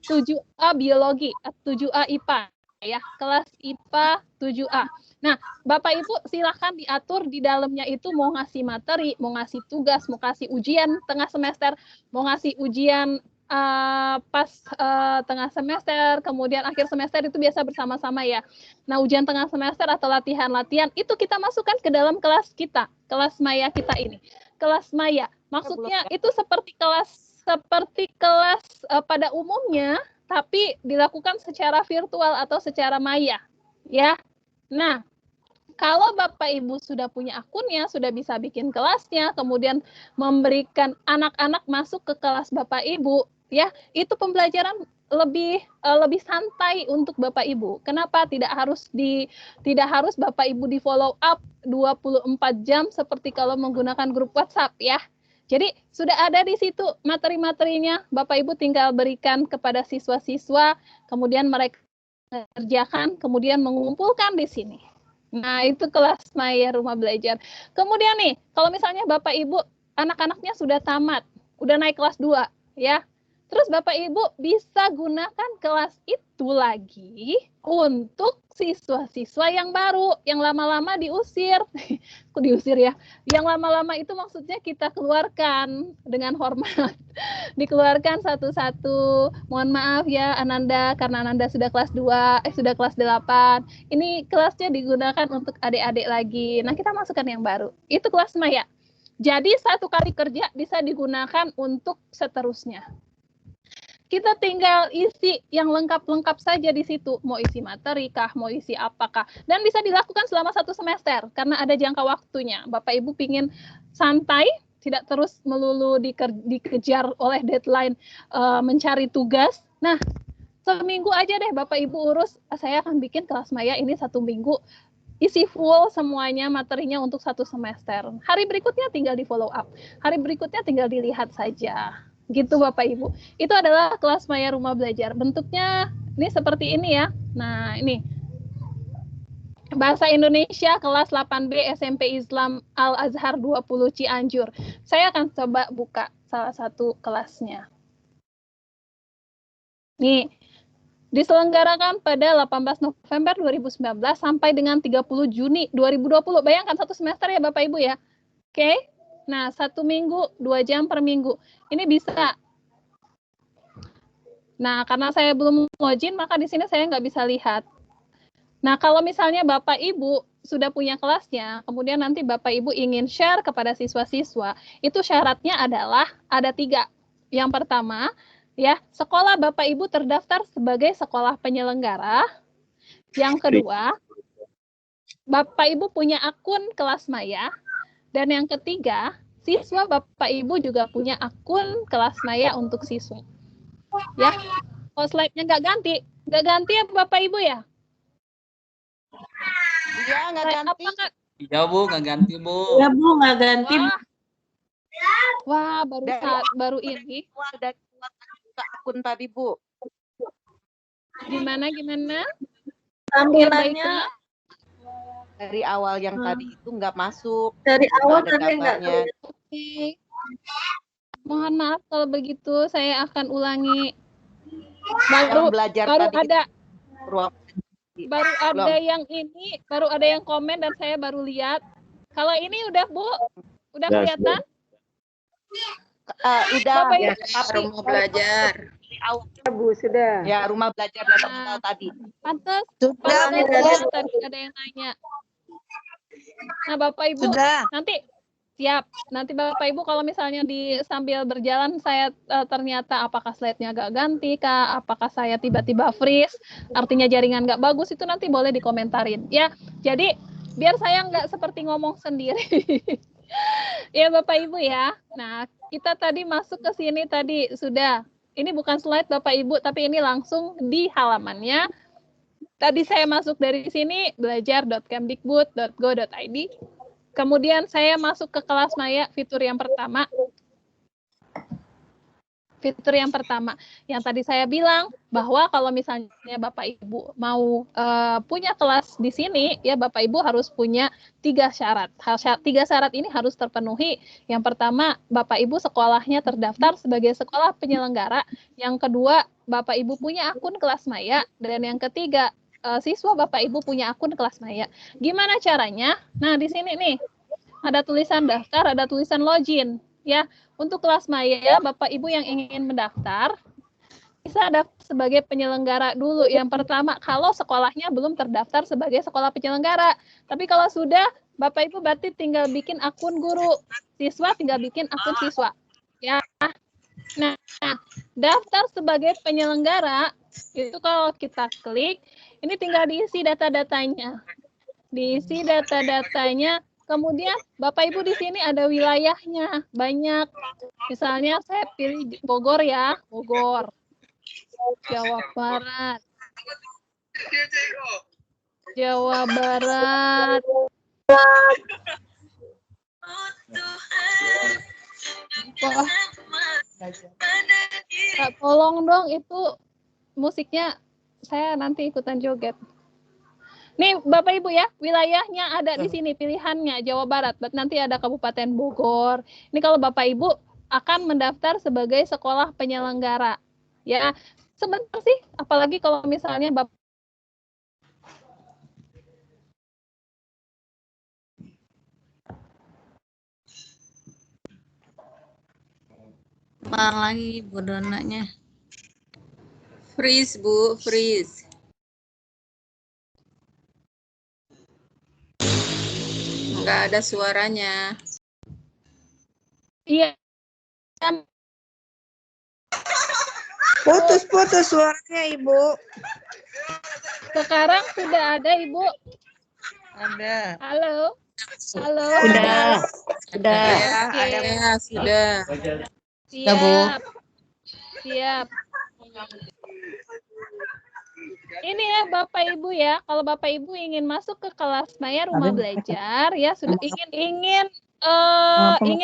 7A biologi, 7A IPA ya, kelas IPA 7A. Nah, Bapak Ibu silahkan diatur di dalamnya itu mau ngasih materi, mau ngasih tugas, mau kasih ujian tengah semester, mau ngasih ujian pas tengah semester, kemudian akhir semester itu biasa bersama-sama ya. Nah, ujian tengah semester atau latihan-latihan itu kita masukkan ke dalam kelas kita, kelas maya kita ini. Kelas maya, maksudnya itu seperti kelas pada umumnya, tapi dilakukan secara virtual atau secara maya, ya. Nah, kalau Bapak Ibu sudah punya akunnya, sudah bisa bikin kelasnya, kemudian memberikan anak-anak masuk ke kelas Bapak Ibu, ya, itu pembelajaran lebih santai untuk Bapak Ibu. Kenapa tidak harus Bapak Ibu di follow up 24 jam seperti kalau menggunakan grup WhatsApp ya. Jadi sudah ada di situ materi-materinya, Bapak Ibu tinggal berikan kepada siswa-siswa, kemudian mereka mengerjakan, kemudian mengumpulkan di sini. Nah, itu kelas maya rumah belajar. Kemudian nih, kalau misalnya Bapak Ibu anak-anaknya sudah tamat, udah naik kelas 2, ya. Terus Bapak Ibu bisa gunakan kelas itu lagi untuk siswa-siswa yang baru, yang lama-lama diusir. Kok diusir ya? Yang lama-lama itu maksudnya kita keluarkan dengan hormat. Dikeluarkan satu-satu. Mohon maaf ya Ananda, karena Ananda sudah kelas 2, sudah kelas 8. Ini kelasnya digunakan untuk adik-adik lagi. Nah, kita masukkan yang baru. Itu kelas maya. Jadi satu kali kerja bisa digunakan untuk seterusnya. Kita tinggal isi yang lengkap-lengkap saja di situ. Mau isi materi kah, mau isi apakah. Dan bisa dilakukan selama 1 semester, karena ada jangka waktunya. Bapak Ibu pingin santai, tidak terus melulu dikejar oleh deadline mencari tugas. Nah, seminggu aja deh Bapak Ibu urus, saya akan bikin kelas maya ini 1 minggu, isi full semuanya materinya untuk 1 semester. Hari berikutnya tinggal di follow up, hari berikutnya tinggal dilihat saja. Gitu Bapak Ibu. Itu adalah kelas maya rumah belajar. Bentuknya ini seperti ini ya. Nah, ini Bahasa Indonesia kelas 8B SMP Islam Al-Azhar 20 Cianjur. Saya akan coba buka salah satu kelasnya. Nih, diselenggarakan pada 18 November 2019 sampai dengan 30 Juni 2020. Bayangkan 1 semester ya Bapak Ibu ya. Oke. Nah, 1 minggu, 2 jam per minggu. Ini bisa. Nah, karena saya belum login, maka di sini saya nggak bisa lihat. Nah, kalau misalnya Bapak Ibu sudah punya kelasnya, kemudian nanti Bapak Ibu ingin share kepada siswa-siswa, itu syaratnya adalah ada 3. Yang pertama, ya, sekolah Bapak Ibu terdaftar sebagai sekolah penyelenggara. Yang kedua, Bapak Ibu punya akun kelas maya. Dan yang ketiga, siswa Bapak Ibu juga punya akun kelas maya untuk siswa. Ya, kalau slide-nya nggak ganti ya Bapak Ibu ya? Iya, nggak ganti. Iya Bu, nggak ganti Bu. Iya Bu, nggak ganti. Wah, baru ini. Dari akun tadi Bu. Gimana? Tampilannya dari awal yang tadi itu nggak masuk. Dari awal ada tadi nggak. Oke. Mohon maaf kalau begitu, saya akan ulangi. Baru ada yang komen dan saya baru lihat. Kalau ini udah Bu, udah kelihatan? Udah ya, rumah belajar. Bu, sudah. Ya, rumah belajar datang tadi. Pantes. Sudah, tadi ada yang nanya. Nah, Bapak Ibu, nanti siap. Nanti Bapak Ibu kalau misalnya sambil berjalan saya ternyata apakah slide-nya agak ganti kah, apakah saya tiba-tiba freeze, artinya jaringan nggak bagus, itu nanti boleh dikomentarin. Ya, jadi biar saya nggak seperti ngomong sendiri. Ya Bapak Ibu ya. Nah, kita tadi masuk ke sini tadi sudah. Ini bukan slide Bapak Ibu, tapi ini langsung di halamannya. Tadi saya masuk dari sini, belajar.kemdikbud.go.id. Kemudian saya masuk ke kelas maya, fitur yang pertama. Yang tadi saya bilang bahwa kalau misalnya Bapak Ibu mau punya kelas di sini, ya Bapak Ibu harus punya 3 syarat. 3 syarat ini harus terpenuhi. Yang pertama, Bapak Ibu sekolahnya terdaftar sebagai sekolah penyelenggara. Yang kedua, Bapak Ibu punya akun kelas maya, dan yang ketiga siswa Bapak Ibu punya akun kelas maya. Gimana caranya? Nah, di sini nih ada tulisan daftar, ada tulisan login ya. Untuk kelas maya, Bapak Ibu yang ingin mendaftar bisa daftar sebagai penyelenggara dulu. Yang pertama, kalau sekolahnya belum terdaftar sebagai sekolah penyelenggara. Tapi kalau sudah, Bapak Ibu berarti tinggal bikin akun guru. Siswa tinggal bikin akun siswa. Ya. Nah, daftar sebagai penyelenggara, itu kalau kita klik, ini tinggal diisi data-datanya. Diisi data-datanya, kemudian Bapak Ibu di sini ada wilayahnya, banyak. Misalnya saya pilih Bogor ya, Bogor. Jawa Barat. Jawa Barat. Wah. Tolong dong itu musiknya, saya nanti ikutan joget. Nih Bapak Ibu ya, wilayahnya ada di sini pilihannya Jawa Barat. Nanti ada Kabupaten Bogor. Ini kalau Bapak Ibu akan mendaftar sebagai sekolah penyelenggara. Ya, sebentar sih, apalagi kalau misalnya Bapak lagi Bu Donanya. Freeze Bu, freeze. Nggak ada suaranya. iya. Putus-putus suaranya, Ibu. Sekarang sudah ada Ibu. Ada. Halo. Halo. Sudah. Sudah. Oke. Ya, sudah. Siap. Siap. Ini ya Bapak Ibu ya, kalau Bapak Ibu ingin masuk ke kelas maya rumah belajar ya, sudah ingin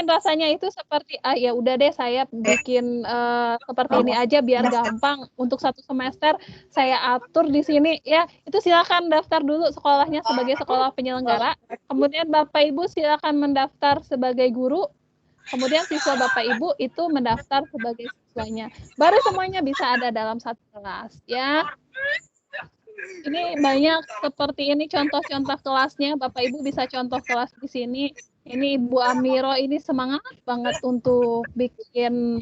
rasanya itu seperti ya udah deh saya bikin seperti ini aja biar gampang untuk 1 semester saya atur di sini ya, itu silakan daftar dulu sekolahnya sebagai sekolah penyelenggara, kemudian Bapak Ibu silakan mendaftar sebagai guru, kemudian siswa Bapak Ibu itu mendaftar sebagai siswanya, baru semuanya bisa ada dalam satu kelas ya. Ini banyak seperti ini contoh-contoh kelasnya, Bapak Ibu bisa contoh kelas di sini. Ini Ibu Amiro ini semangat banget untuk bikin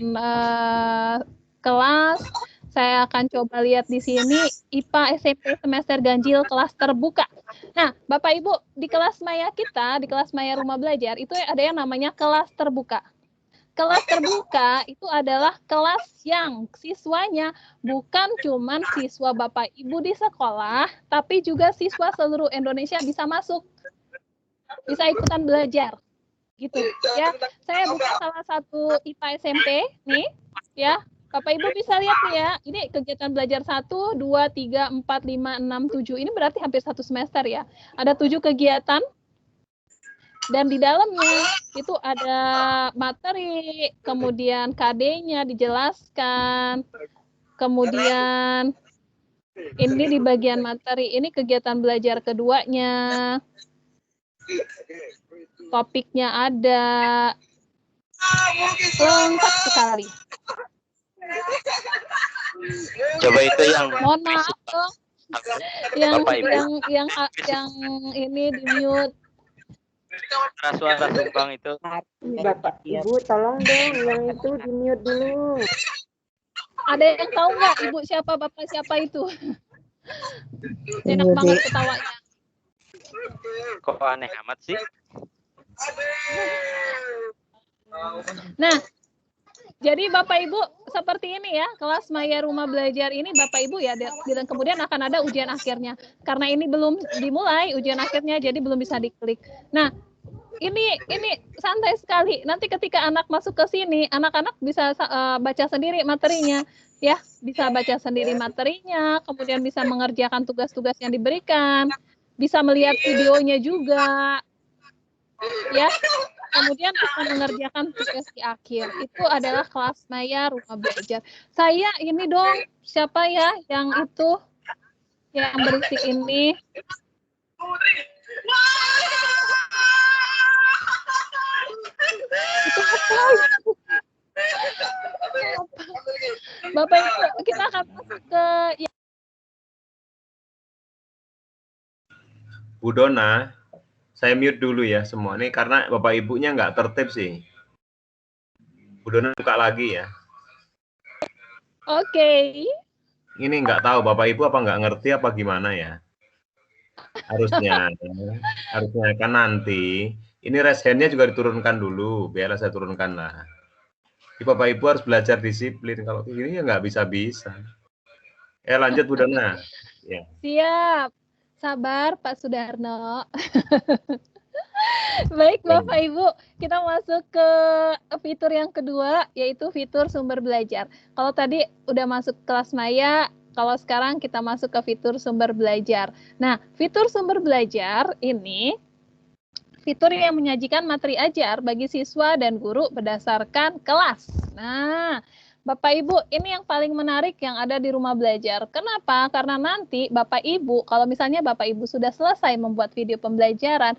kelas. Saya akan coba lihat di sini IPA SMP semester ganjil kelas terbuka. Nah, Bapak Ibu di kelas maya kita, di kelas maya rumah belajar itu ada yang namanya kelas terbuka. Kelas terbuka itu adalah kelas yang siswanya bukan cuman siswa Bapak Ibu di sekolah, tapi juga siswa seluruh Indonesia bisa masuk, bisa ikutan belajar, gitu ya. Saya buka salah satu IPA SMP nih, ya. Bapak Ibu bisa lihat nih ya, ini kegiatan belajar 1, 2, 3, 4, 5, 6, 7, ini berarti hampir 1 semester ya. Ada 7 kegiatan. Dan di dalamnya itu ada materi, kemudian KD-nya dijelaskan, kemudian ini di bagian materi, ini kegiatan belajar keduanya, topiknya ada, lengkap sekali. Coba itu yang mohon maaf dong, yang ini di mute. Suara sumbang itu. Bapak Ibu tolong dong yang itu di mute dulu. Ada yang tahu nggak Ibu siapa, Bapak siapa itu? Enak banget ketawanya. Kok aneh amat sih? Nah, jadi Bapak Ibu seperti ini ya, kelas maya rumah belajar ini Bapak Ibu ya, dan kemudian akan ada ujian akhirnya. Karena ini belum dimulai ujian akhirnya, jadi belum bisa diklik. Nah, ini santai sekali. Nanti ketika anak masuk ke sini, anak-anak bisa baca sendiri materinya, ya, bisa baca sendiri materinya, kemudian bisa mengerjakan tugas-tugas yang diberikan, bisa melihat videonya juga, ya. Kemudian bisa mengerjakan tugas di akhir. Itu adalah kelas maya rumah belajar. Saya ini dong, siapa ya yang itu yang berisik ini? Itu apa? Bapak Ibu, kita akan masuk ke Bu Dona, saya mute dulu ya semua nih karena Bapak Ibunya nggak tertib sih. Bu Dona buka lagi ya. Oke. Ini nggak tahu Bapak Ibu apa nggak ngerti apa gimana ya. Harusnya kan nanti ini raise hand-nya juga diturunkan dulu, biarlah saya turunkan lah. Jadi Bapak Ibu harus belajar disiplin, kalau begini ya nggak bisa-bisa. Lanjut Bu Dona. Ya. Siap. Sabar Pak Sudarno. Baik Bapak Ibu, kita masuk ke fitur yang kedua, yaitu fitur sumber belajar. Kalau tadi udah masuk kelas maya, kalau sekarang kita masuk ke fitur sumber belajar. Nah, fitur sumber belajar ini fitur yang menyajikan materi ajar bagi siswa dan guru berdasarkan kelas. Nah, Bapak Ibu, ini yang paling menarik yang ada di rumah belajar. Kenapa? Karena nanti Bapak Ibu, kalau misalnya Bapak Ibu sudah selesai membuat video pembelajaran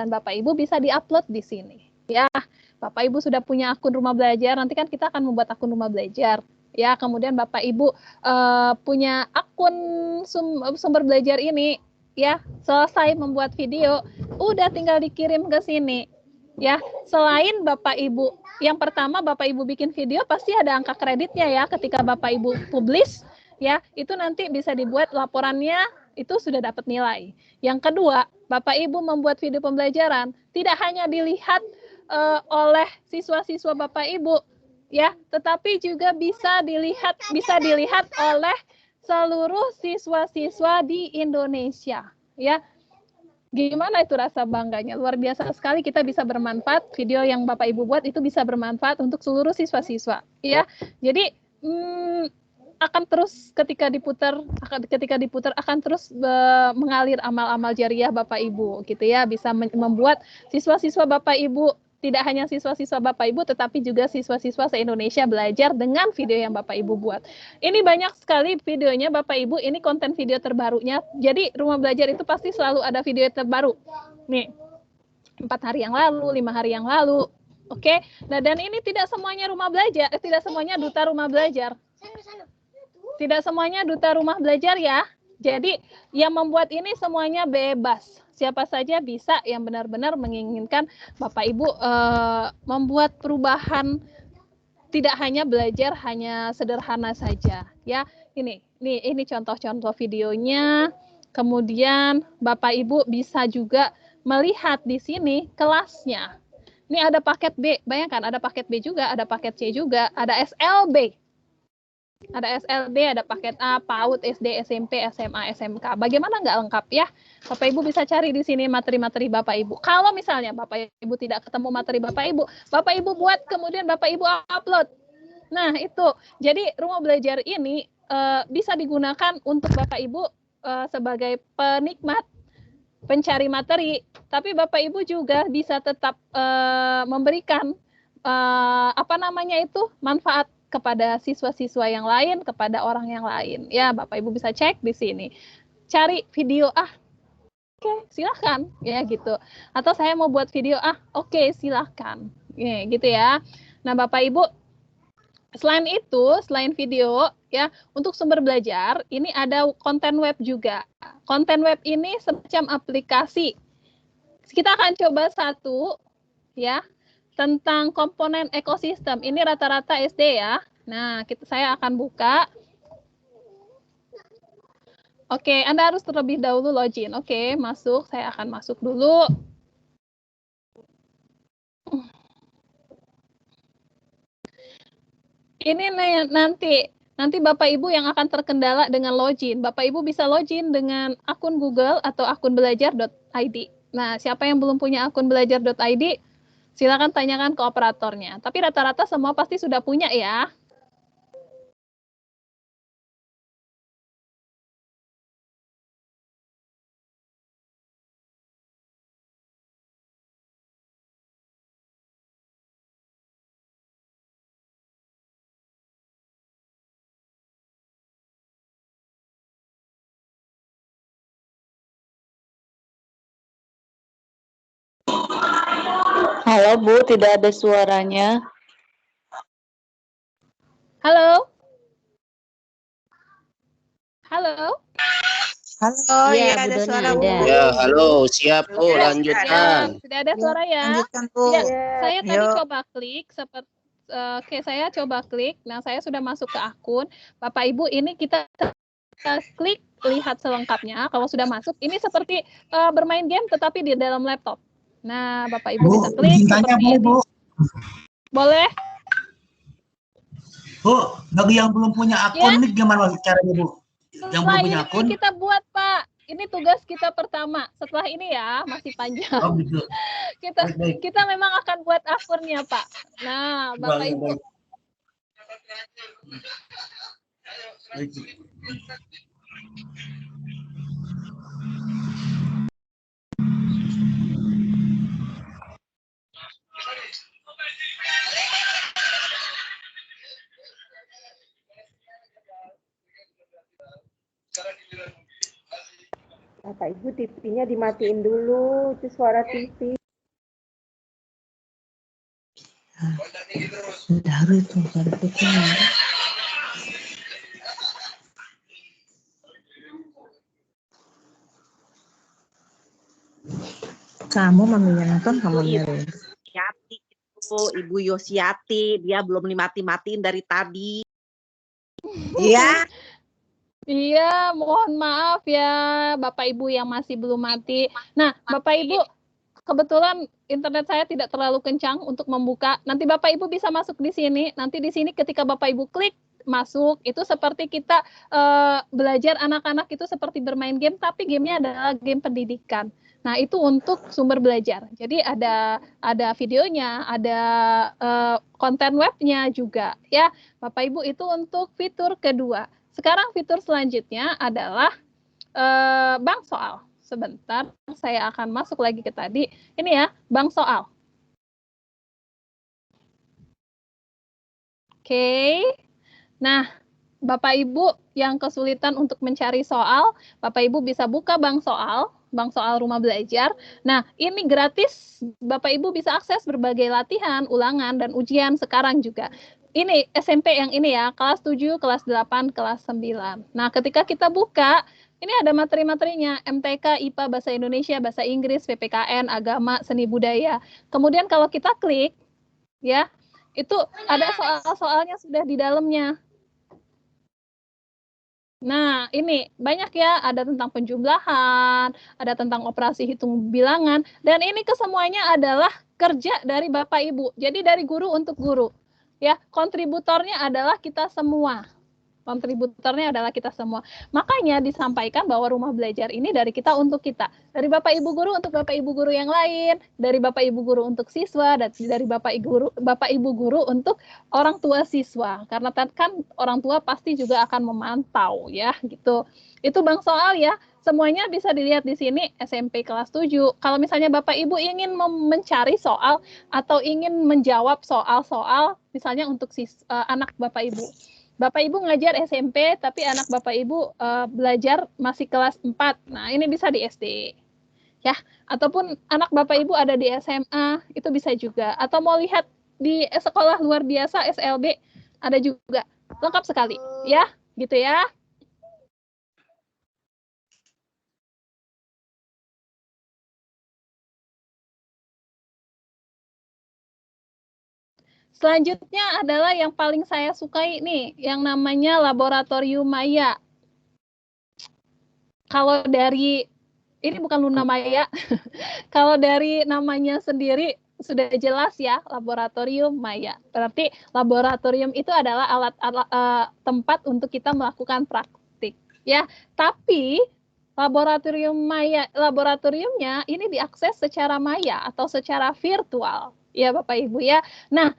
Bapak Ibu bisa diupload di sini. Ya, Bapak Ibu sudah punya akun rumah belajar, nanti kan kita akan membuat akun rumah belajar. Ya, kemudian Bapak Ibu punya akun sumber belajar ini, ya, selesai membuat video, udah tinggal dikirim ke sini. Ya, selain Bapak Ibu, yang pertama Bapak Ibu bikin video pasti ada angka kreditnya ya, ketika Bapak Ibu publish ya, itu nanti bisa dibuat laporannya, itu sudah dapat nilai. Yang kedua, Bapak Ibu membuat video pembelajaran tidak hanya dilihat oleh siswa-siswa Bapak Ibu ya, tetapi juga bisa dilihat oleh seluruh siswa-siswa di Indonesia ya. Gimana itu rasa bangganya? Luar biasa sekali kita bisa bermanfaat, video yang Bapak Ibu buat itu bisa bermanfaat untuk seluruh siswa-siswa ya. Jadi akan terus ketika diputar akan terus mengalir amal-amal jariah Bapak Ibu gitu ya, bisa membuat siswa-siswa Bapak Ibu, tidak hanya siswa-siswa Bapak Ibu tetapi juga siswa-siswa se-Indonesia belajar dengan video yang Bapak Ibu buat. Ini banyak sekali videonya Bapak Ibu, ini konten video terbarunya. Jadi rumah belajar itu pasti selalu ada video terbaru. Nih, 4 hari yang lalu, 5 hari yang lalu. Oke. Nah, dan ini tidak semuanya rumah belajar, tidak semuanya duta rumah belajar. Tidak semuanya duta rumah belajar ya. Jadi yang membuat ini semuanya bebas. Siapa saja bisa yang benar-benar menginginkan Bapak Ibu membuat perubahan, tidak hanya belajar hanya sederhana saja ya. Ini contoh-contoh videonya. Kemudian Bapak Ibu bisa juga melihat di sini kelasnya. Ini ada paket B, bayangkan ada paket B juga, ada paket C juga, ada SLB. Ada SLB, ada paket A, PAUD, SD, SMP, SMA, SMK. Bagaimana nggak lengkap ya? Bapak Ibu bisa cari di sini materi-materi Bapak Ibu. Kalau misalnya Bapak Ibu tidak ketemu materi Bapak Ibu buat, kemudian Bapak Ibu upload. Nah, itu. Jadi rumah belajar ini bisa digunakan untuk Bapak Ibu sebagai penikmat, pencari materi. Tapi Bapak Ibu juga bisa tetap memberikan manfaat kepada siswa-siswa yang lain, kepada orang yang lain. Ya, Bapak Ibu bisa cek di sini. Cari video oke, silahkan ya gitu. Atau saya mau buat video oke, silahkan. Ya, gitu ya. Nah, Bapak Ibu, selain itu, selain video ya, untuk sumber belajar ini ada konten web juga. Konten web ini semacam aplikasi. Kita akan coba satu ya, tentang komponen ekosistem. Ini rata-rata SD ya. Nah, saya akan buka. Oke, Anda harus terlebih dahulu login. Oke, masuk. Saya akan masuk dulu. Ini nanti Bapak Ibu yang akan terkendala dengan login. Bapak Ibu bisa login dengan akun Google atau akun belajar.id. Nah, siapa yang belum punya akun belajar.id? Silakan tanyakan ke operatornya. Tapi rata-rata semua pasti sudah punya ya. Halo Bu, tidak ada suaranya. Halo? Halo? Halo, Iya, ya Bu ada Dona suara ada. Bu. Ya, halo, siap Bu, Ya, lanjutkan. sudah ada suara ya? Lanjutkan, Bu. Ya, Iya. saya tadi Yuk. coba klik seperti oke, saya coba klik. Nah, saya sudah masuk ke akun. Bapak Ibu, ini kita klik lihat selengkapnya. Kalau sudah masuk, ini seperti bermain game tetapi di dalam laptop. Nah, Bapak Ibu bisa klik seperti ini. Bu. Boleh? Bu, bagi yang belum punya akun nih gimana caranya, Bu? Yang belum punya akun? Ini kita buat, Pak. Ini tugas kita pertama. Setelah ini ya, masih panjang. Oh, gitu. Baik. Kita memang akan buat akunnya, Pak. Nah, Bapak Ibu. Baik. Bapak Ibu TV-nya dimatiin dulu, itu suara TV. Kamu maminya nonton, kamu nyari. Yati itu, Ibu Yosiati, dia belum dimati-matiin dari tadi. Iya. Iya, mohon maaf ya Bapak Ibu yang masih belum mati. Nah, Bapak Ibu, kebetulan internet saya tidak terlalu kencang untuk membuka. Nanti Bapak Ibu bisa masuk di sini. Nanti di sini ketika Bapak Ibu klik masuk, itu seperti kita belajar anak-anak itu seperti bermain game, tapi gamenya adalah game pendidikan. Nah, itu untuk sumber belajar. Jadi ada videonya, ada konten webnya juga ya. Bapak Ibu, itu untuk fitur kedua. Sekarang fitur selanjutnya adalah bank soal. Sebentar, saya akan masuk lagi ke tadi. Ini ya, bank soal. Oke. Nah, Bapak Ibu yang kesulitan untuk mencari soal, Bapak Ibu bisa buka bank soal rumah belajar. Nah, ini gratis. Bapak Ibu bisa akses berbagai latihan, ulangan, dan ujian sekarang juga. Ini SMP yang ini ya, kelas 7, kelas 8, kelas 9. Nah, ketika kita buka, ini ada materi-materinya, MTK, IPA, Bahasa Indonesia, Bahasa Inggris, PPKN, Agama, Seni Budaya. Kemudian kalau kita klik, ya, itu ada soal-soalnya sudah di dalamnya. Nah, ini banyak ya, ada tentang penjumlahan, ada tentang operasi hitung bilangan, dan ini kesemuanya adalah kerja dari Bapak Ibu. Jadi dari guru untuk guru. Ya, kontributornya adalah kita semua. Makanya disampaikan bahwa rumah belajar ini dari kita untuk kita. Dari Bapak Ibu guru untuk Bapak Ibu guru yang lain, dari Bapak Ibu guru untuk siswa, dan dari Bapak Ibu guru untuk orang tua siswa. Karena kan orang tua pasti juga akan memantau ya, gitu. Itu bank soal ya. Semuanya bisa dilihat di sini SMP kelas 7. Kalau misalnya Bapak Ibu ingin mencari soal atau ingin menjawab soal-soal misalnya untuk anak Bapak Ibu. Bapak Ibu ngajar SMP tapi anak Bapak Ibu belajar masih kelas 4. Nah, ini bisa di SD. Ya, ataupun anak Bapak Ibu ada di SMA, itu bisa juga. Atau mau lihat di sekolah luar biasa SLB ada juga. Lengkap sekali, ya. Gitu ya. Selanjutnya adalah yang paling saya sukai nih, yang namanya Laboratorium Maya. Kalau dari, ini bukan Luna Maya, kalau dari namanya sendiri sudah jelas ya, Laboratorium Maya. Berarti laboratorium itu adalah alat-alat tempat untuk kita melakukan praktik. Ya, tapi laboratoriumnya ini diakses secara maya atau secara virtual. Ya Bapak Ibu ya. Nah,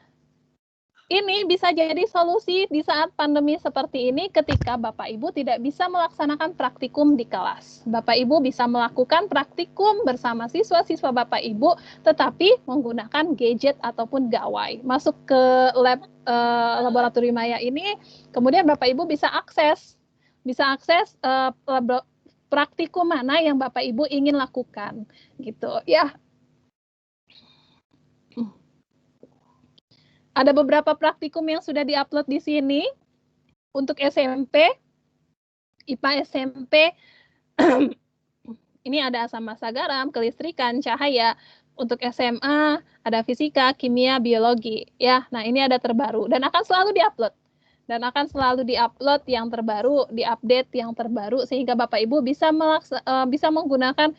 ini bisa jadi solusi di saat pandemi seperti ini ketika Bapak Ibu tidak bisa melaksanakan praktikum di kelas. Bapak Ibu bisa melakukan praktikum bersama siswa-siswa Bapak Ibu, tetapi menggunakan gadget ataupun gawai. Masuk ke lab laboratorium maya ini, kemudian Bapak Ibu bisa akses praktikum mana yang Bapak Ibu ingin lakukan, gitu ya. Ada beberapa praktikum yang sudah diupload di sini untuk SMP, IPA SMP. Ini ada asam massa garam, kelistrikan, cahaya. Untuk SMA ada fisika, kimia, biologi. Ya, nah ini ada terbaru dan akan selalu diupload. Dan akan selalu diupload yang terbaru, diupdate yang terbaru sehingga Bapak Ibu bisa menggunakan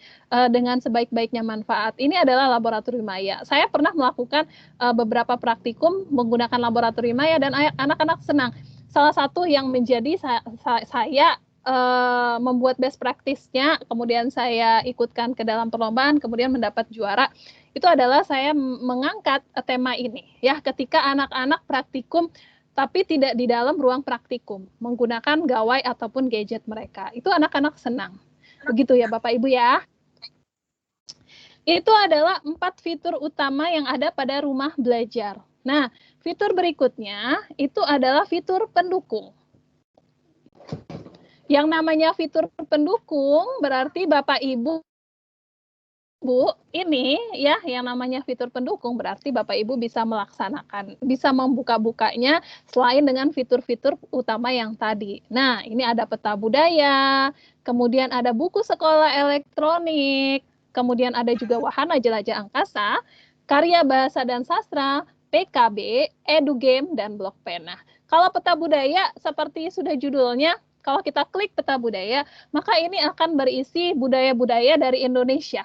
dengan sebaik-baiknya manfaat. Ini adalah laboratorium maya. Saya pernah melakukan beberapa praktikum menggunakan laboratorium maya dan anak-anak senang. Salah satu yang menjadi saya membuat best practice-nya, kemudian saya ikutkan ke dalam perlombaan, kemudian mendapat juara, itu adalah saya mengangkat tema ini. Ya, ketika anak-anak praktikum, tapi tidak di dalam ruang praktikum, menggunakan gawai ataupun gadget mereka. Itu anak-anak senang. Begitu ya Bapak Ibu ya. Itu adalah 4 fitur utama yang ada pada rumah belajar. Nah, fitur berikutnya itu adalah fitur pendukung. Yang namanya fitur pendukung berarti Bapak Ibu ini ya, yang namanya fitur pendukung berarti Bapak Ibu bisa melaksanakan, bisa membuka-bukanya selain dengan fitur-fitur utama yang tadi. Nah, ini ada peta budaya, kemudian ada buku sekolah elektronik, kemudian ada juga wahana jelajah angkasa, karya bahasa dan sastra, PKB, EduGame, dan blog pena. Kalau peta budaya seperti sudah judulnya, kalau kita klik peta budaya, maka ini akan berisi budaya-budaya dari Indonesia.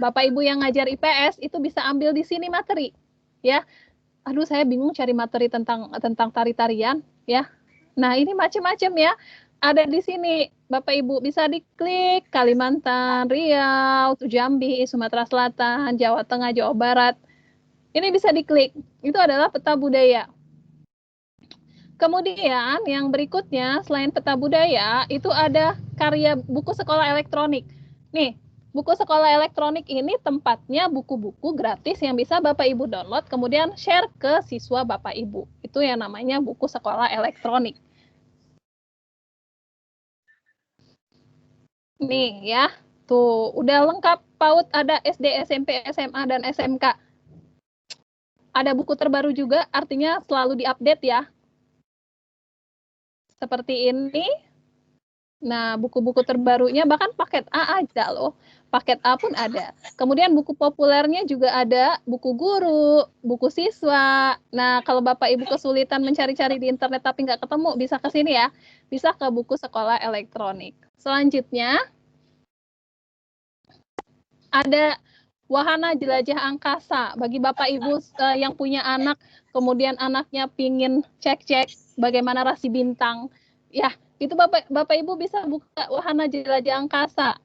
Bapak Ibu yang ngajar IPS itu bisa ambil di sini materi, ya. Aduh, saya bingung cari materi tentang tari-tarian, ya. Nah, ini macam-macam ya. Ada di sini, Bapak Ibu bisa diklik Kalimantan, Riau, Jambi, Sumatera Selatan, Jawa Tengah, Jawa Barat. Ini bisa diklik. Itu adalah peta budaya. Kemudian yang berikutnya selain peta budaya itu ada karya buku sekolah elektronik. Nih, buku sekolah elektronik ini tempatnya buku-buku gratis yang bisa Bapak Ibu download kemudian share ke siswa Bapak Ibu. Itu yang namanya buku sekolah elektronik. Nih ya, tuh udah lengkap PAUD, ada SD, SMP, SMA, dan SMK. Ada buku terbaru juga, artinya selalu diupdate ya. Seperti ini. Nah, buku-buku terbarunya bahkan paket A ada loh. Paket A pun ada. Kemudian buku populernya juga ada, buku guru, buku siswa. Nah, kalau Bapak Ibu kesulitan mencari-cari di internet tapi nggak ketemu, bisa ke sini ya. Bisa ke buku sekolah elektronik. Selanjutnya, ada wahana jelajah angkasa. Bagi Bapak Ibu yang punya anak, kemudian anaknya pingin cek-cek bagaimana rasi bintang. Ya, itu Bapak Ibu bisa buka wahana jelajah angkasa.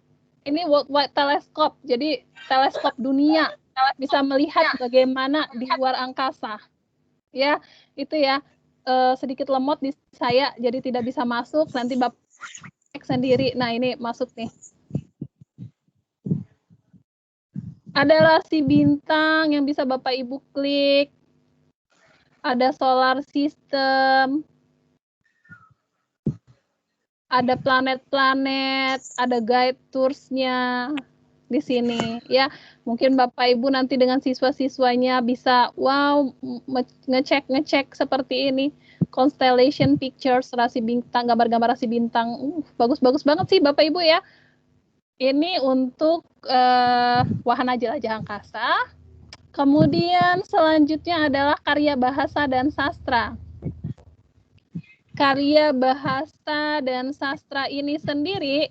Ini Worldwide Telescope, jadi teleskop dunia. Bisa melihat bagaimana di luar angkasa. Ya, itu ya. Sedikit lemot di saya, jadi tidak bisa masuk. Nanti Bapak cek sendiri. Nah, ini masuk nih. Ada rasi bintang yang bisa Bapak Ibu klik. Ada solar system. Ada planet-planet, ada guide tours-nya di sini ya. Mungkin Bapak Ibu nanti dengan siswa-siswanya bisa wow ngecek seperti ini. Constellation pictures, rasi bintang, gambar-gambar rasi bintang. Bagus-bagus banget sih Bapak Ibu ya. Ini untuk wahana jelajah angkasa. Kemudian selanjutnya adalah karya bahasa dan sastra. Karya bahasa dan sastra ini sendiri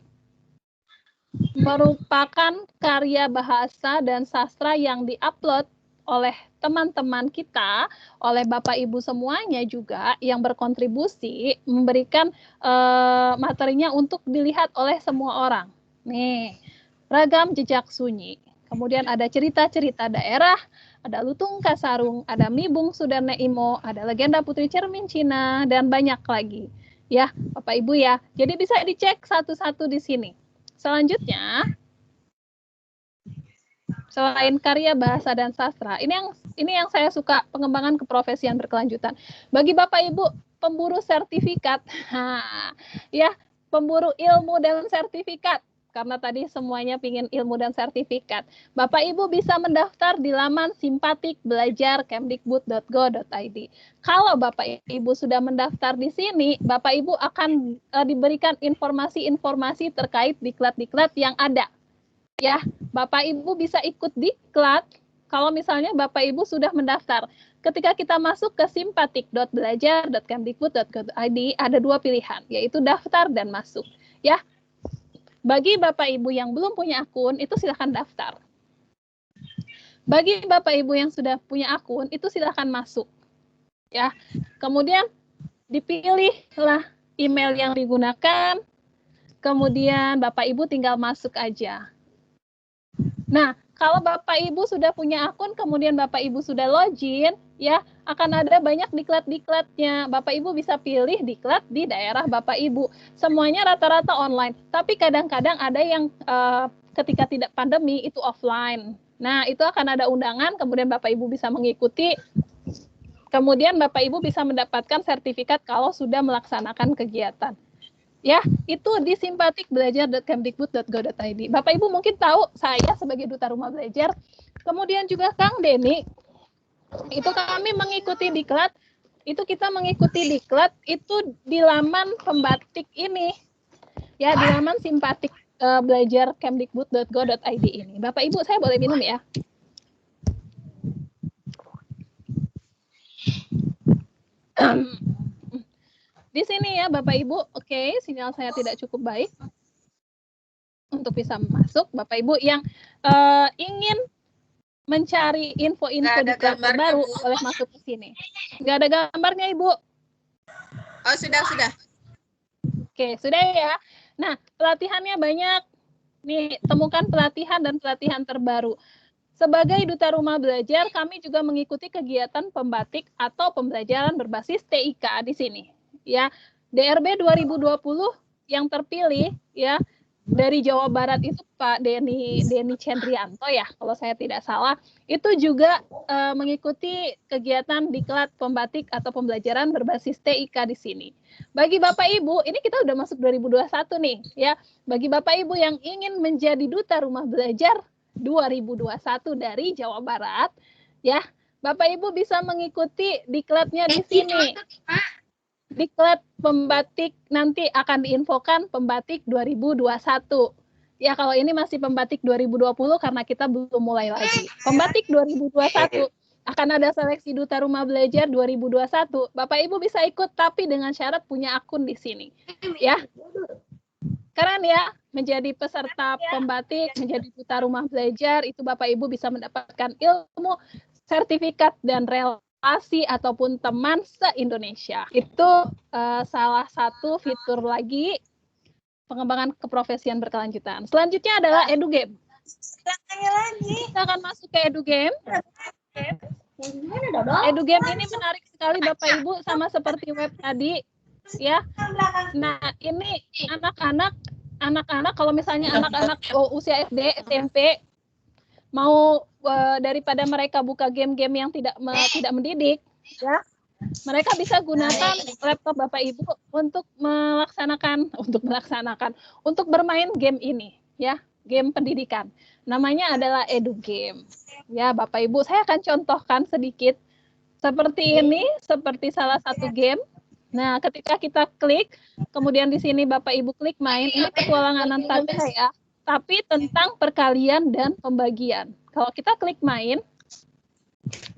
merupakan karya bahasa dan sastra yang diupload oleh teman-teman kita, oleh Bapak Ibu semuanya juga yang berkontribusi memberikan materinya untuk dilihat oleh semua orang. Nih, ragam jejak sunyi. Kemudian ada cerita-cerita daerah, ada Lutung Kasarung, ada Mibung Sudarne Imo, ada legenda Putri Cermin Cina, dan banyak lagi. Ya, Bapak Ibu ya. Jadi bisa dicek satu-satu di sini. Selanjutnya, selain karya bahasa dan sastra, ini yang saya suka, pengembangan keprofesian berkelanjutan. Bagi Bapak Ibu pemburu sertifikat, ya, pemburu ilmu dan sertifikat. karena tadi semuanya pingin ilmu dan sertifikat. Bapak Ibu bisa mendaftar di laman simpatikbelajar.kemdikbud.go.id. Kalau Bapak Ibu sudah mendaftar di sini, Bapak Ibu akan diberikan informasi-informasi terkait diklat-diklat yang ada. Ya, Bapak Ibu bisa ikut diklat kalau misalnya Bapak Ibu sudah mendaftar. Ketika kita masuk ke simpatik.belajar.kemdikbud.go.id, ada dua pilihan, yaitu daftar dan masuk. Ya, bagi Bapak Ibu yang belum punya akun, itu silakan daftar. Bagi Bapak Ibu yang sudah punya akun, itu silakan masuk. Ya, kemudian dipilihlah email yang digunakan, kemudian Bapak Ibu tinggal masuk aja. Nah, kalau Bapak Ibu sudah punya akun, kemudian Bapak Ibu sudah login, ya, akan ada banyak diklat-diklatnya. Bapak Ibu bisa pilih diklat di daerah Bapak Ibu. Semuanya rata-rata online. Tapi kadang-kadang ada yang ketika tidak pandemi itu offline. Nah, itu akan ada undangan, kemudian Bapak Ibu bisa mengikuti. Kemudian Bapak Ibu bisa mendapatkan sertifikat kalau sudah melaksanakan kegiatan. Ya, itu di simpatikbelajar.kemdikbud.go.id. Bapak Ibu mungkin tahu saya sebagai Duta Rumah Belajar, kemudian juga Kang Denny, itu kami mengikuti diklat, itu kita mengikuti diklat itu di laman pembatik ini. Ya, di laman simpatik belajar.kemdikbud.go.id ini. Bapak Ibu, saya boleh minum ya? Di sini ya Bapak Ibu, oke, sinyal saya tidak cukup baik untuk bisa masuk. Bapak Ibu yang ingin mencari info-info diklat terbaru boleh masuk ke sini. Nggak ada gambarnya Ibu? Oh, sudah. Oke, sudah ya. Nah, pelatihannya banyak. Nih, temukan pelatihan dan pelatihan terbaru. Sebagai Duta Rumah Belajar, kami juga mengikuti kegiatan pembatik atau pembelajaran berbasis TIK di sini. Ya, DRB 2020 yang terpilih ya dari Jawa Barat itu Pak Denny Cendrianto ya, kalau saya tidak salah, itu juga mengikuti kegiatan diklat pembatik atau pembelajaran berbasis TIK di sini. Bagi Bapak Ibu, ini kita udah masuk 2021 nih ya. Bagi Bapak Ibu yang ingin menjadi Duta Rumah Belajar 2021 dari Jawa Barat, ya, Bapak Ibu bisa mengikuti diklatnya di sini. Diklat pembatik nanti akan diinfokan pembatik 2021. Ya, kalau ini masih pembatik 2020 karena kita belum mulai lagi. Pembatik 2021 akan ada seleksi Duta Rumah Belajar 2021. Bapak Ibu bisa ikut tapi dengan syarat punya akun di sini. Ya. Keren ya, menjadi peserta pembatik, menjadi Duta Rumah Belajar, itu Bapak Ibu bisa mendapatkan ilmu, sertifikat, dan relasi ataupun teman se-Indonesia. Itu salah satu fitur lagi pengembangan keprofesian berkelanjutan. Selanjutnya adalah EduGame. Kita akan masuk ke EduGame. EduGame ini menarik sekali Bapak Ibu, sama seperti web tadi. Ya, nah ini anak-anak kalau misalnya anak-anak usia SD, SMP mau daripada mereka buka game-game yang tidak mendidik, ya, mereka bisa gunakan laptop Bapak Ibu untuk bermain game ini, ya, game pendidikan. Namanya adalah EduGame. Ya, Bapak Ibu, saya akan contohkan sedikit seperti ini, seperti salah satu game. Nah, ketika kita klik, kemudian di sini Bapak Ibu klik main, ini petualangan Antartika ya, tapi tentang perkalian dan pembagian. Kalau kita klik main,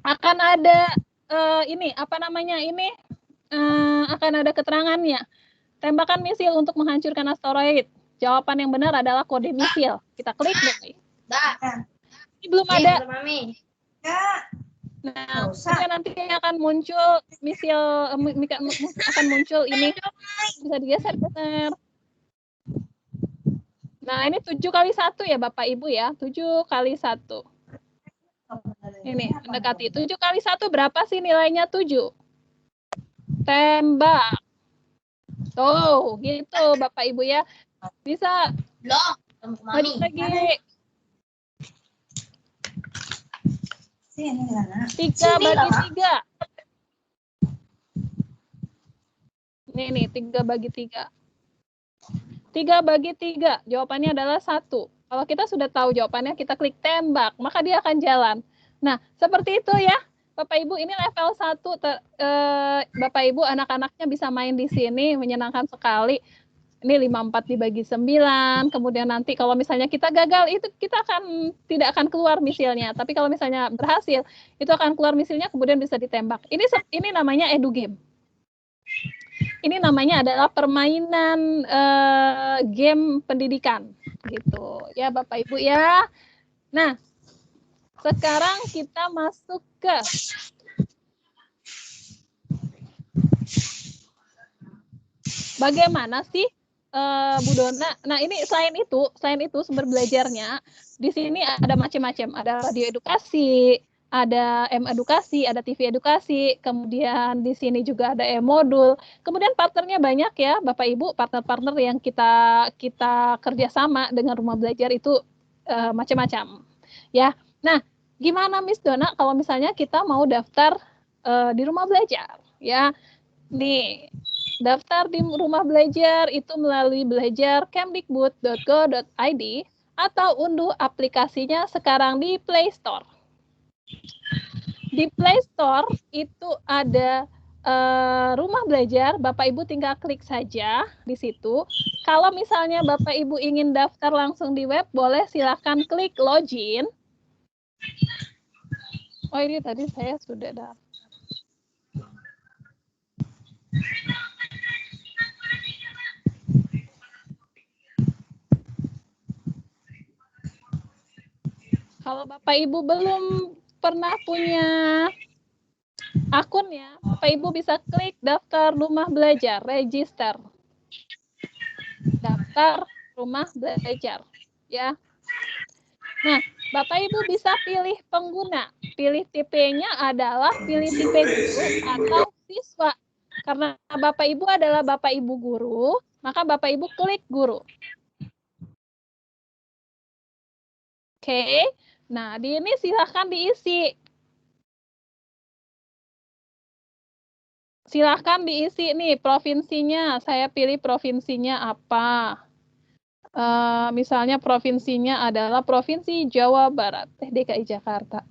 akan ada akan ada keterangannya. Tembakan misil untuk menghancurkan asteroid. Jawaban yang benar adalah kode misil. Kita klik deh. Ini belum ada. Nah, nanti akan muncul misil, akan muncul ini, bisa digeser-geser. Nah, ini 7 kali 1 ya Bapak Ibu ya, 7 kali 1. Ini, mendekati. 7 kali 1 berapa sih nilainya 7? Tembak. Tuh, gitu Bapak Ibu ya. Bisa. Maju lagi. 3 bagi 3. Nih, 3 bagi 3. 3 bagi 3, jawabannya adalah 1. Kalau kita sudah tahu jawabannya, kita klik tembak, maka dia akan jalan. Nah, seperti itu ya, Bapak Ibu, ini level 1. Bapak Ibu, anak-anaknya bisa main di sini, menyenangkan sekali. Ini 54 dibagi 9, kemudian nanti kalau misalnya kita gagal, itu kita tidak akan keluar misilnya. Tapi kalau misalnya berhasil, itu akan keluar misilnya, kemudian bisa ditembak. Ini namanya edu game. Ini namanya adalah permainan game pendidikan, gitu ya Bapak Ibu ya. Nah, sekarang kita masuk ke bagaimana sih Bu Dona. Nah, ini selain itu sumber belajarnya di sini ada macam-macam. Ada radio edukasi, ada M-edukasi, ada TV edukasi, kemudian di sini juga ada E-modul. Kemudian partnernya banyak ya, Bapak Ibu, partner-partner yang kita kerjasama dengan rumah belajar itu macam-macam. Ya. Nah, gimana Miss Dona kalau misalnya kita mau daftar di rumah belajar? Ya, nih. Daftar di rumah belajar itu melalui belajar.kemdikbud.go.id atau unduh aplikasinya sekarang di Play Store. Di Play Store itu ada rumah belajar, Bapak Ibu tinggal klik saja di situ. Kalau misalnya Bapak Ibu ingin daftar langsung di web, boleh silakan klik login. Oh, ini tadi saya sudah daftar. Kalau Bapak Ibu belum pernah punya akun ya, Bapak Ibu bisa klik daftar rumah belajar, register. Daftar rumah belajar, ya. Nah, Bapak Ibu bisa pilih pengguna. Pilih tipenya adalah pilih tipe guru atau siswa. Karena Bapak Ibu adalah Bapak Ibu guru, maka Bapak Ibu klik guru. Oke. Nah, di ini silahkan diisi. Silahkan diisi nih provinsinya. Saya pilih provinsinya apa. Misalnya provinsinya adalah Provinsi Jawa Barat. DKI Jakarta.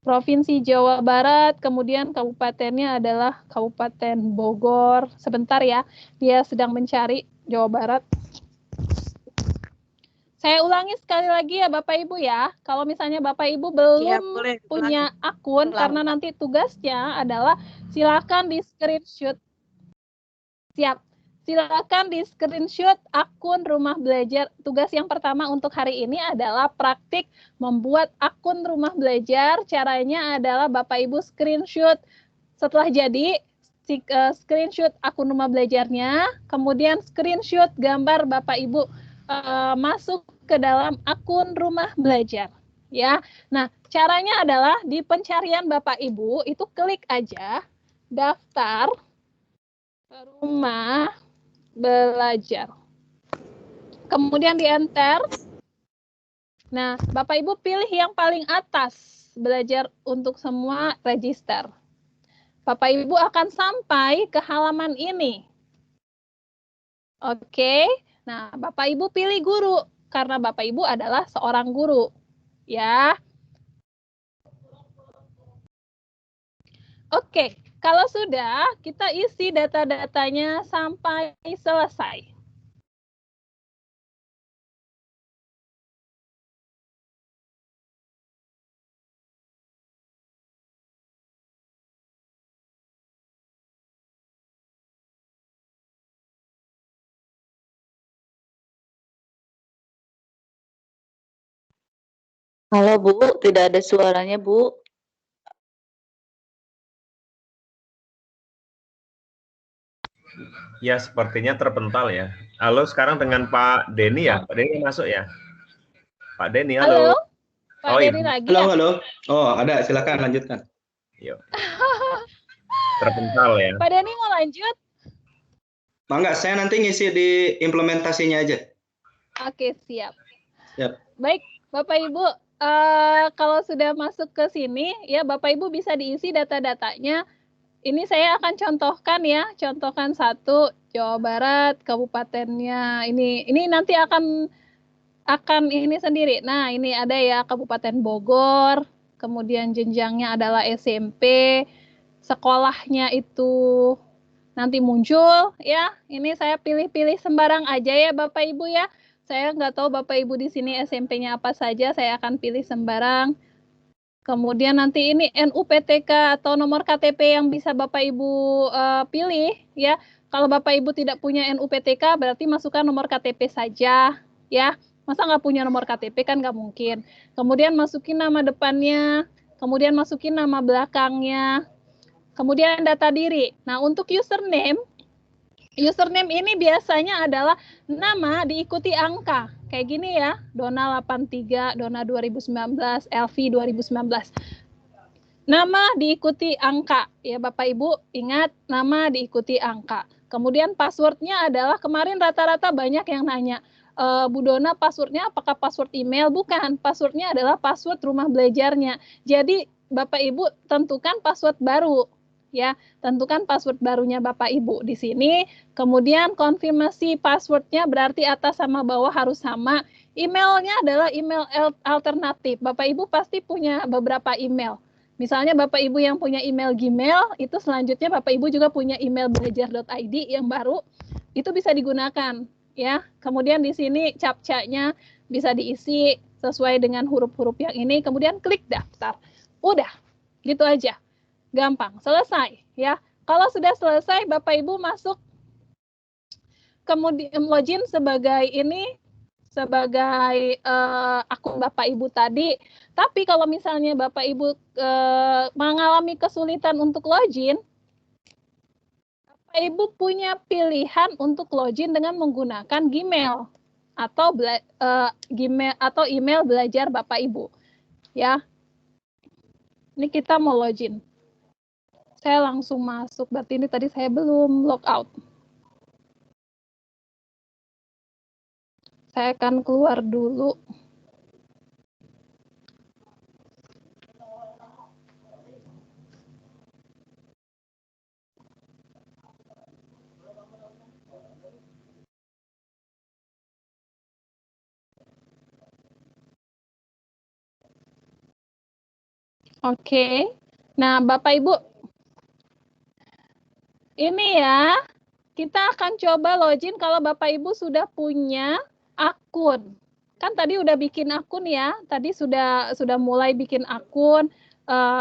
Provinsi Jawa Barat, kemudian kabupatennya adalah Kabupaten Bogor. Sebentar ya, dia sedang mencari Jawa Barat. Saya ulangi sekali lagi ya Bapak Ibu ya. Kalau misalnya Bapak Ibu belum punya akun, karena nanti tugasnya adalah silakan di screenshot. Siap. Silakan di screenshot akun rumah belajar. Tugas yang pertama untuk hari ini adalah praktik membuat akun rumah belajar. Caranya adalah Bapak Ibu screenshot. Setelah jadi, screenshot akun rumah belajarnya, kemudian screenshot gambar Bapak Ibu masuk ke dalam akun rumah belajar, ya. Nah, caranya adalah di pencarian Bapak Ibu itu klik aja daftar rumah belajar. Kemudian di enter. Nah, Bapak Ibu pilih yang paling atas, belajar untuk semua register. Bapak Ibu akan sampai ke halaman ini. Oke. Nah, Bapak Ibu pilih guru, karena Bapak Ibu adalah seorang guru. Ya. Oke, kalau sudah, kita isi data-datanya sampai selesai. Halo Bu, tidak ada suaranya Bu. Ya, sepertinya terpental ya. Halo, sekarang dengan Pak Denny ya? Pak Denny masuk ya? Pak Denny, halo. Halo, Pak Denny lagi ya? Halo. Oh, ada. Silakan lanjutkan. Yuk. Terpental ya. Pak Denny mau lanjut? Enggak, saya nanti ngisi di implementasinya aja. Oke, siap. Siap. Baik, Bapak Ibu, kalau sudah masuk ke sini, ya Bapak Ibu bisa diisi data-datanya ini saya akan contohkan ya, contohkan satu Jawa Barat, kabupatennya ini nanti akan ini sendiri. Nah, ini ada ya Kabupaten Bogor, kemudian jenjangnya adalah SMP, sekolahnya itu nanti muncul ya. Ini saya pilih-pilih sembarang aja ya Bapak Ibu ya. Saya nggak tahu Bapak Ibu di sini SMP-nya apa saja, saya akan pilih sembarang. Kemudian nanti ini NUPTK atau nomor KTP yang bisa Bapak Ibu pilih ya. Kalau Bapak Ibu tidak punya NUPTK berarti masukkan nomor KTP saja ya. Masa nggak punya nomor KTP kan nggak mungkin. Kemudian masukin nama depannya, kemudian masukin nama belakangnya, kemudian data diri. Nah untuk username ini biasanya adalah nama diikuti angka. Kayak gini ya, Dona 83, Dona 2019, Elvi 2019. Nama diikuti angka. Ya Bapak Ibu ingat nama diikuti angka. Kemudian passwordnya adalah kemarin rata-rata banyak yang nanya, Bu Dona passwordnya apakah password email? Bukan, passwordnya adalah password rumah belajarnya. Jadi Bapak Ibu tentukan password baru. Ya, tentukan password barunya Bapak Ibu di sini. Kemudian konfirmasi passwordnya berarti atas sama bawah harus sama. Emailnya adalah email alternatif. Bapak Ibu pasti punya beberapa email. Misalnya Bapak Ibu yang punya email Gmail, itu selanjutnya Bapak Ibu juga punya email belajar.id yang baru, itu bisa digunakan. Ya, kemudian di sini captcha-nya bisa diisi sesuai dengan huruf-huruf yang ini. Kemudian klik daftar. Udah, gitu aja. Gampang, selesai ya. Kalau sudah selesai, Bapak Ibu masuk, kemudian login sebagai akun Bapak Ibu tadi. Tapi kalau misalnya Bapak Ibu mengalami kesulitan untuk login, Bapak Ibu punya pilihan untuk login dengan menggunakan Gmail atau Gmail atau email belajar Bapak Ibu. Ya, ini kita mau login. Saya langsung masuk, berarti ini tadi saya belum logout. Saya akan keluar dulu. Oke. Nah, Bapak Ibu, ini ya, kita akan coba login kalau Bapak Ibu sudah punya akun. Kan tadi udah bikin akun ya, tadi sudah mulai bikin akun,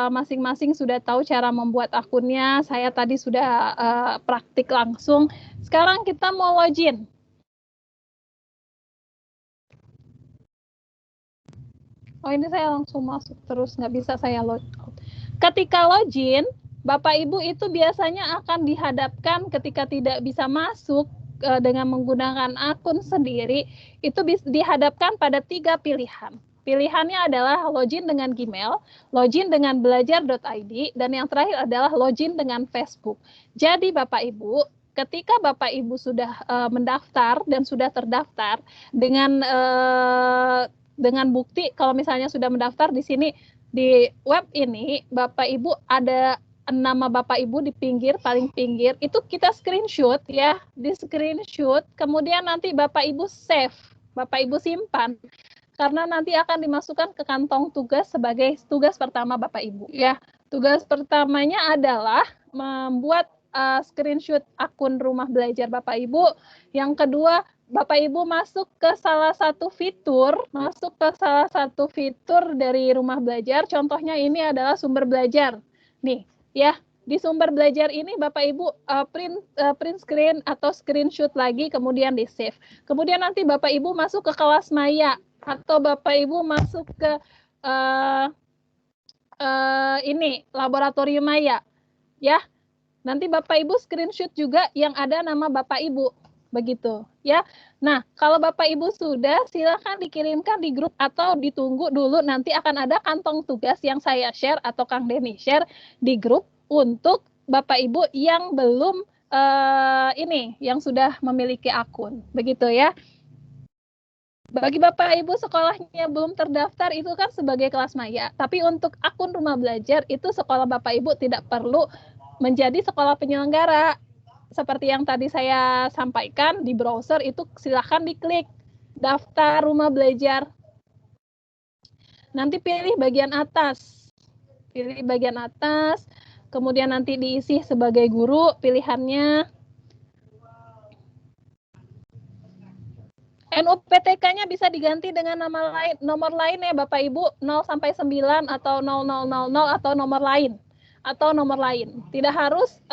masing-masing sudah tahu cara membuat akunnya, saya tadi sudah praktik langsung. Sekarang kita mau login. Oh ini saya langsung masuk terus, nggak bisa saya logout. Ketika login, Bapak Ibu itu biasanya akan dihadapkan ketika tidak bisa masuk dengan menggunakan akun sendiri, itu dihadapkan pada 3 pilihan. Pilihannya adalah login dengan Gmail, login dengan belajar.id, dan yang terakhir adalah login dengan Facebook. Jadi Bapak Ibu, ketika Bapak Ibu sudah mendaftar dan sudah terdaftar dengan bukti, kalau misalnya sudah mendaftar di sini, di web ini, Bapak Ibu ada nama Bapak Ibu di pinggir, paling pinggir, itu kita screenshot ya, di screenshot, kemudian nanti Bapak Ibu save, Bapak Ibu simpan, karena nanti akan dimasukkan ke kantong tugas sebagai tugas pertama Bapak Ibu ya. Tugas pertamanya adalah membuat screenshot akun rumah belajar Bapak Ibu. Yang kedua, Bapak Ibu masuk ke salah satu fitur dari rumah belajar. Contohnya ini adalah sumber belajar. Nih, ya, di sumber belajar ini Bapak Ibu print screen atau screenshot lagi, kemudian di save. Kemudian nanti Bapak Ibu masuk ke kelas maya atau Bapak Ibu masuk ke ini laboratorium maya, ya. Nanti Bapak Ibu screenshot juga yang ada nama Bapak Ibu, begitu, ya. Nah, kalau Bapak Ibu sudah, silakan dikirimkan di grup atau ditunggu dulu, nanti akan ada kantong tugas yang saya share atau Kang Denny share di grup untuk Bapak Ibu yang belum yang sudah memiliki akun, begitu ya. Bagi Bapak Ibu sekolahnya belum terdaftar itu kan sebagai kelas maya, tapi untuk akun rumah belajar itu sekolah Bapak Ibu tidak perlu menjadi sekolah penyelenggara. Seperti yang tadi saya sampaikan, di browser itu silakan diklik daftar rumah belajar. Nanti pilih bagian atas. Pilih bagian atas, kemudian nanti diisi sebagai guru pilihannya. NUPTK-nya bisa diganti dengan nama lain, nomor lain ya Bapak Ibu, 0 sampai 9 atau 0000 atau nomor lain. Atau nomor lain. Tidak harus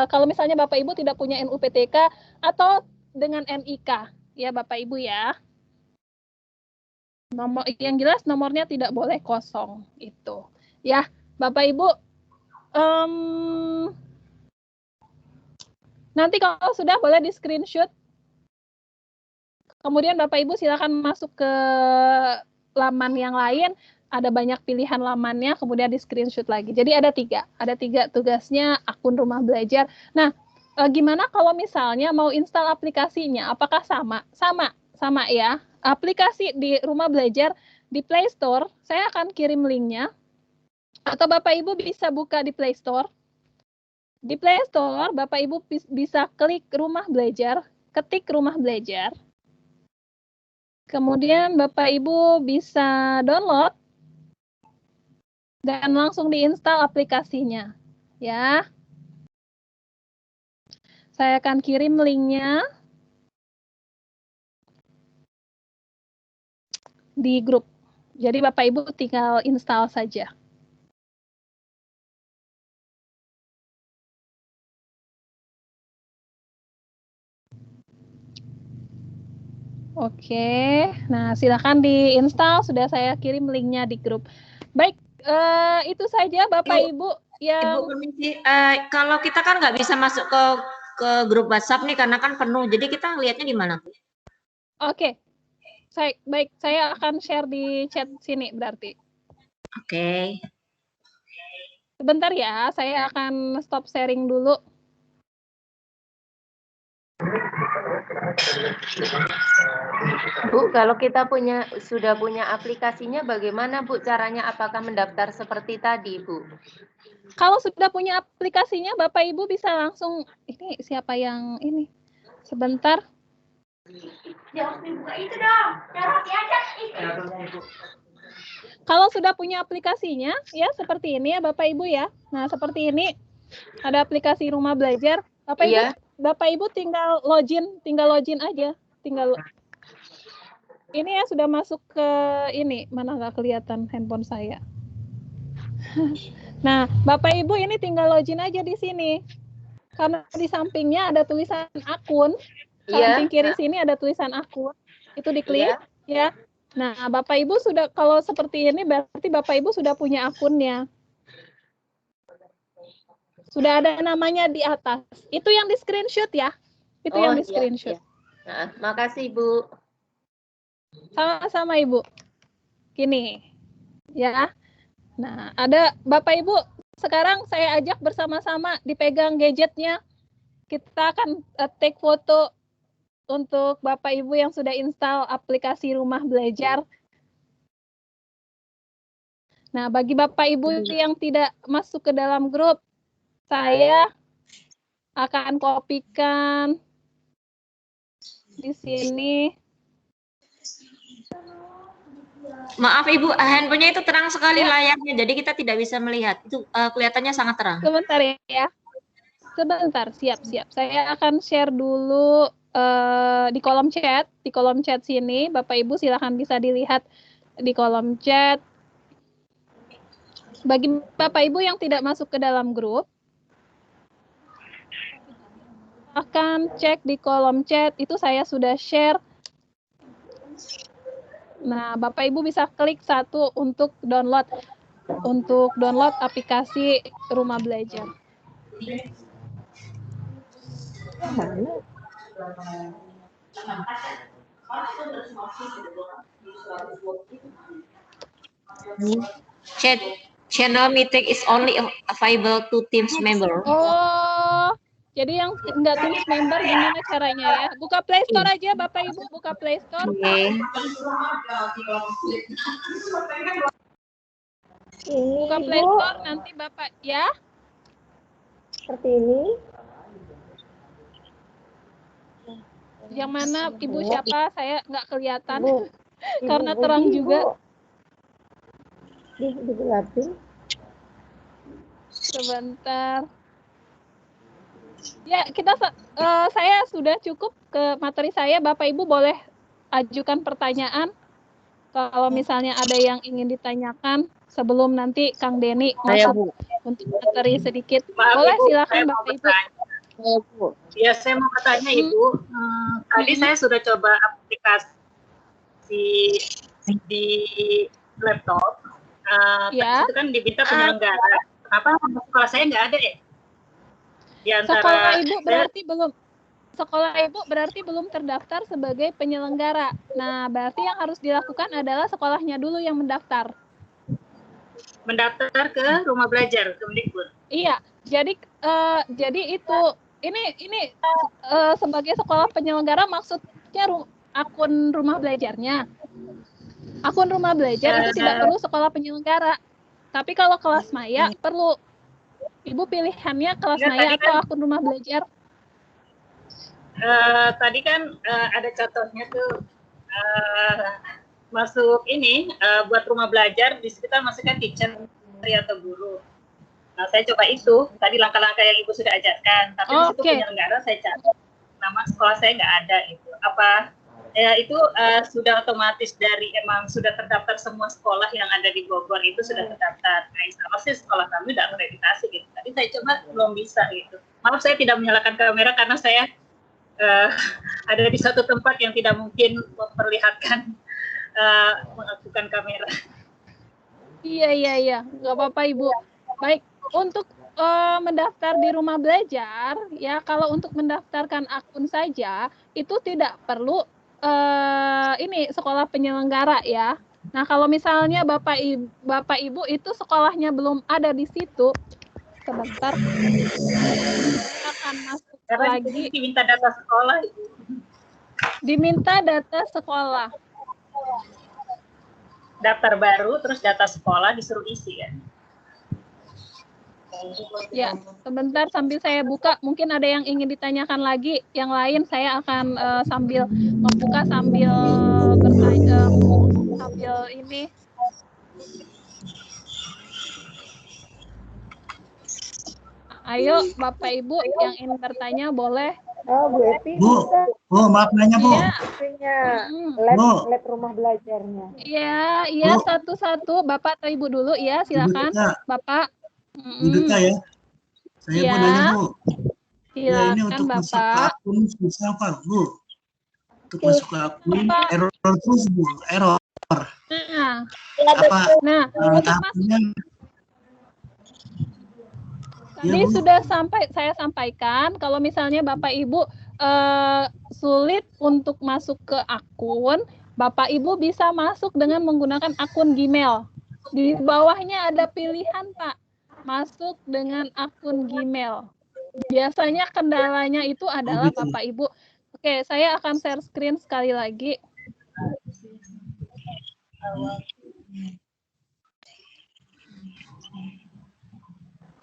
kalau misalnya Bapak Ibu tidak punya NUPTK atau dengan NIK ya Bapak Ibu ya. Nomor yang jelas nomornya tidak boleh kosong itu. Ya, Bapak Ibu nanti kalau sudah boleh di screenshot. Kemudian Bapak Ibu silakan masuk ke laman yang lain, ada banyak pilihan lamannya, kemudian di screenshot lagi. Jadi ada tiga tugasnya akun rumah belajar. Nah, gimana kalau misalnya mau install aplikasinya? Apakah sama? Sama ya. Aplikasi di rumah belajar di Play Store, saya akan kirim linknya. Atau Bapak Ibu bisa buka di Play Store. Di Play Store, Bapak Ibu bisa klik rumah belajar, ketik rumah belajar. Kemudian Bapak Ibu bisa download dan langsung diinstal aplikasinya, ya. Saya akan kirim linknya di grup. Jadi Bapak Ibu tinggal install saja. Oke, nah silakan diinstal, sudah saya kirim linknya di grup. Baik, itu saja Bapak Ibu yang... Ibu permisi, kalau kita kan nggak bisa masuk ke grup WhatsApp nih karena kan penuh, jadi kita lihatnya di mana? Oke, saya akan share di chat sini berarti. Oke. Sebentar ya, saya akan stop sharing dulu. Bu, kalau kita sudah punya aplikasinya, bagaimana Bu caranya? Apakah mendaftar seperti tadi, Bu? Kalau sudah punya aplikasinya, Bapak Ibu bisa langsung, ini siapa yang ini? Sebentar. Kalau sudah punya aplikasinya, ya seperti ini ya Bapak Ibu ya. Nah, seperti ini ada aplikasi rumah belajar. Bapak Ibu tinggal login aja. Ini ya sudah masuk ke ini, mana nggak kelihatan handphone saya. Nah, Bapak Ibu ini tinggal login aja di sini. Karena di sampingnya ada tulisan akun. Samping kiri sini ada tulisan akun. Itu diklik ya. Nah, Bapak Ibu sudah, kalau seperti ini berarti Bapak Ibu sudah punya akunnya. Sudah ada namanya di atas. Itu yang di screenshot ya. Itu yang di screenshot. Nah, makasih Bu. Sama-sama Ibu. Gini. Ya. Nah, ada Bapak Ibu, sekarang saya ajak bersama-sama dipegang gadgetnya. Kita akan take foto untuk Bapak Ibu yang sudah install aplikasi rumah belajar. Nah, bagi Bapak Ibu yang tidak masuk ke dalam grup, saya akan kopikan di sini. Maaf Ibu, handphonenya itu terang sekali layarnya, jadi kita tidak bisa melihat. Itu kelihatannya sangat terang. Sebentar ya. Sebentar, siap. Saya akan share dulu di kolom chat. Di kolom chat sini, Bapak Ibu silakan bisa dilihat di kolom chat. Bagi Bapak Ibu yang tidak masuk ke dalam grup, akan cek di kolom chat, itu saya sudah share. Nah, Bapak Ibu bisa klik satu untuk download aplikasi rumah belajar. Channel meeting is only available to Teams member. Oh, jadi yang enggak Teams member gimana caranya ya? Buka Play Store aja Bapak Ibu, buka Play Store. Buka Play Store nanti Bapak ya. seperti ini. Yang mana Ibu siapa? Saya nggak kelihatan Ibu karena Budi, terang Ibu. juga. Digelapin. Sebentar. Ya, saya sudah cukup ke materi saya. Bapak Ibu boleh ajukan pertanyaan. Kalau misalnya ada yang ingin ditanyakan sebelum nanti Kang Denny masuk untuk materi sedikit. Boleh, silakan Bapak Ibu. Ya, saya mau bertanya Ibu. Tadi saya sudah coba aplikasi di laptop. Ya. Itu kan diminta penyelenggara. Kenapa sekolah saya nggak ada ya? Di antara Sekolah Ibu berarti belum terdaftar sebagai penyelenggara. Nah, berarti yang harus dilakukan adalah sekolahnya dulu yang mendaftar. Mendaftar ke rumah belajar Kemdikbud. Iya, jadi itu ini sebagai sekolah penyelenggara maksudnya akun rumah belajarnya. Akun rumah belajar itu tidak perlu sekolah penyelenggara. Tapi kalau kelas maya perlu. Ibu pilihannya kelas maya atau akun rumah belajar? Tadi kan ada contohnya tuh masuk ini buat rumah belajar di situ kan masukkan teacher atau guru. Nah, saya coba itu tadi langkah-langkah yang Ibu sudah ajarkan, tapi di situ penyelenggara saya catat nama sekolah saya nggak ada itu. Apa ya itu sudah otomatis dari emang sudah terdaftar semua sekolah yang ada di Bogor itu sudah terdaftar. Nah, sama sih sekolah kami udah akreditasi gitu. Tadi saya coba belum bisa gitu. Maaf saya tidak menyalakan kamera karena saya ada di satu tempat yang tidak mungkin memperlihatkan mengaktifkan kamera. Iya, nggak apa-apa Ibu. Baik, untuk mendaftar di rumah belajar, ya kalau untuk mendaftarkan akun saja itu tidak perlu ini sekolah penyelenggara ya. Nah kalau misalnya Bapak Ibu itu sekolahnya belum ada di situ, sebentar akan masuk lagi. Diminta data sekolah. Diminta data sekolah. Daftar baru, terus data sekolah disuruh isi ya. Ya, sebentar sambil saya buka, mungkin ada yang ingin ditanyakan lagi. Yang lain saya akan sambil membuka sambil bertanya, sambil ini. Ayo, Bapak Ibu yang ingin bertanya boleh. Oh, Bu Epi. Bu, maaf nanya Bu. Iya. Lab rumah belajarnya. Iya, satu-satu. Bapak atau Ibu dulu ya, silakan. Bapak. Bu Duta ya. Saya mau nanya Bu. Ya, ini untuk masuk ke akun susah apa Bu? Untuk masuk ke akun error terus Bu, error. Tahapnya? Tadi sudah saya sampaikan kalau misalnya Bapak Ibu sulit untuk masuk ke akun, Bapak Ibu bisa masuk dengan menggunakan akun Gmail. Di bawahnya ada pilihan Pak, masuk dengan akun Gmail. Biasanya kendalanya itu adalah Bapak Ibu. Oke, saya akan share screen sekali lagi.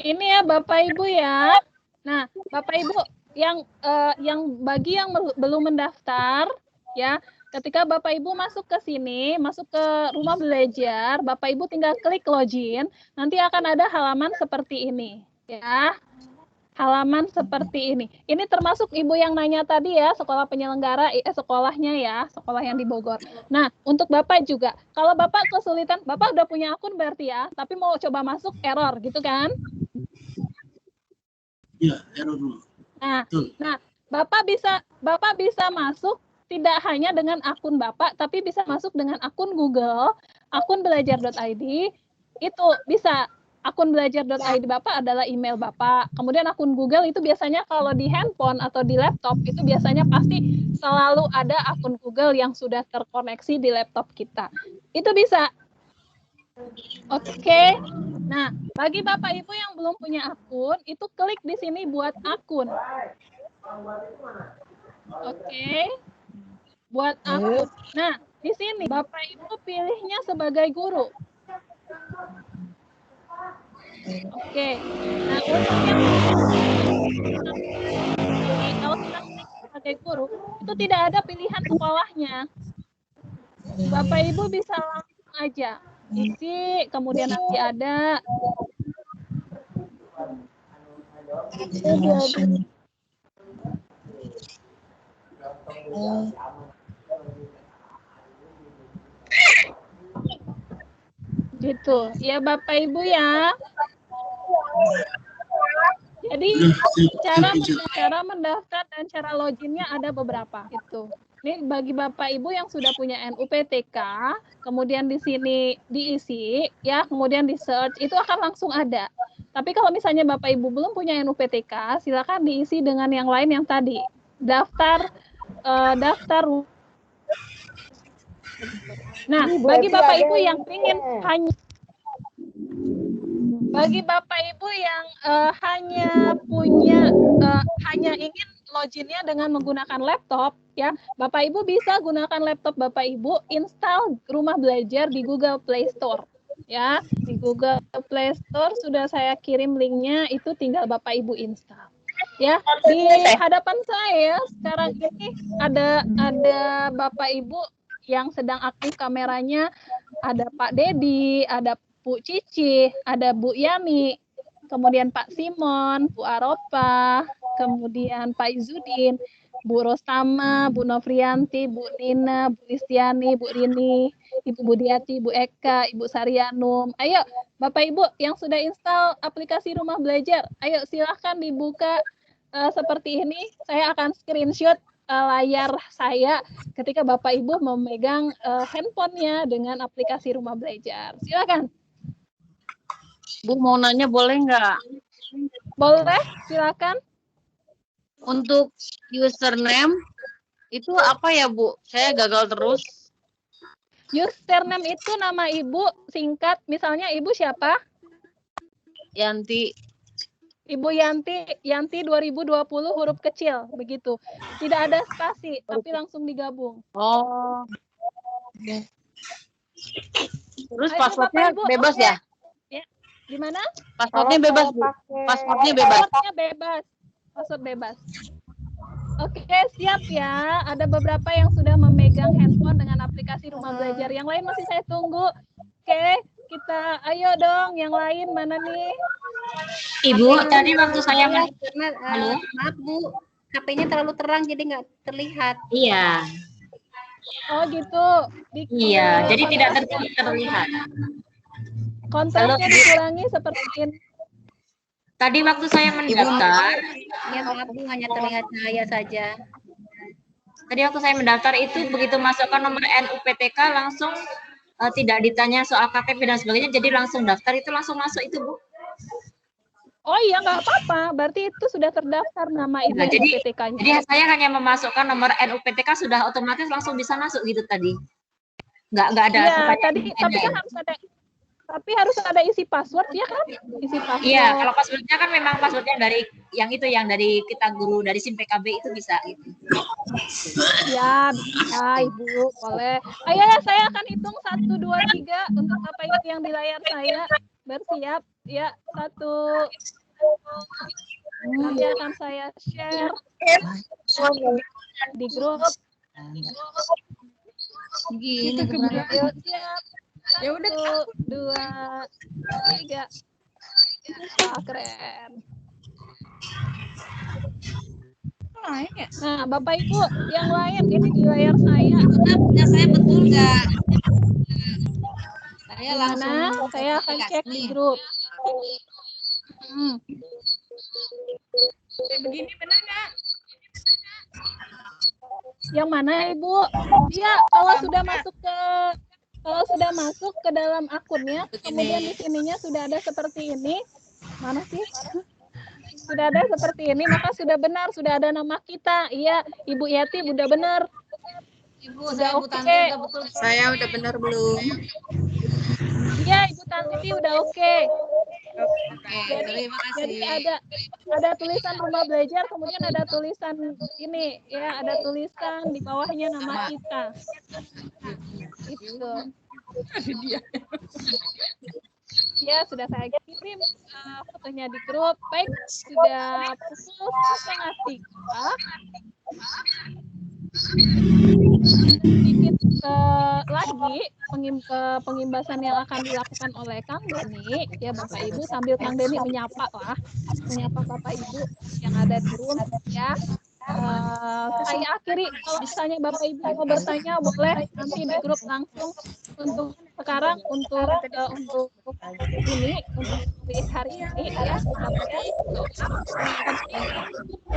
Ini ya Bapak Ibu ya. Nah, Bapak Ibu yang bagi yang belum mendaftar ya, ketika Bapak Ibu masuk ke sini, masuk ke rumah belajar, Bapak Ibu tinggal klik login, nanti akan ada halaman seperti ini ya. Halaman seperti ini. Ini termasuk Ibu yang nanya tadi ya, sekolah penyelenggara, sekolahnya ya, sekolah yang di Bogor. Nah, untuk Bapak juga, kalau Bapak kesulitan, Bapak udah punya akun berarti ya, tapi mau coba masuk error gitu kan? Iya, error dulu. Nah, Bapak bisa masuk tidak hanya dengan akun Bapak, tapi bisa masuk dengan akun Google, akun belajar.id, itu bisa. Akun belajar.id Bapak adalah email Bapak. Kemudian akun Google itu biasanya kalau di handphone atau di laptop itu biasanya pasti selalu ada akun Google yang sudah terkoneksi di laptop kita. Itu bisa. Oke. Nah, bagi Bapak Ibu yang belum punya akun, itu klik di sini buat akun. Oke. Buat akun. Nah, di sini Bapak Ibu pilihnya sebagai guru. Oke. Nah, untuk yang kalau kita sebagai guru itu tidak ada pilihan sekolahnya. Bapak Ibu bisa langsung aja isi, kemudian nanti ada gitu ya Bapak Ibu ya. Jadi cara mendaftar dan cara loginnya ada beberapa itu. Ini bagi Bapak Ibu yang sudah punya NUPTK, kemudian di sini diisi ya, kemudian di search itu akan langsung ada. Tapi kalau misalnya Bapak Ibu belum punya NUPTK, silakan diisi dengan yang lain yang tadi. Daftar. Nah, bagi Bapak Ibu yang ingin hanya ingin loginnya dengan menggunakan laptop ya, Bapak Ibu bisa gunakan laptop Bapak Ibu, install Rumah Belajar di Google Play Store ya. Di Google Play Store sudah saya kirim linknya, itu tinggal Bapak Ibu install. Ya, di hadapan saya sekarang ini ada Bapak Ibu yang sedang aktif kameranya, ada Pak Dedi, ada Bu Cici, ada Bu Yani, kemudian Pak Simon, Bu Aropa, kemudian Pak Izudin, Bu Rostama, Bu Novrianti, Bu Nina, Bu Istiani, Bu Rini, Ibu Budiati, Bu Eka, Ibu Saryanum. Ayo, Bapak Ibu yang sudah install aplikasi Rumah Belajar, ayo silahkan dibuka seperti ini. Saya akan screenshot layar saya ketika Bapak Ibu memegang handphonenya dengan aplikasi Rumah Belajar. Silakan. Bu, mau nanya boleh nggak? Boleh, silakan. Untuk username itu apa ya, Bu? Saya gagal terus. Username itu nama Ibu singkat, misalnya Ibu siapa? Yanti. Ibu Yanti 2020 huruf kecil, begitu. Tidak ada spasi, tapi langsung digabung. Oh. Terus Ayo, passwordnya Bapak, Ibu, bebas oke. ya? Gimana? Passwordnya bebas, Bu. Passwordnya bebas. Passwordnya bebas. Password bebas. Oke, siap ya. Ada beberapa yang sudah memegang handphone dengan aplikasi Rumah Belajar. Yang lain masih saya tunggu. Oke, kita ayo dong. Yang lain mana nih? Ibu, tadi waktu saya Halo? Maaf Bu, HP-nya terlalu terang jadi nggak terlihat. Iya. Oh gitu. Iya, jadi tidak terlihat. Kontrasnya dikurangi seperti ini. Tadi waktu saya mendaftar, Ya maaf Bu, hanya terlihat saya saja. Tadi waktu saya mendaftar itu begitu masukkan nomor NUPTK langsung tidak ditanya soal KTP dan sebagainya, jadi langsung daftar itu langsung masuk itu Bu. Oh iya, nggak apa-apa. Berarti itu sudah terdaftar nama Ibu NUPTK-nya. Jadi saya hanya memasukkan nomor NUPTK sudah otomatis langsung bisa masuk gitu tadi. Nggak ada. Iya, tadi tapi kan harus ada isi password ya kan? Isi password. Iya, kalau passwordnya kan memang passwordnya dari yang dari kita guru dari SIM PKB itu bisa gitu. Ya, bisa Ibu, boleh. Ayo ya, saya akan hitung 1, 2, 3 untuk Bapak Ibu yang di layar saya. Bersiap. Ya, 1. Nanti akan saya share di grup. Gini. Ayo, siap. Ya udah. 1, 2, 3. Wah, keren. Nah, Bapak Ibu yang lain ini di layar saya. Punya saya betul nggak? Saya langsung saya akan cek di grup. Begini benar nggak? Yang mana Ibu? Iya, kalau sudah masuk ke dalam akunnya, kemudian di sininya sudah ada seperti ini. Mana sih? Sudah ada seperti ini, maka sudah benar, sudah ada nama kita. Iya, Ibu Yati udah benar. Ibu, udah oke. Saya udah benar belum? Iya, Ibu Tanti udah oke. Oke, terima kasih. Jadi ada tulisan Rumah Belajar, kemudian ada tulisan ini, ya, ada tulisan di bawahnya nama kita. Itu. Ya, sudah saya kirim fotonya di grup. Baik, sudah pukul 1:30. Sedikit lagi pengimbasan yang akan dilakukan oleh Kang Deni, ya Bapak Ibu, sambil Kang Deni menyapa Bapak Ibu yang ada di room, ya. Saya akhiri, kalau misalnya Bapak Ibu mau bertanya boleh nanti di grup langsung. Untuk sekarang untuk hari ini ya,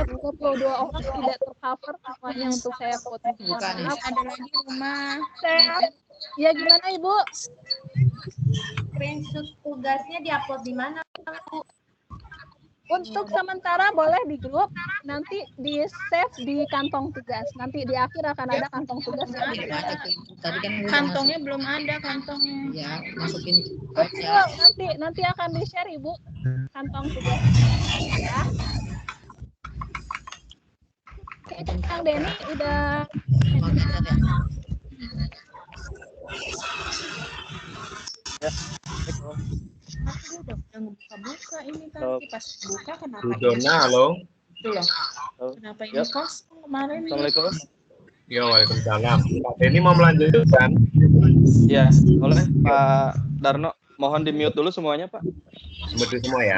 22 orang tidak tercover semuanya untuk saya foto. Maaf, ada lagi rumah. Ya gimana Ibu? Screenshot tugasnya diupload di mana, Bu? Untuk sementara boleh di grup, nanti di save di kantong tugas. Nanti di akhir akan ada kantong tugas. Tadi kan kantongnya belum ada kantongnya. Ya, masukin betul, nanti akan di-share Ibu kantong tugas. Ya. Oke, Kang Deni udah udah buka ini tadi pas buka kenapa Bu Dona, halo. itu loh. Kenapa ini kosong kemarin? Assalamualaikum. Ya, waalaikumsalam. Pak Deni mau melanjutkan? Ya, oleh Pak Darno, mohon di-mute dulu semuanya, Pak. Mute semua ya.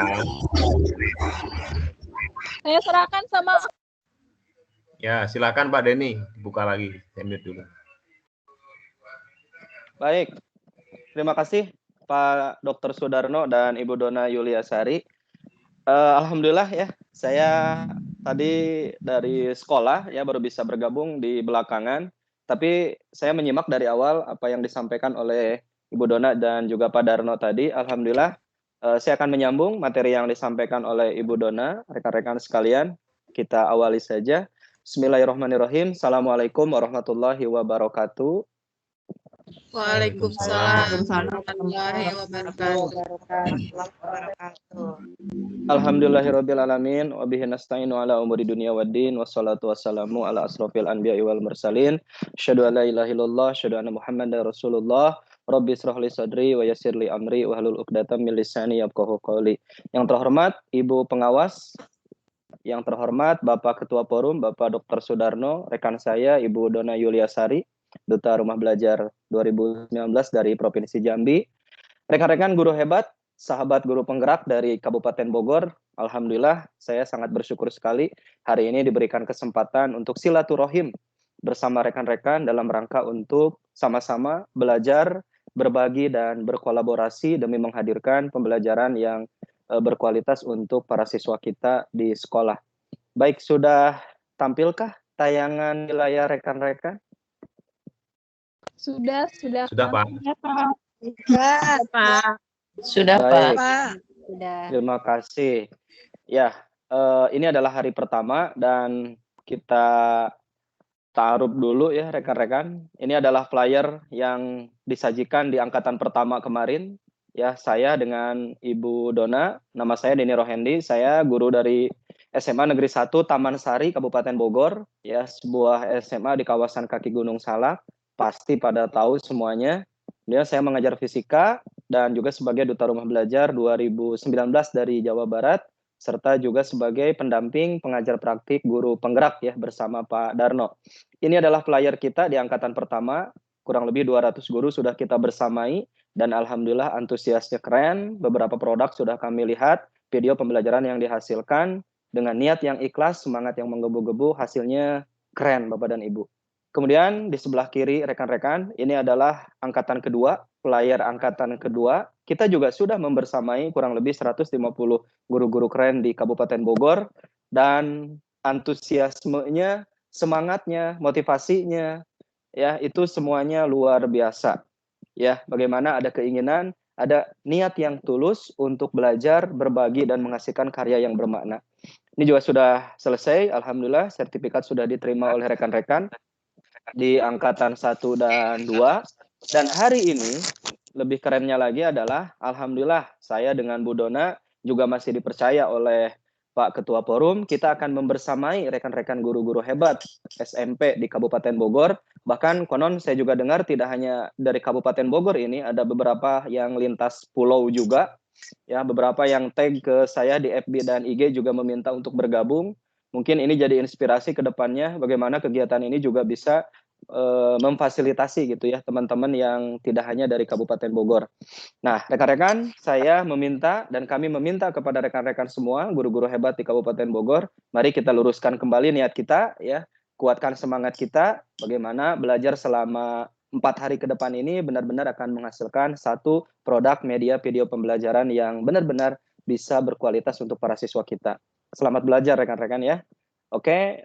saya serahkan sama. Ya, silakan Pak Deni, buka lagi. Saya mute dulu. Baik. Terima kasih Pak Dr. Sudarno dan Ibu Dona Yuliasari. Alhamdulillah ya, saya tadi dari sekolah ya baru bisa bergabung di belakangan, tapi saya menyimak dari awal apa yang disampaikan oleh Ibu Dona dan juga Pak Darno tadi. Alhamdulillah, saya akan menyambung materi yang disampaikan oleh Ibu Dona. Rekan-rekan sekalian, kita awali saja. Bismillahirrahmanirrahim. Assalamualaikum warahmatullahi wabarakatuh. Waalaikumsalam warahmatullahi wabarakatuh. Alhamdulillahirabbil alamin wa bihi nasta'inu ala umuri dunya waddin wassalatu wassalamu ala asrofil anbiya'i wal mursalin. Asyhadu an la ilaha illallah, asyhadu anna Muhammadar Rasulullah. Rabbi israh li sadri wa yassir li amri wahlul 'uqdatam min lisani yafqahu qawli. Yang terhormat Ibu pengawas, yang terhormat Bapak Ketua Forum, Bapak Dr. Sudarno, rekan saya Ibu Dona Yuliasari, Duta Rumah Belajar 2019 dari Provinsi Jambi, rekan-rekan guru hebat, sahabat guru penggerak dari Kabupaten Bogor. Alhamdulillah, saya sangat bersyukur sekali hari ini diberikan kesempatan untuk silaturahim bersama rekan-rekan dalam rangka untuk sama-sama belajar, berbagi, dan berkolaborasi demi menghadirkan pembelajaran yang berkualitas untuk para siswa kita di sekolah. Baik, sudah tampilkah tayangan di layar rekan-rekan? Sudah, Pak. Sudah, Pak. Sudah. Terima kasih. Ya, ini adalah hari pertama dan kita taruh dulu ya rekan-rekan. Ini adalah flyer yang disajikan di angkatan pertama kemarin. Ya, saya dengan Ibu Dona, nama saya Deni Rohendi, saya guru dari SMA Negeri 1 Taman Sari, Kabupaten Bogor, ya sebuah SMA di kawasan kaki Gunung Salak. Pasti pada tahu semuanya. Kemudian saya mengajar fisika dan juga sebagai Duta Rumah Belajar 2019 dari Jawa Barat, serta juga sebagai pendamping pengajar praktik guru penggerak ya bersama Pak Darno. Ini adalah flyer kita di angkatan pertama, kurang lebih 200 guru sudah kita bersamai, dan alhamdulillah antusiasnya keren. Beberapa produk sudah kami lihat, video pembelajaran yang dihasilkan dengan niat yang ikhlas, semangat yang menggebu-gebu, hasilnya keren Bapak dan Ibu. Kemudian di sebelah kiri rekan-rekan, ini adalah angkatan kedua, flyer angkatan kedua. Kita juga sudah membersamai kurang lebih 150 guru-guru keren di Kabupaten Bogor, dan antusiasmenya, semangatnya, motivasinya, ya itu semuanya luar biasa. Ya, bagaimana ada keinginan, ada niat yang tulus untuk belajar, berbagi, dan menghasilkan karya yang bermakna. Ini juga sudah selesai, alhamdulillah, sertifikat sudah diterima oleh rekan-rekan di angkatan 1 dan 2. Dan hari ini, lebih kerennya lagi adalah, alhamdulillah, saya dengan Bu Dona juga masih dipercaya oleh Pak Ketua Forum, kita akan membersamai rekan-rekan guru-guru hebat SMP di Kabupaten Bogor. Bahkan konon saya juga dengar tidak hanya dari Kabupaten Bogor ini, ada beberapa yang lintas pulau juga. Ya, beberapa yang tag ke saya di FB dan IG juga meminta untuk bergabung. Mungkin ini jadi inspirasi ke depannya bagaimana kegiatan ini juga bisa memfasilitasi gitu ya teman-teman yang tidak hanya dari Kabupaten Bogor. Nah, rekan-rekan, saya meminta dan kami meminta kepada rekan-rekan semua guru-guru hebat di Kabupaten Bogor, mari kita luruskan kembali niat kita ya, kuatkan semangat kita bagaimana belajar selama 4 hari ke depan ini benar-benar akan menghasilkan satu produk media video pembelajaran yang benar-benar bisa berkualitas untuk para siswa kita. Selamat belajar rekan-rekan ya. Oke,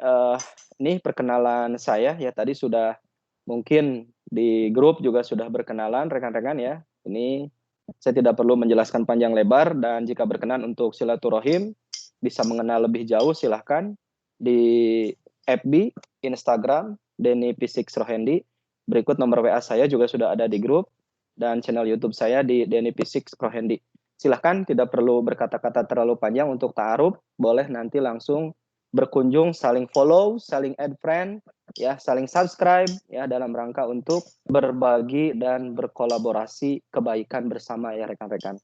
ini perkenalan saya ya, tadi sudah mungkin di grup juga sudah berkenalan rekan-rekan ya. Ini saya tidak perlu menjelaskan panjang lebar, dan jika berkenan untuk silaturahim bisa mengenal lebih jauh silahkan di FB, Instagram, Denny P6 Rohendi. Berikut nomor WA saya juga sudah ada di grup, dan channel YouTube saya di Denny P6 Rohendi. Silahkan, tidak perlu berkata-kata terlalu panjang untuk ta'aruf, boleh nanti langsung berkunjung, saling follow, saling add friend, ya, saling subscribe, ya, dalam rangka untuk berbagi dan berkolaborasi kebaikan bersama ya rekan-rekan.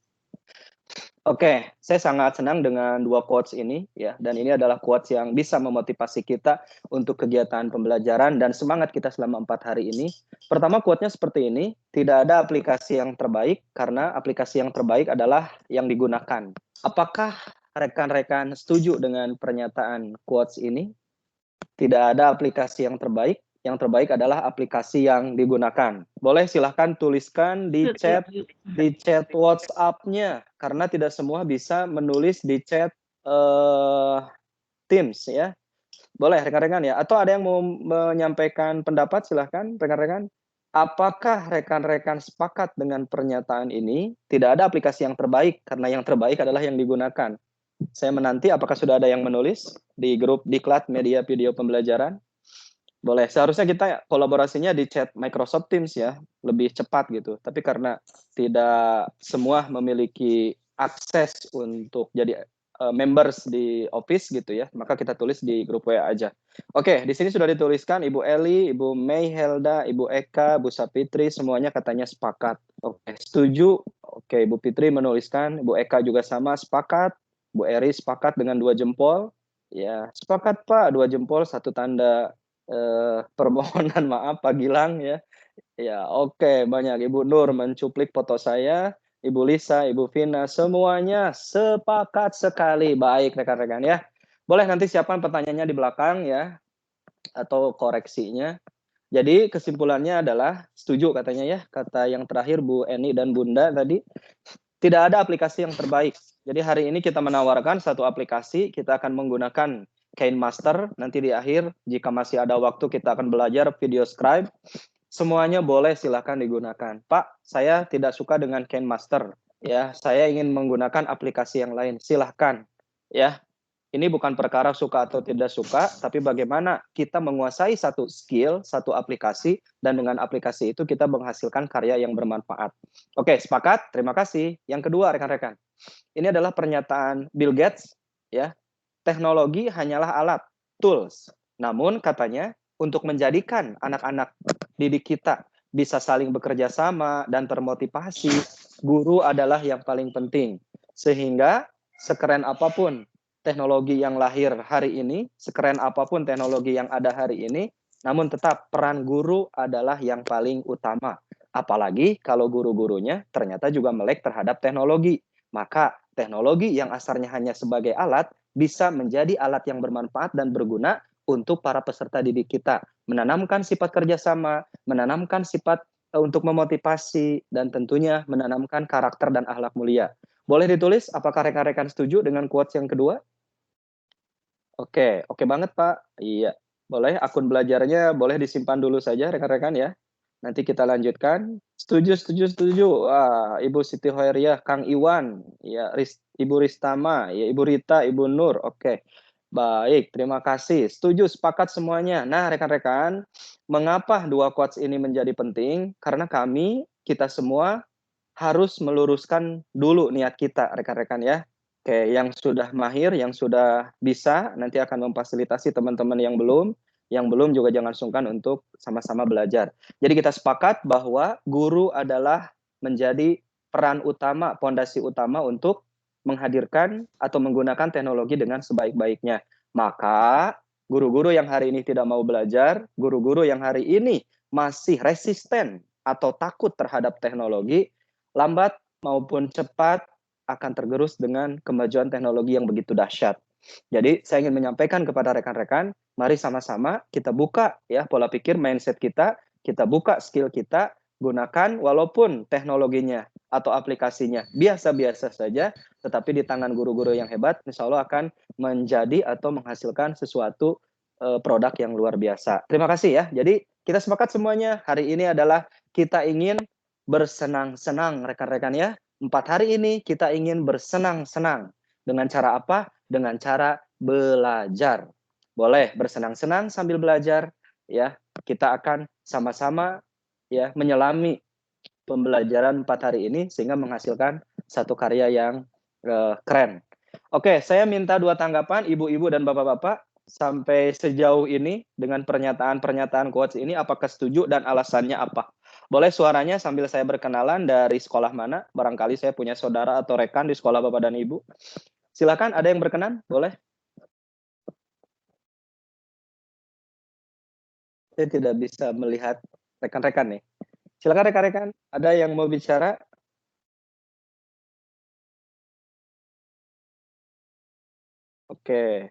Oke, saya sangat senang dengan 2 quotes ini, ya, dan ini adalah quotes yang bisa memotivasi kita untuk kegiatan pembelajaran dan semangat kita selama 4 hari ini. Pertama, quote-nya seperti ini, tidak ada aplikasi yang terbaik karena aplikasi yang terbaik adalah yang digunakan. Apakah rekan-rekan setuju dengan pernyataan quotes ini? Tidak ada aplikasi yang terbaik adalah aplikasi yang digunakan. Boleh silahkan tuliskan di chat WhatsApp-nya, karena tidak semua bisa menulis di chat Teams ya. Boleh rekan-rekan ya, atau ada yang mau menyampaikan pendapat silahkan rekan-rekan. Apakah rekan-rekan sepakat dengan pernyataan ini? Tidak ada aplikasi yang terbaik karena yang terbaik adalah yang digunakan. Saya menanti apakah sudah ada yang menulis di grup Diklat Media Video Pembelajaran. Boleh, seharusnya kita kolaborasinya di chat Microsoft Teams ya, lebih cepat gitu. Tapi karena tidak semua memiliki akses untuk jadi members di Office gitu ya, maka kita tulis di grup WA aja. Oke, di sini sudah dituliskan Ibu Eli, Ibu Mei Helda, Ibu Eka, Bu Sapitri, semuanya katanya sepakat. Oke, setuju. Oke, Ibu Fitri menuliskan, Ibu Eka juga sama sepakat. Bu Eri sepakat dengan 2 jempol. Ya, sepakat Pak, 2 jempol, 1 tanda permohonan maaf Pak Gilang ya. Ya, oke, banyak. Ibu Nur mencuplik foto saya, Ibu Lisa, Ibu Vina, semuanya sepakat sekali. Baik rekan-rekan ya. Boleh nanti siapkan pertanyaannya di belakang ya, atau koreksinya. Jadi kesimpulannya adalah setuju katanya ya, kata yang terakhir Bu Eni dan Bunda tadi. Tidak ada aplikasi yang terbaik. Jadi hari ini kita menawarkan satu aplikasi, kita akan menggunakan KineMaster. Nanti di akhir, jika masih ada waktu, kita akan belajar video scribe. Semuanya boleh silahkan digunakan. Pak, saya tidak suka dengan KineMaster. Ya, saya ingin menggunakan aplikasi yang lain. Silahkan. Ya, ini bukan perkara suka atau tidak suka, tapi bagaimana kita menguasai satu skill, satu aplikasi, dan dengan aplikasi itu kita menghasilkan karya yang bermanfaat. Oke, sepakat? Terima kasih. Yang kedua, rekan-rekan. Ini adalah pernyataan Bill Gates, ya. Teknologi hanyalah alat, tools. Namun katanya untuk menjadikan anak-anak didik kita bisa saling bekerja sama dan termotivasi, guru adalah yang paling penting. Sehingga sekeren apapun teknologi yang lahir hari ini, sekeren apapun teknologi yang ada hari ini, namun tetap peran guru adalah yang paling utama. Apalagi kalau guru-gurunya ternyata juga melek terhadap teknologi. Maka teknologi yang asalnya hanya sebagai alat bisa menjadi alat yang bermanfaat dan berguna untuk para peserta didik kita. Menanamkan sifat kerjasama, menanamkan sifat untuk memotivasi, dan tentunya menanamkan karakter dan akhlak mulia. Boleh ditulis apakah rekan-rekan setuju dengan quotes yang kedua? Oke banget Pak. Iya, boleh akun belajarnya boleh disimpan dulu saja rekan-rekan ya. Nanti kita lanjutkan. Setuju. Wah, Ibu Siti Hoiriah, Kang Iwan, ya, Ibu Ristama, ya, Ibu Rita, Ibu Nur. Oke. Baik, terima kasih. Setuju, sepakat semuanya. Nah, rekan-rekan, mengapa 2 quotes ini menjadi penting? Karena kita semua harus meluruskan dulu niat kita, rekan-rekan ya. Oke, yang sudah mahir, yang sudah bisa, nanti akan memfasilitasi teman-teman yang belum juga jangan sungkan untuk sama-sama belajar. Jadi kita sepakat bahwa guru adalah menjadi peran utama, pondasi utama untuk menghadirkan atau menggunakan teknologi dengan sebaik-baiknya. Maka guru-guru yang hari ini tidak mau belajar, guru-guru yang hari ini masih resisten atau takut terhadap teknologi, lambat maupun cepat akan tergerus dengan kemajuan teknologi yang begitu dahsyat. Jadi saya ingin menyampaikan kepada rekan-rekan, mari sama-sama kita buka ya pola pikir, mindset kita buka skill kita, gunakan walaupun teknologinya atau aplikasinya biasa-biasa saja, tetapi di tangan guru-guru yang hebat, insya Allah akan menjadi atau menghasilkan sesuatu produk yang luar biasa. Terima kasih ya. Jadi kita sepakat semuanya, hari ini adalah kita ingin bersenang-senang rekan-rekan ya. 4 hari ini kita ingin bersenang-senang. Dengan cara apa? Dengan cara belajar. Boleh bersenang-senang sambil belajar ya. Kita akan sama-sama ya menyelami pembelajaran 4 hari ini sehingga menghasilkan satu karya yang keren. Oke, saya minta 2 tanggapan ibu-ibu dan bapak-bapak sampai sejauh ini dengan pernyataan-pernyataan quotes ini, apakah setuju dan alasannya apa? Boleh suaranya sambil saya berkenalan dari sekolah mana? Barangkali saya punya saudara atau rekan di sekolah Bapak dan Ibu. Silakan, ada yang berkenan? Boleh? Saya tidak bisa melihat rekan-rekan nih. Silakan rekan-rekan, ada yang mau bicara? Oke.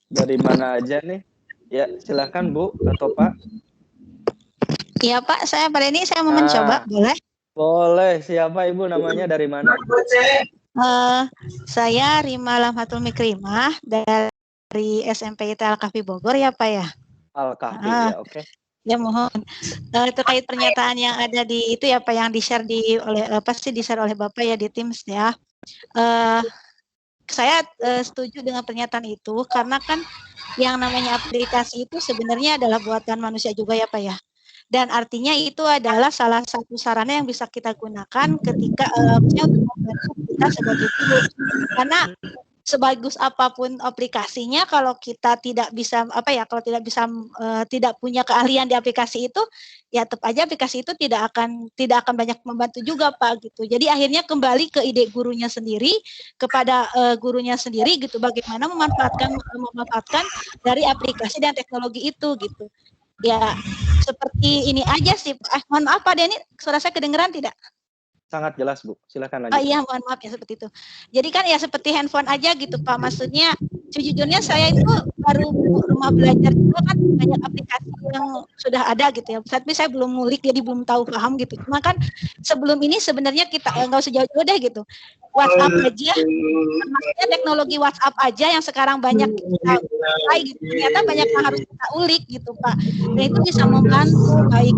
Dari mana aja nih? Ya, silakan Bu atau Pak. Iya Pak, saya pada ini saya mau mencoba, boleh? Boleh, siapa Ibu namanya, dari mana? Saya Rima Lamhatul Mikrimah dari SMP IT Al-Kahfi Bogor ya Pak ya? Al-Kahfi, ya oke. Ya mohon, terkait pernyataan yang ada di itu ya Pak, yang di-share di-share oleh Bapak ya di Teams ya. Saya setuju dengan pernyataan itu karena kan yang namanya aplikasi itu sebenarnya adalah buatan manusia juga ya Pak ya. Dan artinya itu adalah salah satu sarana yang bisa kita gunakan ketika untuk membantu kita sebagai guru. Karena sebagus apapun aplikasinya, kalau kita tidak bisa tidak punya keahlian di aplikasi itu, ya tetap aja aplikasi itu tidak akan banyak membantu juga Pak gitu. Jadi akhirnya kembali ke ide gurunya sendiri, kepada gurunya sendiri gitu, bagaimana memanfaatkan dari aplikasi dan teknologi itu gitu. Ya seperti ini aja sih. Mohon maaf Pak Denny, suara saya kedengeran tidak? Sangat jelas Bu, silakan lanjut. Oh iya, mohon maaf ya seperti itu. Jadi kan ya seperti handphone aja gitu Pak, maksudnya sejujurnya saya itu baru rumah belajar juga kan banyak aplikasi yang sudah ada gitu ya. Tapi saya belum ngulik jadi belum tahu paham gitu. Cuma kan sebelum ini sebenarnya kita nggak usah jauh-jauh deh gitu. WhatsApp aja, maksudnya teknologi WhatsApp aja yang sekarang banyak kita mulai gitu. Ternyata banyak yang harus kita ulik gitu Pak. Dan itu bisa membantu baik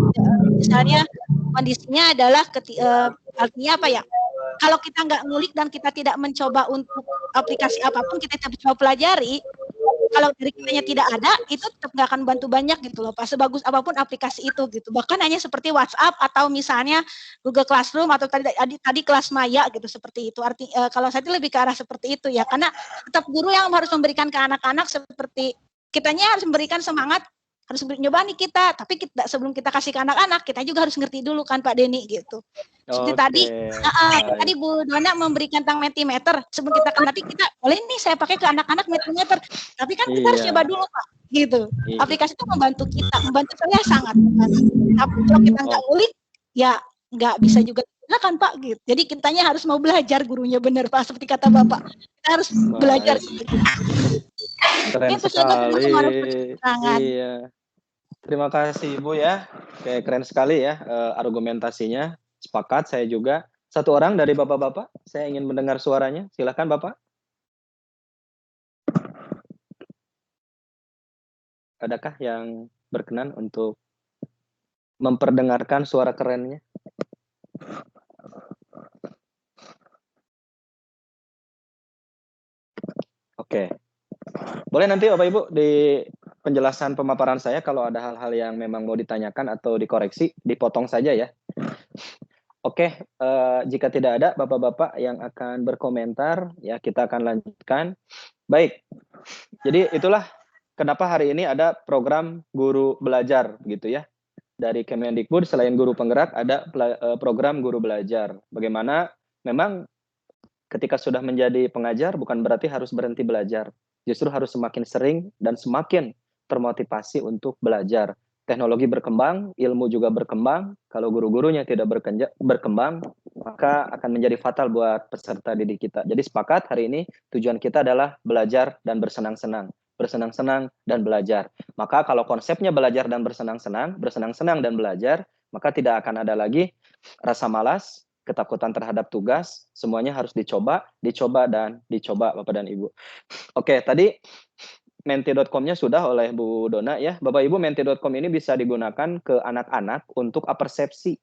misalnya kondisinya adalah artinya apa ya? Kalau kita nggak ngulik dan kita tidak mencoba untuk aplikasi apapun kita tidak coba pelajari, kalau dari kitanya tidak ada, itu tetap nggak akan bantu banyak gitu loh Pak. Sebagus apapun aplikasi itu gitu. Bahkan hanya seperti WhatsApp atau misalnya Google Classroom atau tadi kelas Maya gitu seperti itu. Kalau saya lebih ke arah seperti itu ya. Karena tetap guru yang harus memberikan ke anak-anak seperti kitanya harus memberikan semangat, harus nyoba nih kita, tapi sebelum kita kasih ke anak-anak, kita juga harus ngerti dulu kan Pak Denny gitu. Seperti tadi Bu Dona memberikan tentang Mentimeter, sebelum kita nanti kita boleh nih saya pakai ke anak-anak Mentimeter, tapi kan kita harus coba dulu Pak, gitu. Aplikasi itu membantu membantu saya sangat. Tapi kalau kita nggak ngulik, ya nggak bisa juga kan Pak gitu. Jadi kitanya harus mau belajar, gurunya benar Pak, seperti kata Bapak, kita harus belajar. Keren sekali. Iya. Terima kasih Ibu ya. Oke, keren sekali ya argumentasinya. Sepakat saya juga. Satu orang dari Bapak-bapak, saya ingin mendengar suaranya. Silakan Bapak. Adakah yang berkenan untuk memperdengarkan suara kerennya? Oke. Boleh nanti Bapak Ibu di penjelasan pemaparan saya kalau ada hal-hal yang memang mau ditanyakan atau dikoreksi, dipotong saja ya. Oke, jika tidak ada Bapak-Bapak yang akan berkomentar, ya kita akan lanjutkan. Baik, jadi itulah kenapa hari ini ada program guru belajar gitu ya. Dari Kemendikbud selain guru penggerak ada program guru belajar. Bagaimana memang ketika sudah menjadi pengajar bukan berarti harus berhenti belajar. Justru harus semakin sering dan semakin termotivasi untuk belajar. Teknologi berkembang, ilmu juga berkembang. Kalau guru-gurunya tidak berkembang, maka akan menjadi fatal buat peserta didik kita. Jadi sepakat hari ini tujuan kita adalah belajar dan bersenang-senang. Bersenang-senang dan belajar. Maka kalau konsepnya belajar dan bersenang-senang dan belajar, maka tidak akan ada lagi rasa malas, ketakutan terhadap tugas, semuanya harus dicoba, dan dicoba Bapak dan Ibu. Oke, tadi menti.com-nya sudah oleh Bu Dona ya. Bapak Ibu, menti.com ini bisa digunakan ke anak-anak untuk apersepsi.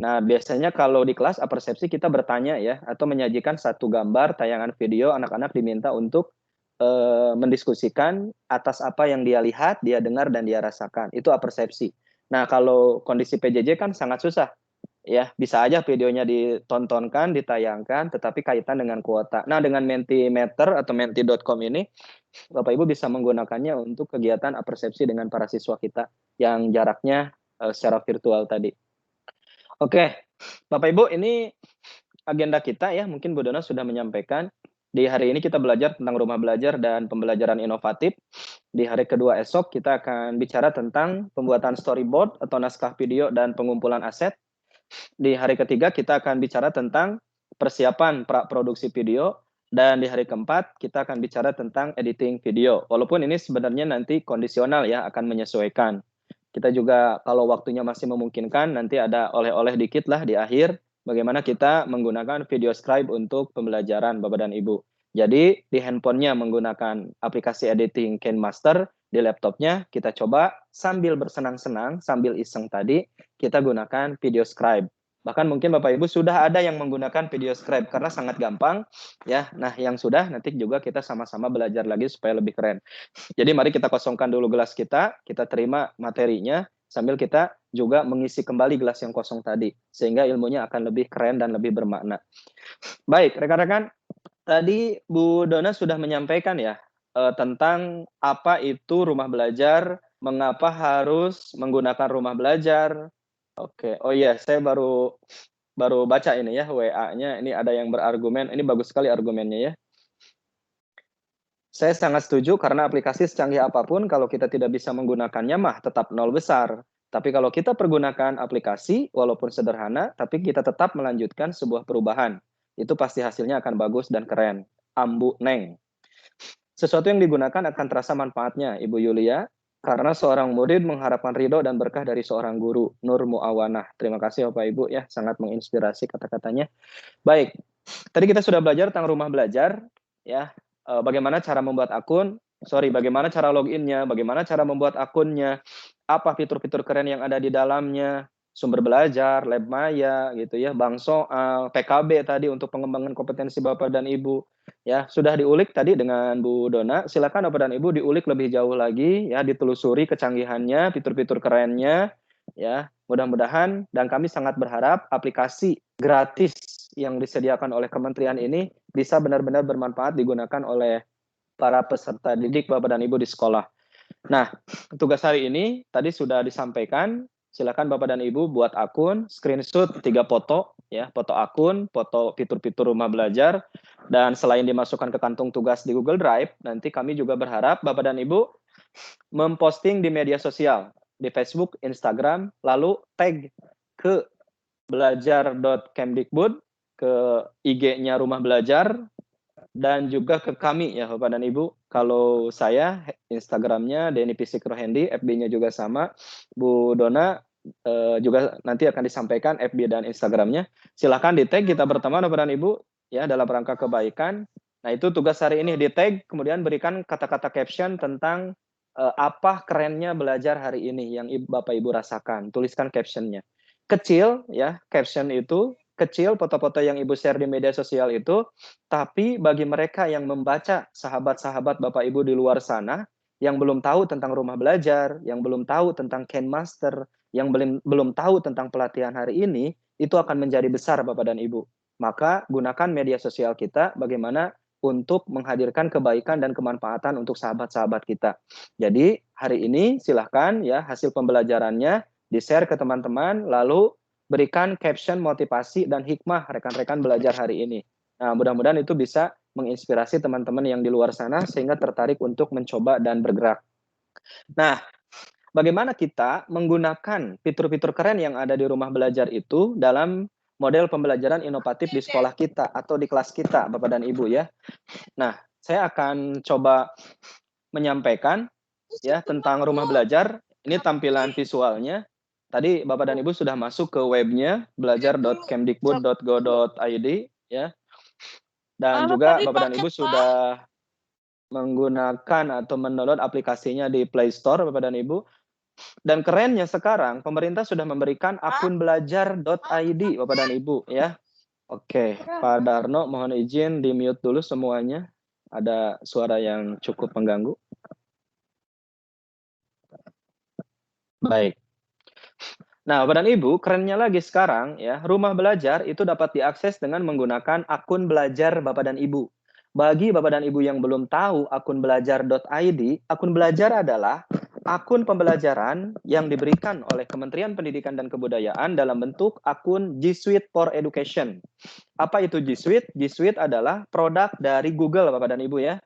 Nah, biasanya kalau di kelas apersepsi kita bertanya ya, atau menyajikan satu gambar, tayangan video, anak-anak diminta untuk mendiskusikan atas apa yang dia lihat, dia dengar, dan dia rasakan. Itu apersepsi. Nah, kalau kondisi PJJ kan sangat susah. Ya, bisa aja videonya ditontonkan, ditayangkan, tetapi kaitan dengan kuota. Nah, dengan Mentimeter atau menti.com ini, Bapak Ibu bisa menggunakannya untuk kegiatan apersepsi dengan para siswa kita yang jaraknya secara virtual tadi. Oke, Bapak Ibu, ini agenda kita ya, mungkin Bu Dona sudah menyampaikan. Di hari ini kita belajar tentang rumah belajar dan pembelajaran inovatif. Di hari kedua esok kita akan bicara tentang pembuatan storyboard atau naskah video dan pengumpulan aset. Di hari ketiga kita akan bicara tentang persiapan praproduksi video, dan di hari keempat kita akan bicara tentang editing video. Walaupun ini sebenarnya nanti kondisional ya, akan menyesuaikan. Kita juga kalau waktunya masih memungkinkan nanti ada oleh-oleh dikit lah di akhir, bagaimana kita menggunakan video scribe untuk pembelajaran Bapak dan Ibu. Jadi di handphonenya menggunakan aplikasi editing KineMaster, di laptopnya kita coba sambil bersenang-senang, sambil iseng tadi, kita gunakan video scribe. Bahkan mungkin Bapak Ibu sudah ada yang menggunakan video scribe karena sangat gampang ya. Nah, yang sudah nanti juga kita sama-sama belajar lagi supaya lebih keren. Jadi mari kita kosongkan dulu gelas kita terima materinya sambil kita juga mengisi kembali gelas yang kosong tadi sehingga ilmunya akan lebih keren dan lebih bermakna. Baik, rekan-rekan, tadi Bu Dona sudah menyampaikan ya tentang apa itu rumah belajar, mengapa harus menggunakan rumah belajar. Oke, oh iya, saya baru baca ini ya WA-nya. Ini ada yang berargumen, ini bagus sekali argumennya ya. Saya sangat setuju karena aplikasi secanggih apapun kalau kita tidak bisa menggunakannya mah tetap nol besar. Tapi kalau kita pergunakan aplikasi walaupun sederhana, tapi kita tetap melanjutkan sebuah perubahan, itu pasti hasilnya akan bagus dan keren. Ambu Neng. Sesuatu yang digunakan akan terasa manfaatnya, Ibu Yulia, karena seorang murid mengharapkan ridho dan berkah dari seorang guru. Nur Muawanah. Terima kasih Bapak Ibu ya, sangat menginspirasi kata-katanya. Baik, tadi kita sudah belajar tentang rumah belajar ya. Bagaimana cara membuat akun, bagaimana cara loginnya, bagaimana cara membuat akunnya, apa fitur-fitur keren yang ada di dalamnya, sumber belajar, lab maya gitu ya, bank soal, PKB tadi untuk pengembangan kompetensi Bapak dan Ibu. Ya, sudah diulik tadi dengan Bu Dona. Silakan Bapak dan Ibu diulik lebih jauh lagi ya, ditelusuri kecanggihannya, fitur-fitur kerennya ya. Mudah-mudahan dan kami sangat berharap aplikasi gratis yang disediakan oleh kementerian ini bisa benar-benar bermanfaat digunakan oleh para peserta didik Bapak dan Ibu di sekolah. Nah, tugas hari ini tadi sudah disampaikan. Silakan Bapak dan Ibu buat akun, screenshot 3 foto ya, foto akun, foto fitur-fitur rumah belajar, dan selain dimasukkan ke kantung tugas di Google Drive, nanti kami juga berharap Bapak dan Ibu memposting di media sosial, di Facebook, Instagram, lalu tag ke belajar.kemdikbud, ke IG-nya rumah belajar, dan juga ke kami ya Bapak dan Ibu. Kalau saya Instagramnya Denny Pisikro Hendy, FB-nya juga sama. Bu Dona juga nanti akan disampaikan FB dan Instagramnya. Silahkan di tag, kita berteman Bapak dan Ibu ya dalam rangka kebaikan. Nah itu tugas hari ini, di tag, kemudian berikan kata-kata caption tentang apa kerennya belajar hari ini yang Bapak Ibu rasakan. Tuliskan captionnya. Kecil ya, caption itu kecil, foto-foto yang Ibu share di media sosial itu, tapi bagi mereka yang membaca, sahabat-sahabat Bapak Ibu di luar sana, yang belum tahu tentang rumah belajar, yang belum tahu tentang KineMaster, yang belum tahu tentang pelatihan hari ini, itu akan menjadi besar Bapak dan Ibu. Maka gunakan media sosial kita bagaimana untuk menghadirkan kebaikan dan kemanfaatan untuk sahabat-sahabat kita. Jadi hari ini silahkan ya hasil pembelajarannya di-share ke teman-teman, lalu berikan caption motivasi dan hikmah rekan-rekan belajar hari ini. Nah, mudah-mudahan itu bisa menginspirasi teman-teman yang di luar sana sehingga tertarik untuk mencoba dan bergerak. Nah, bagaimana kita menggunakan fitur-fitur keren yang ada di rumah belajar itu dalam model pembelajaran inovatif di sekolah kita atau di kelas kita, Bapak dan Ibu ya. Nah, saya akan coba menyampaikan ya tentang rumah belajar. Ini tampilan visualnya. Tadi Bapak dan Ibu sudah masuk ke webnya belajar.kemdikbud.go.id ya. Dan juga Bapak dan Ibu sudah menggunakan atau mendownload aplikasinya di Play Store Bapak dan Ibu. Dan kerennya sekarang pemerintah sudah memberikan akun belajar.id Bapak dan Ibu ya. Oke, Pak Darno mohon izin di mute dulu semuanya. Ada suara yang cukup mengganggu. Baik. Nah, Bapak dan Ibu, kerennya lagi sekarang ya, rumah belajar itu dapat diakses dengan menggunakan akun belajar Bapak dan Ibu. Bagi Bapak dan Ibu yang belum tahu akun belajar.id, akun belajar adalah akun pembelajaran yang diberikan oleh Kementerian Pendidikan dan Kebudayaan dalam bentuk akun G Suite for Education. Apa itu G Suite? G Suite adalah produk dari Google Bapak dan Ibu ya.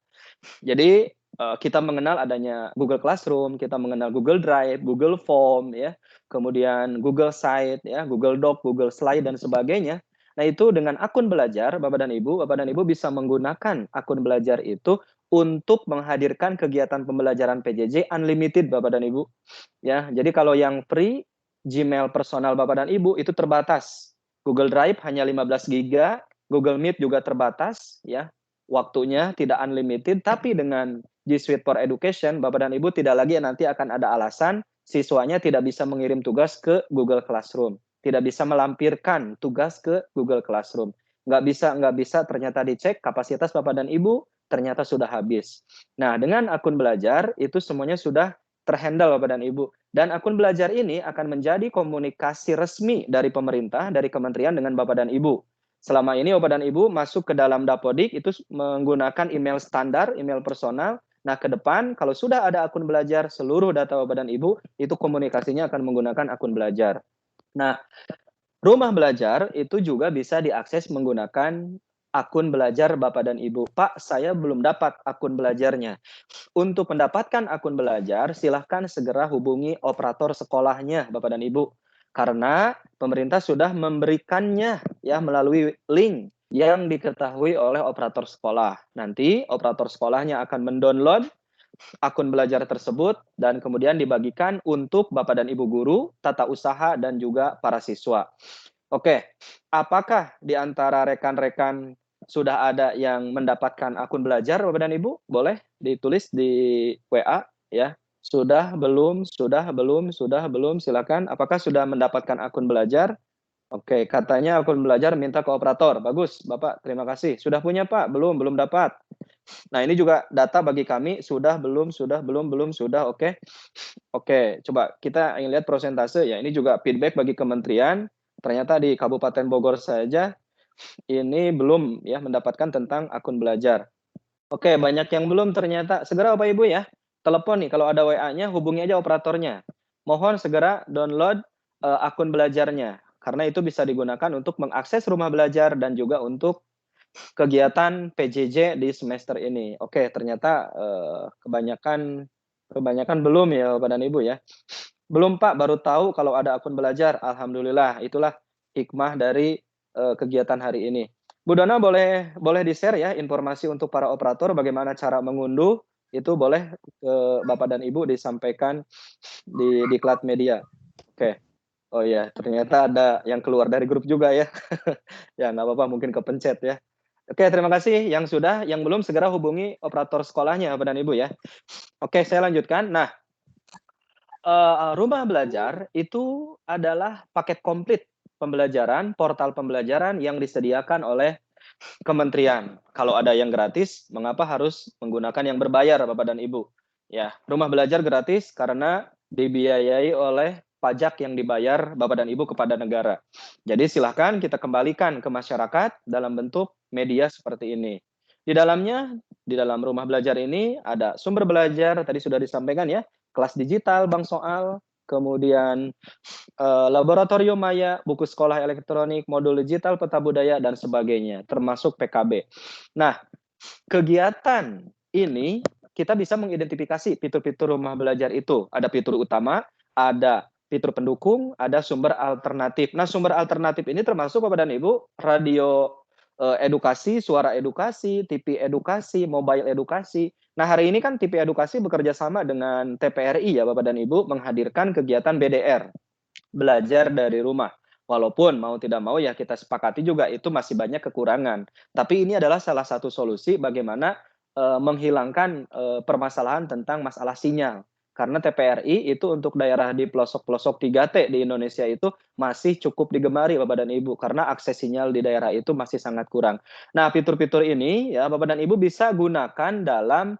Jadi kita mengenal adanya Google Classroom, kita mengenal Google Drive, Google Form ya, kemudian Google Site ya, Google Doc, Google Slide dan sebagainya. Nah, itu dengan akun belajar Bapak dan Ibu bisa menggunakan akun belajar itu untuk menghadirkan kegiatan pembelajaran PJJ unlimited Bapak dan Ibu. Ya, jadi kalau yang free Gmail personal Bapak dan Ibu itu terbatas. Google Drive hanya 15 GB, Google Meet juga terbatas ya. Waktunya tidak unlimited, tapi dengan G Suite for Education Bapak dan Ibu tidak lagi nanti akan ada alasan siswanya tidak bisa mengirim tugas ke Google Classroom. Tidak bisa melampirkan tugas ke Google Classroom. Nggak bisa ternyata dicek kapasitas Bapak dan Ibu, ternyata sudah habis. Nah, dengan akun belajar, itu semuanya sudah terhandle Bapak dan Ibu. Dan akun belajar ini akan menjadi komunikasi resmi dari pemerintah, dari kementerian dengan Bapak dan Ibu. Selama ini Bapak dan Ibu masuk ke dalam Dapodik, itu menggunakan email standar, email personal. Nah, ke depan, kalau sudah ada akun belajar, seluruh data Bapak dan Ibu, itu komunikasinya akan menggunakan akun belajar. Nah, rumah belajar itu juga bisa diakses menggunakan akun belajar Bapak dan Ibu. Pak, saya belum dapat akun belajarnya. Untuk mendapatkan akun belajar, silahkan segera hubungi operator sekolahnya Bapak dan Ibu. Karena pemerintah sudah memberikannya ya melalui link yang diketahui oleh operator sekolah. Nanti operator sekolahnya akan mendownload akun belajar tersebut dan kemudian dibagikan untuk Bapak dan Ibu guru, tata usaha, dan juga para siswa. Oke, apakah di antara rekan-rekan sudah ada yang mendapatkan akun belajar Bapak dan Ibu? Boleh ditulis di WA ya. Sudah, belum, silakan. Apakah sudah mendapatkan akun belajar? Oke, katanya akun belajar minta ke operator. Bagus, Bapak, terima kasih. Sudah punya Pak? Belum dapat. Nah, ini juga data bagi kami, sudah, belum, sudah, oke. Oke, coba kita ingin lihat prosentase ya. Ini juga feedback bagi kementerian. Ternyata di Kabupaten Bogor saja ini belum ya mendapatkan tentang akun belajar. Oke, banyak yang belum ternyata. Segera Bapak Ibu ya, telepon nih kalau ada WA-nya, hubungi aja operatornya. Mohon segera download akun belajarnya karena itu bisa digunakan untuk mengakses rumah belajar dan juga untuk kegiatan PJJ di semester ini. Oke, ternyata kebanyakan belum ya Bapak dan Ibu ya. Belum Pak, baru tahu kalau ada akun belajar. Alhamdulillah, itulah hikmah dari kegiatan hari ini. Bu Dona boleh di-share ya informasi untuk para operator bagaimana cara mengunduh, itu boleh ke Bapak dan Ibu disampaikan di Diklat Media. Oke. Oh ya, ternyata ada yang keluar dari grup juga ya. Ya, nggak apa-apa, mungkin kepencet ya. Oke, terima kasih. Yang sudah, yang belum segera hubungi operator sekolahnya, Bapak dan Ibu ya. Oke, saya lanjutkan. Nah, rumah belajar itu adalah paket komplit pembelajaran, portal pembelajaran yang disediakan oleh kementerian. Kalau ada yang gratis, mengapa harus menggunakan yang berbayar, Bapak dan Ibu? Ya, rumah belajar gratis karena dibiayai oleh pajak yang dibayar Bapak dan Ibu kepada negara. Jadi silahkan kita kembalikan ke masyarakat dalam bentuk media seperti ini. Di dalamnya, di dalam rumah belajar ini ada sumber belajar, tadi sudah disampaikan ya, kelas digital, bank soal, kemudian laboratorium maya, buku sekolah elektronik, modul digital, peta budaya, dan sebagainya, termasuk PKB. Nah, kegiatan ini kita bisa mengidentifikasi fitur-fitur rumah belajar itu. Ada fitur utama, ada fitur pendukung, ada sumber alternatif. Nah, sumber alternatif ini termasuk Bapak dan Ibu, radio edukasi, suara edukasi, TV edukasi, mobile edukasi. Nah, hari ini kan TV edukasi bekerja sama dengan TPRI ya Bapak dan Ibu menghadirkan kegiatan BDR, belajar dari rumah. Walaupun mau tidak mau ya kita sepakati juga itu masih banyak kekurangan. Tapi ini adalah salah satu solusi bagaimana menghilangkan permasalahan tentang masalah sinyal. Karena TPRI itu untuk daerah di pelosok-pelosok 3T di Indonesia itu masih cukup digemari Bapak dan Ibu karena akses sinyal di daerah itu masih sangat kurang. Nah, fitur-fitur ini ya Bapak dan Ibu bisa gunakan dalam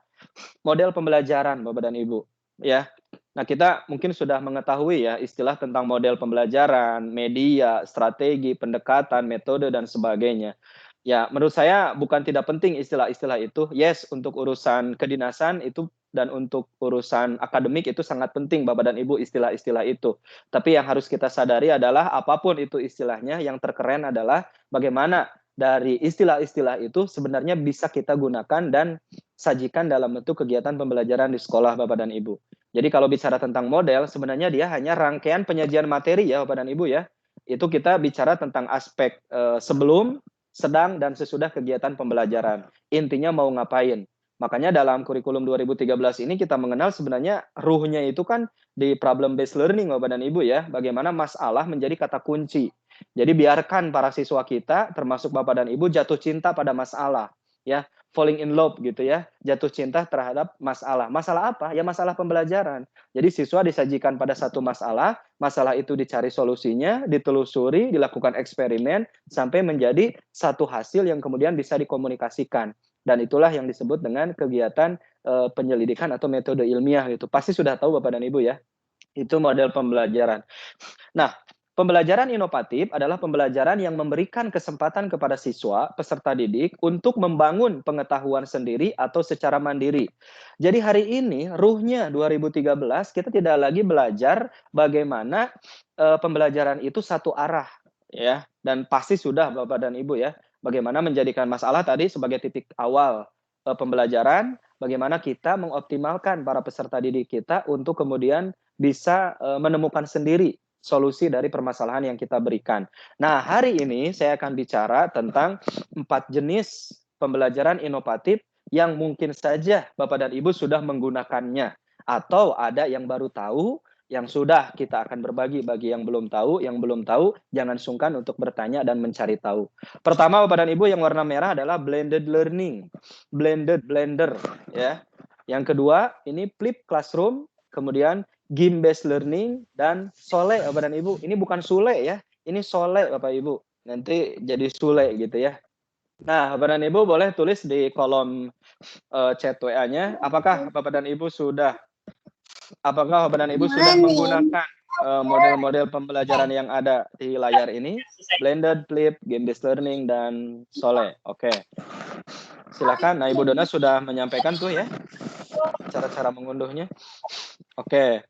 model pembelajaran Bapak dan Ibu ya. Nah, kita mungkin sudah mengetahui ya istilah tentang model pembelajaran, media, strategi, pendekatan, metode dan sebagainya. Ya, menurut saya bukan tidak penting istilah-istilah itu. Yes, untuk urusan kedinasan itu dan untuk urusan akademik itu sangat penting Bapak dan Ibu istilah-istilah itu. Tapi yang harus kita sadari adalah apapun itu istilahnya, yang terkeren adalah bagaimana dari istilah-istilah itu sebenarnya bisa kita gunakan dan sajikan dalam bentuk kegiatan pembelajaran di sekolah Bapak dan Ibu. Jadi kalau bicara tentang model, sebenarnya dia hanya rangkaian penyajian materi ya Bapak dan Ibu ya. Itu kita bicara tentang aspek sebelum, sedang, dan sesudah kegiatan pembelajaran. Intinya mau ngapain. Makanya dalam kurikulum 2013 ini kita mengenal sebenarnya ruhnya itu kan di problem based learning Bapak dan Ibu ya. Bagaimana masalah menjadi kata kunci. Jadi biarkan para siswa kita termasuk Bapak dan Ibu jatuh cinta pada masalah ya. Falling in love gitu ya. Jatuh cinta terhadap masalah. Masalah apa? Ya masalah pembelajaran. Jadi siswa disajikan pada satu masalah, masalah itu dicari solusinya, ditelusuri, dilakukan eksperimen sampai menjadi satu hasil yang kemudian bisa dikomunikasikan. Dan itulah yang disebut dengan kegiatan penyelidikan atau metode ilmiah gitu. Pasti sudah tahu Bapak dan Ibu ya. Itu model pembelajaran. Nah, pembelajaran inovatif adalah pembelajaran yang memberikan kesempatan kepada siswa, peserta didik untuk membangun pengetahuan sendiri atau secara mandiri. Jadi hari ini ruhnya 2013 kita tidak lagi belajar bagaimana pembelajaran itu satu arah ya. Dan pasti sudah Bapak dan Ibu ya. Bagaimana menjadikan masalah tadi sebagai titik awal pembelajaran, bagaimana kita mengoptimalkan para peserta didik kita untuk kemudian bisa menemukan sendiri solusi dari permasalahan yang kita berikan. Nah, hari ini saya akan bicara tentang 4 jenis pembelajaran inovatif yang mungkin saja Bapak dan Ibu sudah menggunakannya. Atau ada yang baru tahu, yang sudah kita akan berbagi bagi yang belum tahu jangan sungkan untuk bertanya dan mencari tahu. Pertama Bapak dan Ibu yang warna merah adalah blended learning. Blender ya. Yang kedua ini flip classroom, kemudian game based learning dan Sole Bapak dan Ibu. Ini bukan Sule ya. Ini Sole Bapak Ibu. Nanti jadi Sule gitu ya. Nah, Bapak dan Ibu boleh tulis di kolom chat WA-nya apakah Bapak dan Ibu sudah menggunakan model-model pembelajaran yang ada di layar ini, blended, flip, game based learning, dan Sole. Oke. Silakan. Nah, Ibu Dona sudah menyampaikan tuh ya cara-cara mengunduhnya. Oke.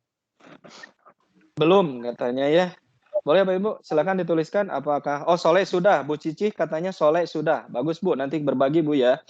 Belum katanya ya. Boleh Bapak Ibu, silakan dituliskan apakah Sole sudah. Bu Cici katanya Sole sudah. Bagus Bu, nanti berbagi Bu ya.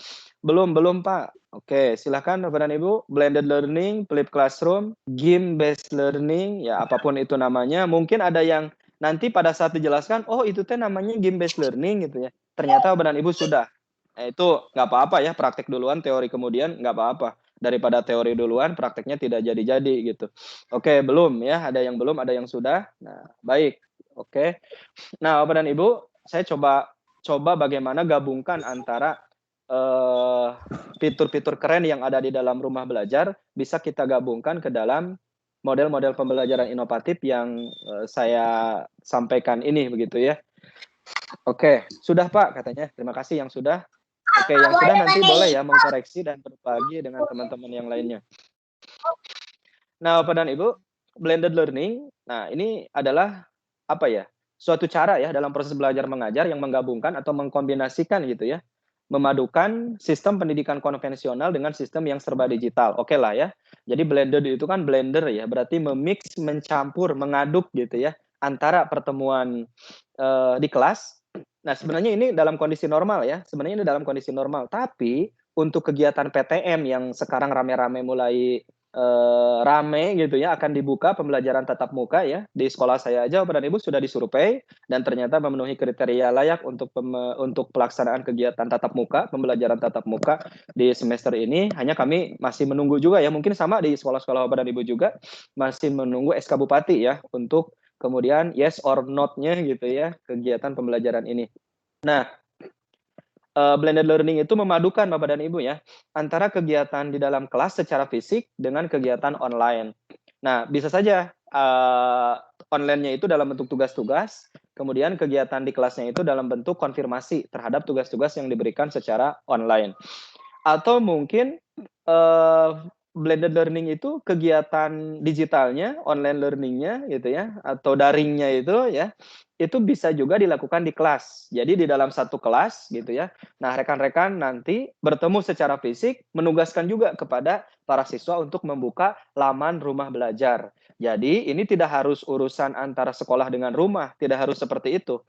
Belum Pak. Oke, silakan Bapak dan Ibu, blended learning, flip classroom, game based learning, ya apapun itu namanya. Mungkin ada yang nanti pada saat dijelaskan, oh itu teh namanya game based learning gitu ya. Ternyata Bapak dan Ibu sudah. Itu nggak apa-apa ya, praktek duluan, teori kemudian nggak apa-apa. Daripada teori duluan, prakteknya tidak jadi-jadi gitu. Oke, belum ya, ada yang belum, ada yang sudah. Nah, baik. Oke. Nah, Bapak dan Ibu, saya coba bagaimana gabungkan antara fitur-fitur keren yang ada di dalam rumah belajar bisa kita gabungkan ke dalam model-model pembelajaran inovatif yang saya sampaikan ini begitu ya. Oke, sudah Pak katanya. Terima kasih yang sudah. Oke, yang sudah nanti boleh ya mengkoreksi dan berbagi dengan teman-teman yang lainnya. Nah, Bapak dan Ibu, blended learning, nah ini adalah apa ya? Suatu cara ya dalam proses belajar mengajar yang menggabungkan atau mengkombinasikan gitu ya, memadukan sistem pendidikan konvensional dengan sistem yang serba digital. Oke lah ya. Jadi blended itu kan blender ya, berarti memix, mencampur, mengaduk gitu ya antara pertemuan di kelas. Nah, sebenarnya ini dalam kondisi normal ya. Sebenarnya ini dalam kondisi normal, tapi untuk kegiatan PTM yang sekarang rame-rame mulai rame gitu ya, akan dibuka pembelajaran tatap muka ya. Di sekolah saya aja Bapak dan Ibu sudah disurvei dan ternyata memenuhi kriteria layak untuk pelaksanaan kegiatan tatap muka, pembelajaran tatap muka di semester ini. Hanya kami masih menunggu juga ya, mungkin sama di sekolah-sekolah Bapak dan Ibu juga masih menunggu SK Bupati ya untuk kemudian yes or not-nya gitu ya kegiatan pembelajaran ini. Nah, blended learning itu memadukan Bapak dan Ibu ya, antara kegiatan di dalam kelas secara fisik dengan kegiatan online. Nah, bisa saja online-nya itu dalam bentuk tugas-tugas, kemudian kegiatan di kelasnya itu dalam bentuk konfirmasi terhadap tugas-tugas yang diberikan secara online. Atau mungkin blended learning itu kegiatan digitalnya, online learning-nya gitu ya, atau daringnya itu ya, itu bisa juga dilakukan di kelas. Jadi di dalam satu kelas gitu ya. Nah, rekan-rekan nanti bertemu secara fisik, menugaskan juga kepada para siswa untuk membuka laman rumah belajar. Jadi ini tidak harus urusan antara sekolah dengan rumah, tidak harus seperti itu.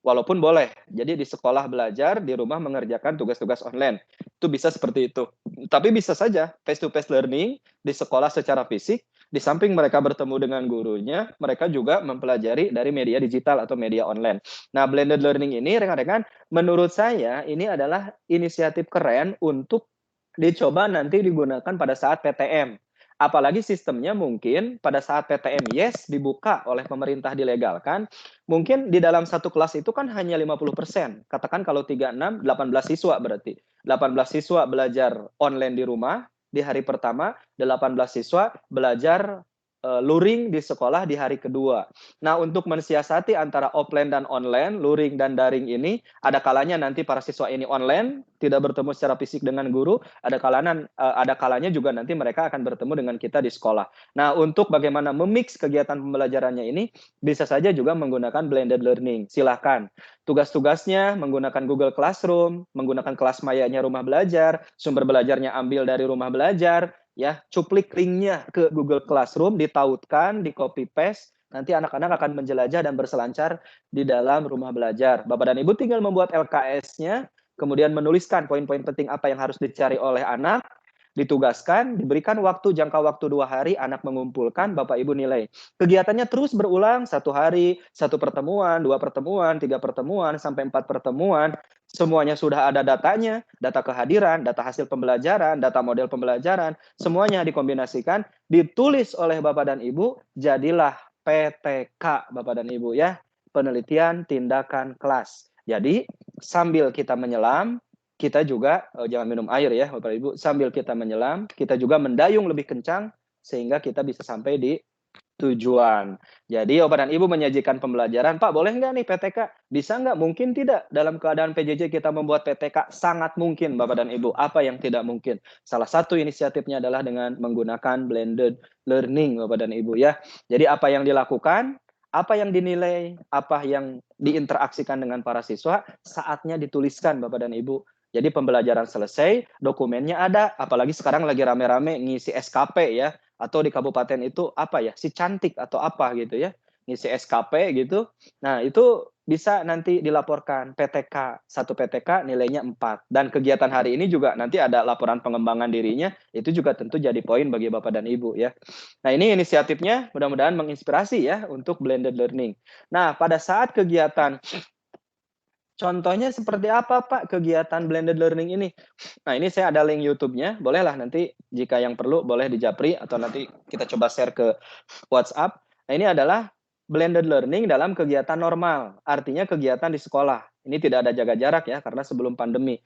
Walaupun boleh. Jadi di sekolah belajar, di rumah mengerjakan tugas-tugas online. Itu bisa seperti itu. Tapi bisa saja face-to-face learning di sekolah secara fisik, di samping mereka bertemu dengan gurunya, mereka juga mempelajari dari media digital atau media online. Nah, blended learning ini, rekan-rekan, menurut saya ini adalah inisiatif keren untuk dicoba nanti digunakan pada saat PTM. Apalagi sistemnya mungkin pada saat PTM yes dibuka oleh pemerintah dilegalkan, mungkin di dalam satu kelas itu kan hanya 50%. Katakan kalau 36, 18 siswa berarti. 18 siswa belajar online di rumah di hari pertama, 18 siswa belajar luring di sekolah di hari kedua. Nah, untuk mensiasati antara offline dan online, luring dan daring ini, ada kalanya nanti para siswa ini online, tidak bertemu secara fisik dengan guru, ada kalanya juga nanti mereka akan bertemu dengan kita di sekolah. Nah, untuk bagaimana memix kegiatan pembelajarannya ini, bisa saja juga menggunakan blended learning. Silahkan. Tugas-tugasnya menggunakan Google Classroom, menggunakan kelas mayanya rumah belajar, sumber belajarnya ambil dari rumah belajar, ya, cuplik linknya ke Google Classroom, ditautkan, di copy paste, nanti anak-anak akan menjelajah dan berselancar di dalam rumah belajar. Bapak dan Ibu tinggal membuat LKS-nya, kemudian menuliskan poin-poin penting apa yang harus dicari oleh anak, ditugaskan, diberikan waktu, jangka waktu 2 hari, anak mengumpulkan, Bapak Ibu nilai. Kegiatannya terus berulang, 1 hari, 1 pertemuan, 2 pertemuan, 3 pertemuan, sampai 4 pertemuan, semuanya sudah ada datanya, data kehadiran, data hasil pembelajaran, data model pembelajaran, semuanya dikombinasikan, ditulis oleh Bapak dan Ibu, jadilah PTK Bapak dan Ibu ya, penelitian tindakan kelas. Jadi sambil kita menyelam, kita juga jangan minum air ya Bapak Ibu, sambil kita menyelam, kita juga mendayung lebih kencang sehingga kita bisa sampai di tujuan. Jadi Bapak dan Ibu menyajikan pembelajaran, Pak boleh nggak nih PTK? Bisa nggak? Mungkin tidak. Dalam keadaan PJJ kita membuat PTK, sangat mungkin Bapak dan Ibu. Apa yang tidak mungkin? Salah satu inisiatifnya adalah dengan menggunakan blended learning Bapak dan Ibu ya. Jadi apa yang dilakukan, apa yang dinilai, apa yang diinteraksikan dengan para siswa, saatnya dituliskan Bapak dan Ibu. Jadi pembelajaran selesai, dokumennya ada, apalagi sekarang lagi rame-rame ngisi SKP ya, atau di kabupaten itu apa ya, si cantik atau apa gitu ya, ngisi SKP gitu. Nah, itu bisa nanti dilaporkan PTK, 1 PTK nilainya 4. Dan kegiatan hari ini juga nanti ada laporan pengembangan dirinya, itu juga tentu jadi poin bagi Bapak dan Ibu ya. Nah, ini inisiatifnya mudah-mudahan menginspirasi ya untuk blended learning. Nah, pada saat kegiatan contohnya seperti apa Pak kegiatan blended learning ini? Nah ini saya ada link YouTube-nya, bolehlah nanti jika yang perlu boleh di Japri atau nanti kita coba share ke WhatsApp. Nah ini adalah blended learning dalam kegiatan normal, artinya kegiatan di sekolah. Ini tidak ada jaga jarak ya, karena sebelum pandemi.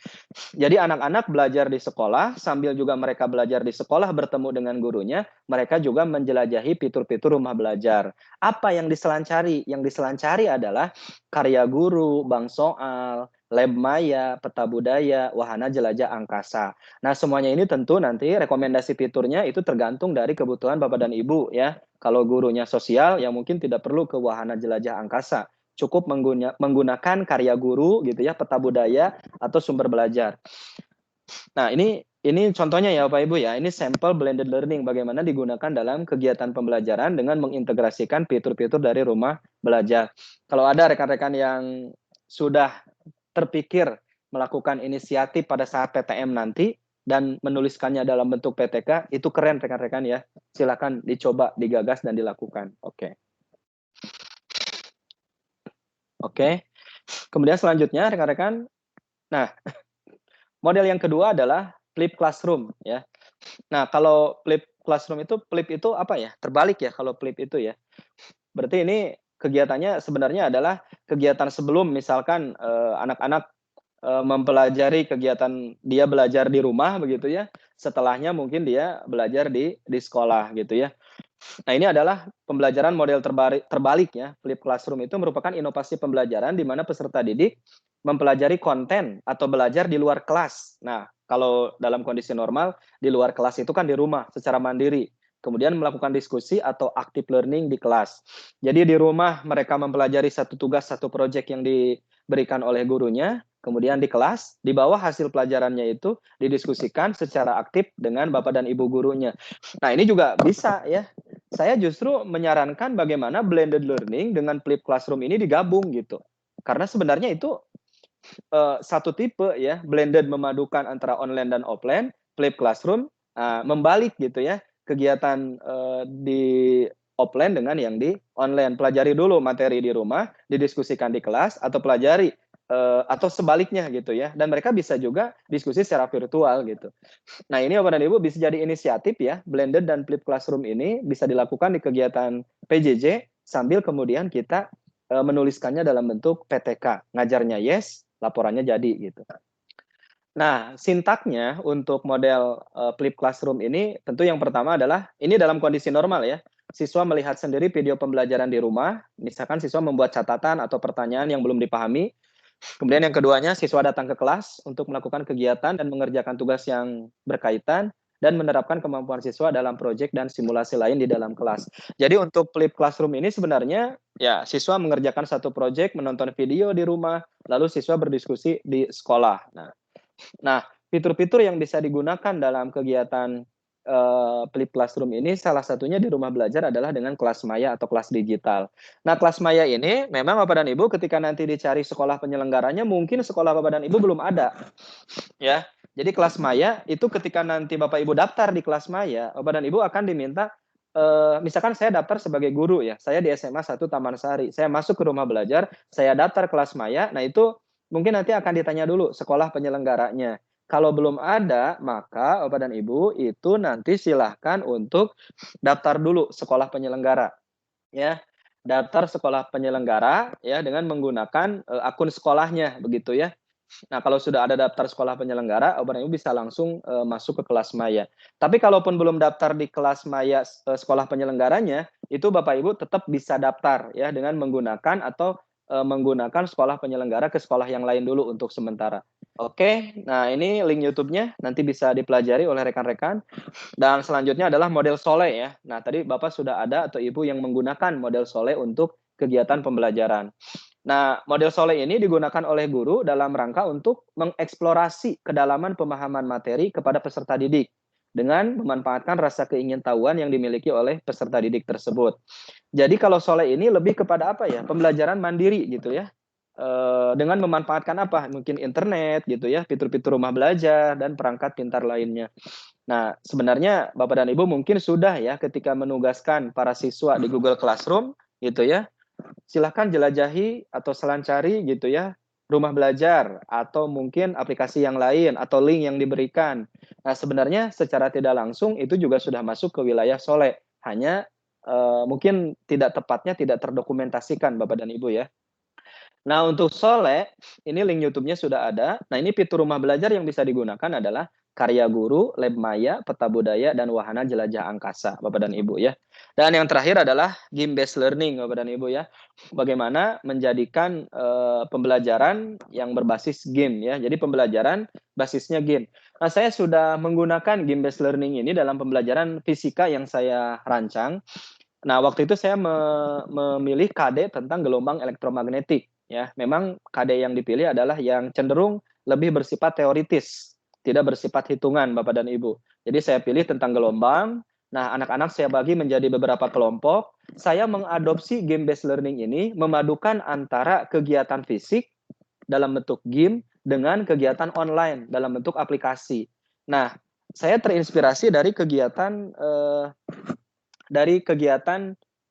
Jadi anak-anak belajar di sekolah, sambil juga mereka belajar di sekolah bertemu dengan gurunya, mereka juga menjelajahi fitur-fitur rumah belajar. Apa yang diselancari? Yang diselancari adalah karya guru, bank soal, lab maya, peta budaya, wahana jelajah angkasa. Nah, semuanya ini tentu nanti rekomendasi fiturnya itu tergantung dari kebutuhan Bapak dan Ibu ya. Kalau gurunya sosial, ya mungkin tidak perlu ke wahana jelajah angkasa. Cukup menggunakan karya guru gitu ya, peta budaya atau sumber belajar. Nah, ini contohnya ya Bapak Ibu ya, ini sampel blended learning bagaimana digunakan dalam kegiatan pembelajaran dengan mengintegrasikan fitur-fitur dari rumah belajar. Kalau ada rekan-rekan yang sudah terpikir melakukan inisiatif pada saat PTM nanti dan menuliskannya dalam bentuk PTK, itu keren rekan-rekan ya. Silakan dicoba, digagas dan dilakukan. Oke. Kemudian selanjutnya rekan-rekan, nah model yang kedua adalah flip classroom ya. Nah, kalau flip classroom itu apa ya? Terbalik ya kalau flip itu ya. Berarti ini kegiatannya sebenarnya adalah kegiatan sebelum misalkan anak-anak mempelajari kegiatan dia belajar di rumah begitu ya. Setelahnya mungkin dia belajar di sekolah gitu ya. Nah, ini adalah pembelajaran model terbalik ya. Flip classroom itu merupakan inovasi pembelajaran di mana peserta didik mempelajari konten atau belajar di luar kelas. Nah, kalau dalam kondisi normal, di luar kelas itu kan di rumah secara mandiri. Kemudian melakukan diskusi atau active learning di kelas. Jadi di rumah mereka mempelajari satu tugas, satu proyek yang diberikan oleh gurunya. Kemudian di kelas, di bawah hasil pelajarannya itu didiskusikan secara aktif dengan Bapak dan Ibu gurunya. Nah, ini juga bisa ya. Saya justru menyarankan bagaimana blended learning dengan flip classroom ini digabung gitu. Karena sebenarnya itu satu tipe ya, blended memadukan antara online dan offline, flip classroom membalik gitu ya, kegiatan di offline dengan yang di online. Pelajari dulu materi di rumah, didiskusikan di kelas, atau pelajari atau sebaliknya gitu ya, dan mereka bisa juga diskusi secara virtual gitu. Nah, ini Bapak dan Ibu bisa jadi inisiatif ya, blended dan flip classroom ini bisa dilakukan di kegiatan PJJ sambil kemudian kita menuliskannya dalam bentuk PTK, ngajarnya yes, laporannya jadi gitu. Nah, sintaknya untuk model flip classroom ini tentu yang pertama adalah ini dalam kondisi normal ya. Siswa melihat sendiri video pembelajaran di rumah, misalkan siswa membuat catatan atau pertanyaan yang belum dipahami. Kemudian yang keduanya, siswa datang ke kelas untuk melakukan kegiatan dan mengerjakan tugas yang berkaitan dan menerapkan kemampuan siswa dalam proyek dan simulasi lain di dalam kelas. Jadi untuk flip classroom ini sebenarnya ya siswa mengerjakan satu proyek, menonton video di rumah, lalu siswa berdiskusi di sekolah. Nah, fitur-fitur yang bisa digunakan dalam kegiatan flip classroom ini salah satunya di rumah belajar adalah dengan kelas maya atau kelas digital. Nah, kelas maya ini memang Bapak dan Ibu ketika nanti dicari sekolah penyelenggaranya mungkin sekolah Bapak dan Ibu belum ada. Ya. Jadi kelas maya itu ketika nanti Bapak Ibu daftar di kelas maya, Bapak dan Ibu akan diminta misalkan saya daftar sebagai guru ya. Saya di SMA 1 Taman Sari. Saya masuk ke rumah belajar, saya daftar kelas maya. Nah, itu mungkin nanti akan ditanya dulu sekolah penyelenggaranya. Kalau belum ada, maka Bapak dan Ibu itu nanti silahkan untuk daftar dulu sekolah penyelenggara. Ya, daftar sekolah penyelenggara ya dengan menggunakan akun sekolahnya begitu ya. Nah, kalau sudah ada daftar sekolah penyelenggara, Bapak dan Ibu bisa langsung masuk ke kelas maya. Tapi kalaupun belum daftar di kelas maya sekolah penyelenggaranya, itu Bapak Ibu tetap bisa daftar ya dengan menggunakan atau menggunakan sekolah penyelenggara ke sekolah yang lain dulu untuk sementara. Oke, nah ini link YouTube-nya nanti bisa dipelajari oleh rekan-rekan. Dan selanjutnya adalah model Sole ya. Nah, tadi Bapak sudah ada atau Ibu yang menggunakan model Sole untuk kegiatan pembelajaran. Nah, model Sole ini digunakan oleh guru dalam rangka untuk mengeksplorasi kedalaman pemahaman materi kepada peserta didik dengan memanfaatkan rasa keingintahuan yang dimiliki oleh peserta didik tersebut. Jadi kalau Sole ini lebih kepada apa ya? Pembelajaran mandiri gitu ya. Dengan memanfaatkan apa? Mungkin internet gitu ya, fitur-fitur rumah belajar dan perangkat pintar lainnya. Nah, sebenarnya Bapak dan Ibu mungkin sudah ya ketika menugaskan para siswa di Google Classroom gitu ya. Silahkan jelajahi atau selancari gitu ya rumah belajar atau mungkin aplikasi yang lain atau link yang diberikan. Nah, sebenarnya secara tidak langsung itu juga sudah masuk ke wilayah Sole. Hanya mungkin tidak tepatnya tidak terdokumentasikan Bapak dan Ibu ya. Nah, untuk Sole, ini link YouTube-nya sudah ada. Nah, ini fitur rumah belajar yang bisa digunakan adalah Karya Guru, Lab Maya, Peta Budaya, dan Wahana Jelajah Angkasa, Bapak dan Ibu ya. Dan yang terakhir adalah game based learning, Bapak dan Ibu ya. Bagaimana menjadikan pembelajaran yang berbasis game ya. Jadi pembelajaran basisnya game. Nah, saya sudah menggunakan game based learning ini dalam pembelajaran fisika yang saya rancang. Nah, waktu itu saya memilih KD tentang gelombang elektromagnetik ya. Memang KD yang dipilih adalah yang cenderung lebih bersifat teoritis, tidak bersifat hitungan, Bapak dan Ibu. Jadi saya pilih tentang gelombang. Nah, anak-anak saya bagi menjadi beberapa kelompok. Saya mengadopsi game based learning ini memadukan antara kegiatan fisik dalam bentuk game dengan kegiatan online dalam bentuk aplikasi. Nah, saya terinspirasi dari kegiatan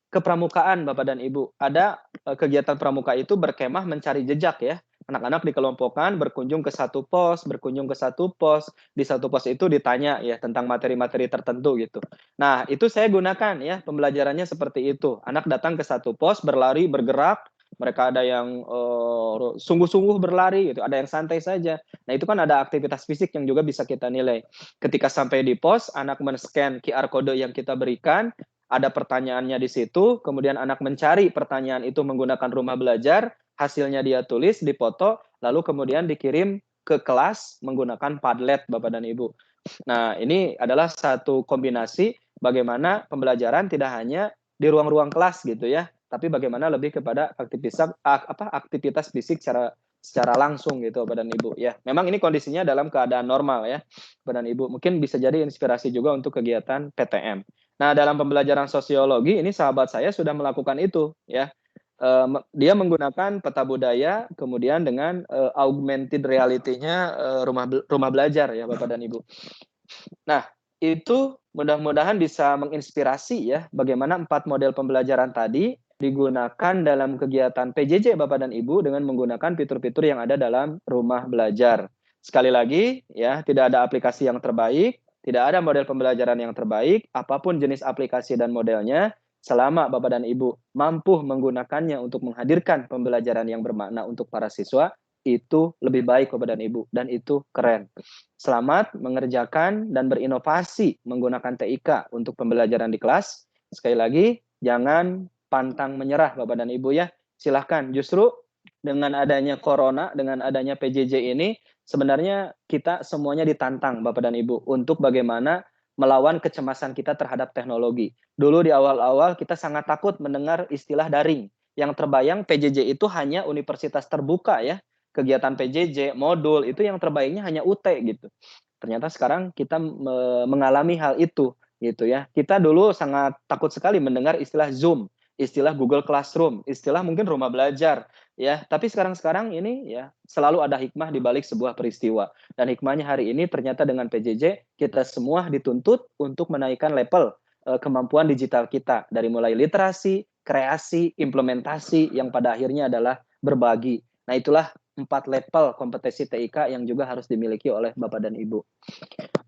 kepramukaan, Bapak dan Ibu. Ada kegiatan pramuka itu berkemah mencari jejak ya. Anak-anak dikelompokkan berkunjung ke satu pos, di satu pos itu ditanya ya tentang materi-materi tertentu gitu. Nah, itu saya gunakan ya, pembelajarannya seperti itu. Anak datang ke satu pos, berlari, bergerak, mereka ada yang sungguh-sungguh berlari gitu, ada yang santai saja. Nah, itu kan ada aktivitas fisik yang juga bisa kita nilai. Ketika sampai di pos, anak men-scan QR kode yang kita berikan, ada pertanyaannya di situ, kemudian anak mencari pertanyaan itu menggunakan rumah belajar, hasilnya dia tulis, dipoto, lalu kemudian dikirim ke kelas menggunakan Padlet, Bapak dan Ibu. Nah, ini adalah satu kombinasi bagaimana pembelajaran tidak hanya di ruang-ruang kelas gitu ya, tapi bagaimana lebih kepada aktivitas fisik secara langsung gitu, Bapak dan Ibu ya. Memang ini kondisinya dalam keadaan normal ya, Bapak dan Ibu. Mungkin bisa jadi inspirasi juga untuk kegiatan PTM. Nah, dalam pembelajaran sosiologi ini sahabat saya sudah melakukan itu ya. Dia menggunakan peta budaya, kemudian dengan augmented reality-nya rumah belajar ya Bapak dan Ibu. Nah, itu mudah-mudahan bisa menginspirasi ya bagaimana 4 model pembelajaran tadi digunakan dalam kegiatan PJJ Bapak dan Ibu dengan menggunakan fitur-fitur yang ada dalam rumah belajar. Sekali lagi ya, tidak ada aplikasi yang terbaik, tidak ada model pembelajaran yang terbaik, apapun jenis aplikasi dan modelnya, selama Bapak dan Ibu mampu menggunakannya untuk menghadirkan pembelajaran yang bermakna untuk para siswa, itu lebih baik Bapak dan Ibu, dan itu keren. Selamat mengerjakan dan berinovasi menggunakan TIK untuk pembelajaran di kelas. Sekali lagi, jangan pantang menyerah Bapak dan Ibu ya. Silahkan, justru dengan adanya Corona, dengan adanya PJJ ini, sebenarnya kita semuanya ditantang Bapak dan Ibu untuk bagaimana melawan kecemasan kita terhadap teknologi. Dulu di awal-awal kita sangat takut mendengar istilah daring. Yang terbayang PJJ itu hanya universitas terbuka ya. Kegiatan PJJ, modul, itu yang terbaiknya hanya UT gitu. Ternyata sekarang kita mengalami hal itu gitu ya. Kita dulu sangat takut sekali mendengar istilah Zoom, istilah Google Classroom, istilah mungkin rumah belajar ya. Tapi sekarang ini ya selalu ada hikmah di balik sebuah peristiwa. Dan hikmahnya hari ini ternyata dengan PJJ kita semua dituntut untuk menaikkan level kemampuan digital kita dari mulai literasi, kreasi, implementasi yang pada akhirnya adalah berbagi. Nah, itulah 4 level kompetensi TIK yang juga harus dimiliki oleh Bapak dan Ibu.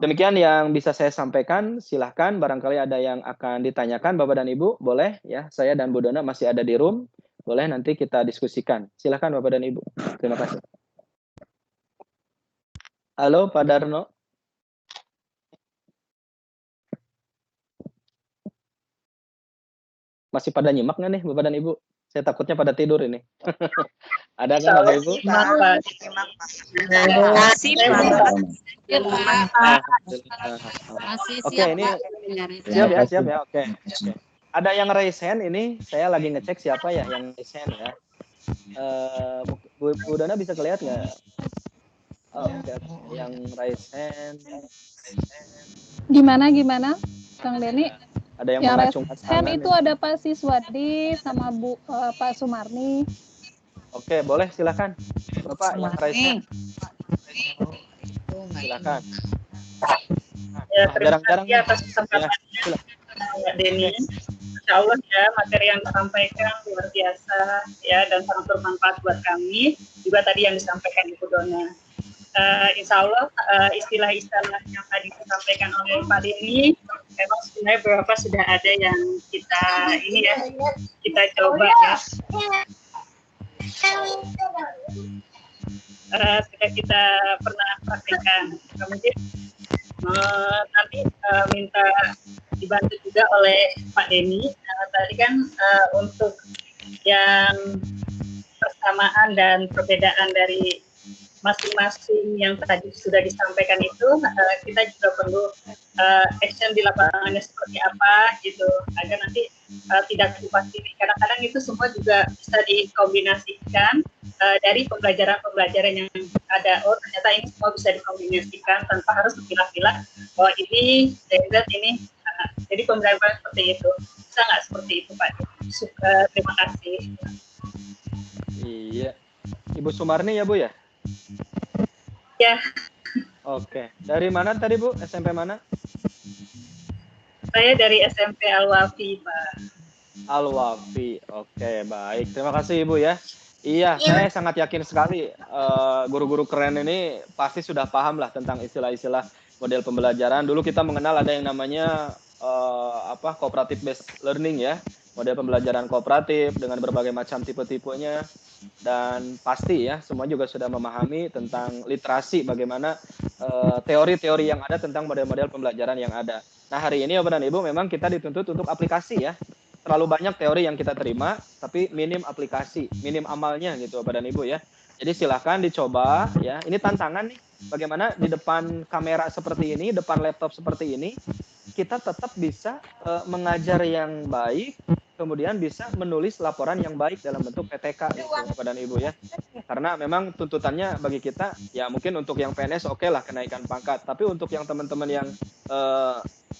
Demikian yang bisa saya sampaikan. Silahkan, barangkali ada yang akan ditanyakan Bapak dan Ibu, boleh ya. Saya dan Bu Dona masih ada di room, boleh nanti kita diskusikan. Silahkan Bapak dan Ibu. Terima kasih. Halo Pak Darno. Masih pada nyimak nggak nih Bapak dan Ibu? Saya takutnya pada tidur ini. Ada kan Bapak Ibu? Oke, ini siap ya. Oke. Ada yang raise hand ini, saya lagi ngecek siapa ya yang raise hand ya. Bu Dana bisa kelihatan nggak? Oh, yang raise hand. Gimana, Kang Denny? Ada yang raise hand itu ada Pak Siswadi sama Pak Sumarni. Oke, boleh silakan. Bapak yang raise hand. Silakan. Ya, terima kasih atas kesempatannya, Mbak Denny. Insya Allah ya, materi yang disampaikan luar biasa ya dan sangat bermanfaat buat kami. Juga tadi yang disampaikan Ibu Dona. Insya Allah istilah-istilah yang tadi disampaikan oleh Pak Denny memang sebenarnya beberapa sudah ada yang kita coba ya. Sudah kita pernah praktekkan. Kemudian nanti minta dibantu juga oleh Pak Denny. Tadi kan untuk yang persamaan dan perbedaan dari masing-masing yang tadi sudah disampaikan itu, kita juga perlu action di lapangannya seperti apa gitu, agar nanti tidak lupa diri. Kadang-kadang itu semua juga bisa dikombinasikan dari pembelajaran-pembelajaran yang ada. Oh, ternyata ini semua bisa dikombinasikan tanpa harus dipilah-pilah. Oh, ini, ini. Jadi pembelajaran seperti itu. Bisa nggak seperti itu, Pak? Terima kasih. Iya. Ibu Sumarni ya, Bu ya? Ya. Oke. Dari mana tadi, Bu? SMP mana? Saya dari SMP Al-Wafi, Pak. Al-Wafi. Oke, baik. Terima kasih, Ibu ya. Iya, saya sangat yakin sekali guru-guru keren ini pasti sudah paham lah tentang istilah-istilah model pembelajaran. Dulu kita mengenal ada yang namanya cooperative based learning ya. Model pembelajaran kooperatif dengan berbagai macam tipe-tipenya, dan pasti ya semua juga sudah memahami tentang literasi, bagaimana teori-teori yang ada tentang model-model pembelajaran yang ada. Nah, hari ini Bapak dan Ibu memang kita dituntut untuk aplikasi ya. Terlalu banyak teori yang kita terima, tapi minim aplikasi, minim amalnya gitu Bapak dan Ibu ya. Jadi silahkan dicoba ya. Ini tantangan nih, bagaimana di depan kamera seperti ini, depan laptop seperti ini, kita tetap bisa mengajar yang baik, kemudian bisa menulis laporan yang baik dalam bentuk PTK gitu, Bapak dan Ibu ya. Karena memang tuntutannya bagi kita, ya mungkin untuk yang PNS oke lah kenaikan pangkat, tapi untuk yang teman-teman yang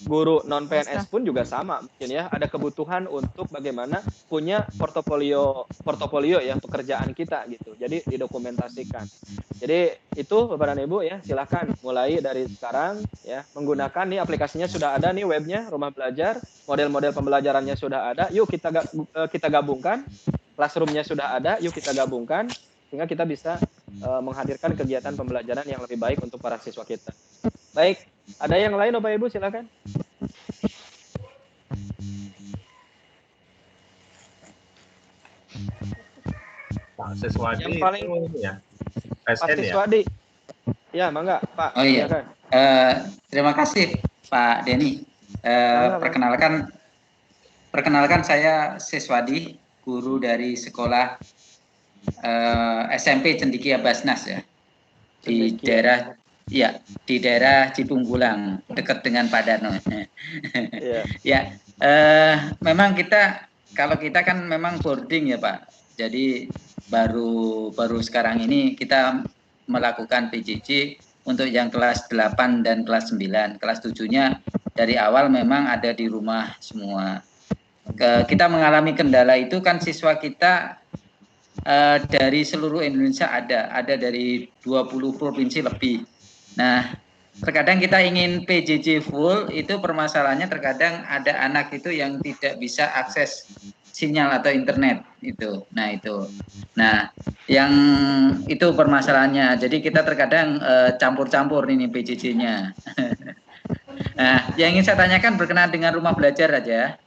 guru non PNS pun juga sama mungkin ya, ada kebutuhan untuk bagaimana punya portofolio ya pekerjaan kita gitu, jadi didokumentasikan. Jadi itu Bapak dan Ibu ya, silakan mulai dari sekarang ya, menggunakan nih aplikasinya sudah ada nih, webnya Rumah Belajar, model-model pembelajarannya sudah ada, yuk kita gabungkan, classroom-nya sudah ada, yuk kita gabungkan sehingga kita bisa menghadirkan kegiatan pembelajaran yang lebih baik untuk para siswa kita. Baik, ada yang lain Bapak Ibu silakan. Pak Siswadi yang paling itu ya. Pak Siswadi. Ya, mangga Pak. Oh iya. Silakan. Terima kasih Pak Denny. Perkenalkan saya Siswadi, guru dari sekolah SMP Cendikia Basnas ya. Di daerah Cipunggulang, dekat dengan Padano. Ya, memang kalau kita kan memang boarding ya Pak. Jadi baru sekarang ini kita melakukan PJJ untuk yang kelas 8 dan kelas 9. Kelas 7-nya dari awal memang ada di rumah semua. Kita mengalami kendala itu kan siswa kita dari seluruh Indonesia ada dari 20 provinsi lebih. Nah, terkadang kita ingin PJJ full, itu permasalahannya terkadang ada anak itu yang tidak bisa akses sinyal atau internet itu. Nah, yang itu permasalahannya. Jadi kita terkadang campur-campur ini PJJ-nya. Nah, yang ingin saya tanyakan berkenaan dengan rumah belajar aja.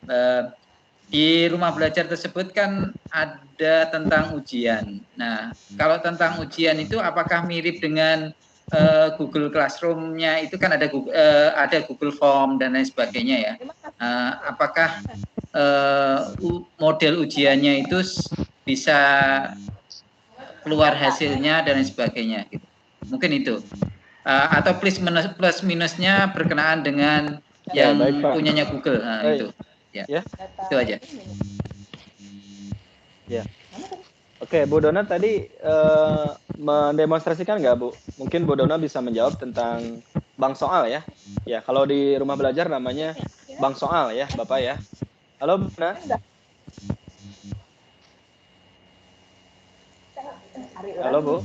Di rumah belajar tersebut kan ada tentang ujian. Nah, kalau tentang ujian itu apakah mirip dengan Google Classroom-nya? Itu kan ada Google Form dan lain sebagainya ya. Apakah model ujiannya itu bisa keluar hasilnya dan lain sebagainya gitu. Mungkin itu. Atau plus minusnya berkenaan dengan yang punyanya Google. Nah, itu. Ya. Itu aja. Ya. Oke, Bu Dona tadi mendemonstrasikan nggak, Bu? Mungkin Bu Dona bisa menjawab tentang bank soal ya. Ya, kalau di rumah belajar namanya bank soal ya, Bapak ya. Halo, Bu Dona. Halo, Bu.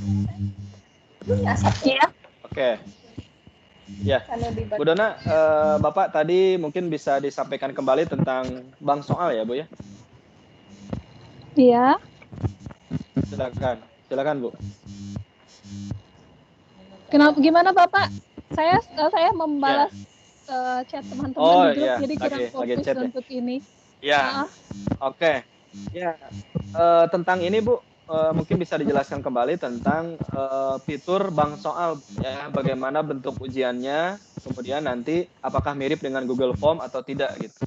Iya. Oke. Ya, Bu Dona, Bapak tadi mungkin bisa disampaikan kembali tentang bank soal ya, Bu ya? Iya. Silakan Bu. Gimana Bapak? Saya membalas chat teman-teman di grup, jadi kurang fokus untuk ini. Ya, oke. Ya, tentang ini Bu, mungkin bisa dijelaskan kembali tentang fitur bank soal ya, bagaimana bentuk ujiannya, kemudian nanti apakah mirip dengan Google Form atau tidak gitu.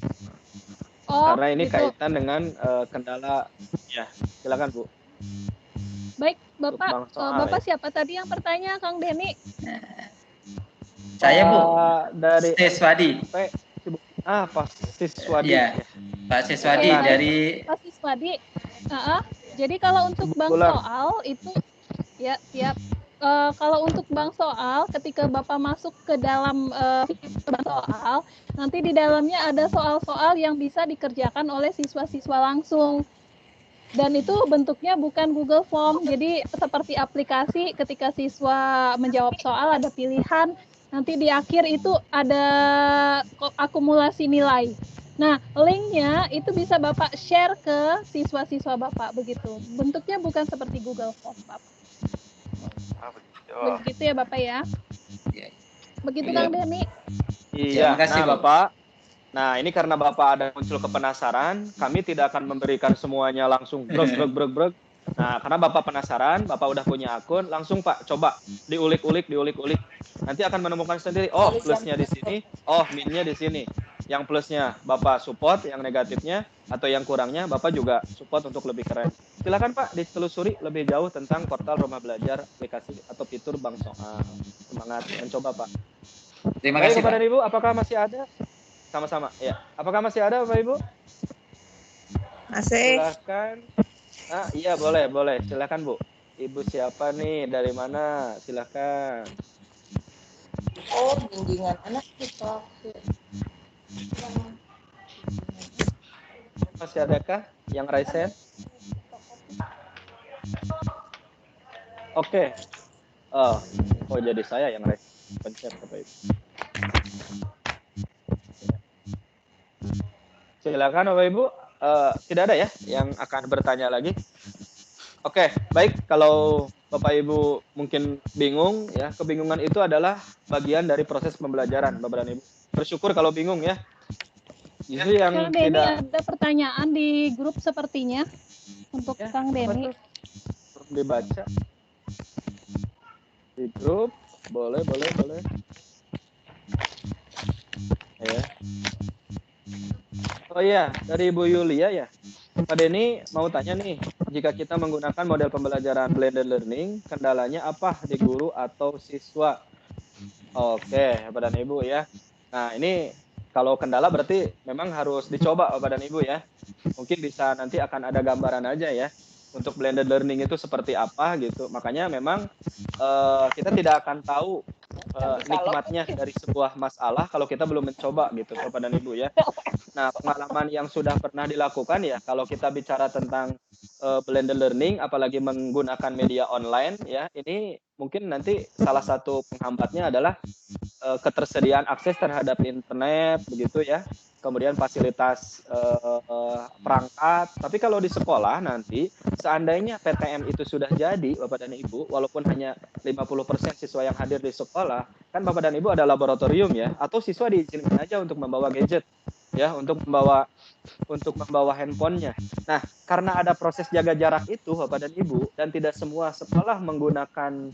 Oh, Karena ini gitu. kaitan dengan kendala, ya silakan Bu. Baik, Bapak. Bang Soal, Bapak ya. siapa tadi yang bertanya, Kang Denny? Saya Bu, dari Siswadi. Pak Siswadi. Iya, Pak Siswadi Oke, baik. dari Pak Siswadi. Jadi kalau untuk Bang Bulan. Soal itu ya siap. Kalau untuk Bang Soal, ketika Bapak masuk ke dalam Bang Soal, nanti di dalamnya ada soal-soal yang bisa dikerjakan oleh siswa-siswa langsung. Dan itu bentuknya bukan Google Form, jadi seperti aplikasi ketika siswa menjawab soal ada pilihan, nanti di akhir itu ada akumulasi nilai. Nah, linknya itu bisa Bapak share ke siswa-siswa Bapak, begitu. Bentuknya bukan seperti Google Form, Bapak. Begitu ya Bapak ya? Begitu Kang Denny? Iya, Terima kasih, Bu. Bapak. Nah, ini karena Bapak ada muncul kepenasaran, kami tidak akan memberikan semuanya langsung brek. Nah, karena Bapak penasaran, Bapak udah punya akun, langsung Pak, coba diulik-ulik. Nanti akan menemukan sendiri, oh plusnya di sini, oh minusnya di sini. Yang plusnya Bapak support, yang negatifnya atau yang kurangnya Bapak juga support untuk lebih keren. Silakan Pak ditelusuri lebih jauh tentang portal Rumah Belajar, aplikasi atau fitur Bang Soal. Semangat mencoba Pak. Terima Baik, kasih, Bapak Pak. dan Ibu, apakah masih ada? Sama-sama, ya. Apakah masih ada Bapak Ibu? Masih. Silakan. Iya boleh. Silakan Bu. Ibu siapa nih? Dari mana? Silakan. Oh, bimbingan anak kita. Masih adakah yang raise hand? Oke. Oh, jadi saya yang raise. Pencet Bapak Ibu. Silakan Bapak Ibu. Tidak ada ya yang akan bertanya lagi. Oke, baik. Kalau Bapak Ibu mungkin bingung ya, kebingungan itu adalah bagian dari proses pembelajaran Bapak dan Ibu. Bersyukur kalau bingung ya. Justru yang Kang Denny tidak ada pertanyaan di grup sepertinya untuk Kang Denny. dibaca di grup, boleh. Ya. Oh iya, dari Ibu Yulia ya. Pak Denny mau tanya nih, jika kita menggunakan model pembelajaran blended learning, kendalanya apa di guru atau siswa? Oke, Bapak dan Ibu ya. Nah, ini kalau kendala berarti memang harus dicoba Bapak dan Ibu ya. Mungkin bisa nanti akan ada gambaran aja ya untuk blended learning itu seperti apa gitu. Makanya memang kita tidak akan tahu nikmatnya dari sebuah masalah kalau kita belum mencoba gitu Bapak dan Ibu ya. Nah, pengalaman yang sudah pernah dilakukan ya, kalau kita bicara tentang blended learning, apalagi menggunakan media online ya, ini mungkin nanti salah satu penghambatnya adalah ketersediaan akses terhadap internet begitu ya, kemudian fasilitas perangkat. Tapi kalau di sekolah nanti seandainya PTM itu sudah jadi Bapak dan Ibu, walaupun hanya 50% siswa yang hadir di sekolah, kan Bapak dan Ibu ada laboratorium ya, atau siswa diizinkan aja untuk membawa gadget ya, untuk membawa handphonenya. Nah, karena ada proses jaga jarak itu Bapak dan Ibu, dan tidak semua sekolah menggunakan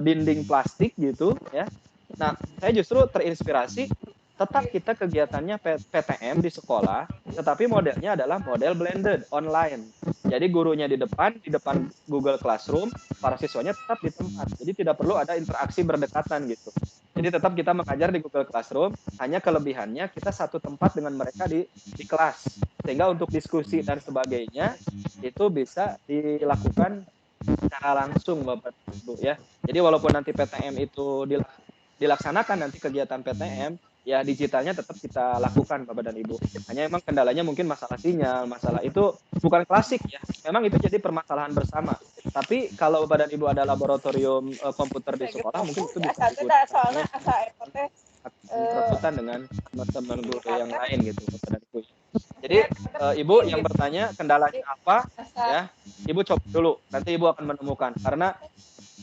dinding plastik gitu ya. Nah, saya justru terinspirasi tetap kita kegiatannya PTM di sekolah, tetapi modelnya adalah model blended online. Jadi gurunya di depan Google Classroom, para siswanya tetap di tempat. Jadi tidak perlu ada interaksi berdekatan gitu. Jadi tetap kita mengajar di Google Classroom, hanya kelebihannya kita satu tempat dengan mereka di kelas. Sehingga untuk diskusi dan sebagainya itu bisa dilakukan secara langsung Bapak Ibu ya. Jadi walaupun nanti PTM itu dilaksanakan nanti kegiatan PTM, ya digitalnya tetap kita lakukan Bapak dan Ibu. Hanya memang kendalanya mungkin masalah sinyal, masalah itu bukan klasik ya. Memang itu jadi permasalahan bersama. Tapi kalau Bapak dan Ibu ada laboratorium komputer di sekolah, mungkin itu bisa dilakukan dengan teman-teman guru yang lain gitu Bapak dan Ibu. Jadi Ibu yang bertanya kendalanya apa ya, Ibu coba dulu, nanti Ibu akan menemukan. Karena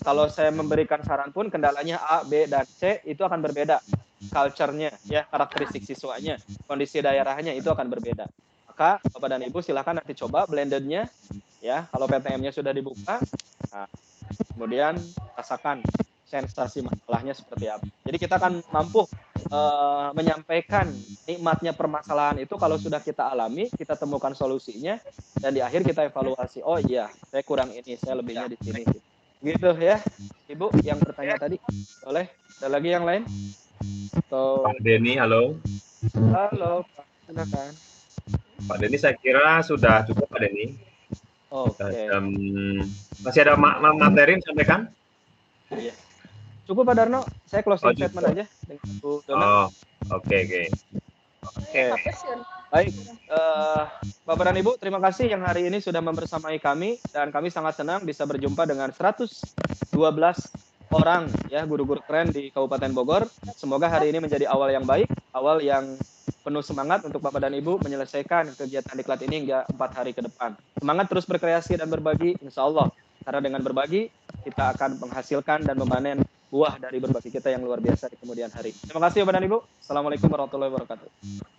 kalau saya memberikan saran pun kendalanya A, B, dan C itu akan berbeda. Culture-nya, ya, karakteristik siswanya, kondisi daerahnya itu akan berbeda. Maka Bapak dan Ibu silakan nanti coba blended-nya, ya. Kalau PTM-nya sudah dibuka, nah, kemudian rasakan sensasi masalahnya seperti apa. Jadi kita akan mampu menyampaikan nikmatnya permasalahan itu kalau sudah kita alami, kita temukan solusinya, dan di akhir kita evaluasi. Oh iya, saya kurang ini, saya lebihnya di sini. Gitu ya, Ibu yang bertanya tadi. Boleh? Ada lagi yang lain? Atau... Pak Denny, halo. Halo, Pak. Silakan. Pak Denny, saya kira sudah cukup, Pak Denny. Oke. Masih ada materi yang sampaikan? Iya. Cukup Pak Darno, saya closing statement aja dengan Bu Dona. Oke. Baik, Bapak dan Ibu, terima kasih yang hari ini sudah membersamai kami, dan kami sangat senang bisa berjumpa dengan 112 orang ya guru-guru keren di Kabupaten Bogor. Semoga hari ini menjadi awal yang baik, awal yang penuh semangat untuk Bapak dan Ibu menyelesaikan kegiatan diklat ini hingga 4 hari ke depan. Semangat terus berkreasi dan berbagi, insya Allah. Karena dengan berbagi, kita akan menghasilkan dan memanen buah dari berbagi kita yang luar biasa di kemudian hari. Terima kasih Bapak dan Ibu. Assalamualaikum warahmatullahi wabarakatuh.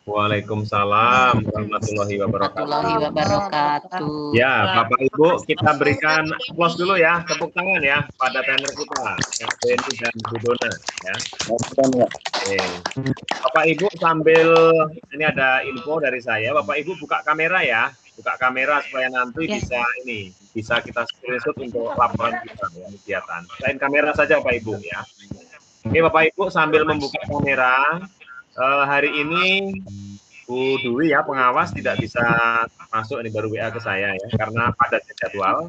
Waalaikumsalam warahmatullahi wabarakatuh. Ya, Bapak Ibu, kita berikan aplaus dulu ya, tepuk tangan ya pada trainer kita, Denny dan Bu Dona ya. Oke. Bapak Ibu sambil ini ada info dari saya, Bapak Ibu buka kamera ya. Buka kamera supaya nanti bisa kita screenshot untuk laporan kita ya, kegiatan. Selain kamera saja Bapak Ibu ya. Oke Bapak Ibu sambil membuka kamera, hari ini Bu Dwi ya pengawas tidak bisa masuk, ini baru WA ke saya ya karena padatnya jadwal.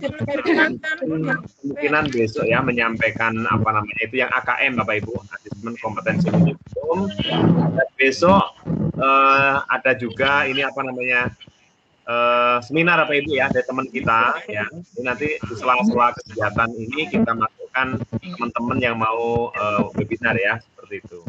Kemungkinan besok ya menyampaikan apa namanya itu yang AKM Bapak Ibu, asesmen kompetensi hukum. Dan besok ada juga ini apa namanya seminar Bapak Ibu ya dari teman kita ya. Ini nanti di sela-sela kegiatan ini kita masukkan teman-teman yang mau webinar ya seperti itu.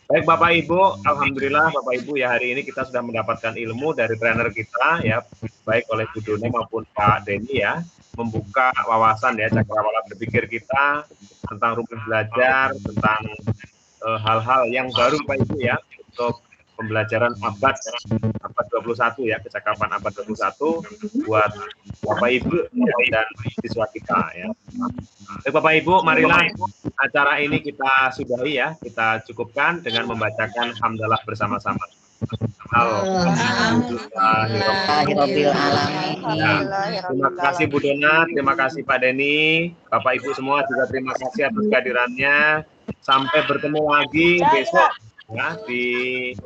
Baik Bapak Ibu, alhamdulillah Bapak Ibu ya hari ini kita sudah mendapatkan ilmu dari trainer kita ya, baik oleh Bu Dona maupun Pak Denny ya, membuka wawasan ya cakrawala berpikir kita tentang rumus belajar, tentang hal-hal yang baru Bapak Ibu ya untuk pembelajaran abad 21 ya, kecakapan abad 21 buat Bapak Ibu dan siswa kita ya. Baik Bapak Ibu, marilah acara ini kita sudahi ya, kita cukupkan dengan membacakan hamdalah bersama-sama. Terima kasih Bu Dona, terima kasih Pak Denny, Bapak Ibu semua juga terima kasih atas kehadirannya. Sampai bertemu lagi besok ya di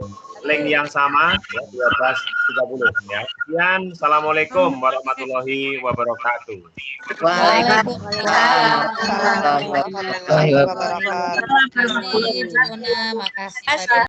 link yang sama ya 12.30 ya. Sekian, assalamualaikum warahmatullahi wabarakatuh. Waalaikumsalam warahmatullahi wabarakatuh. Makasih.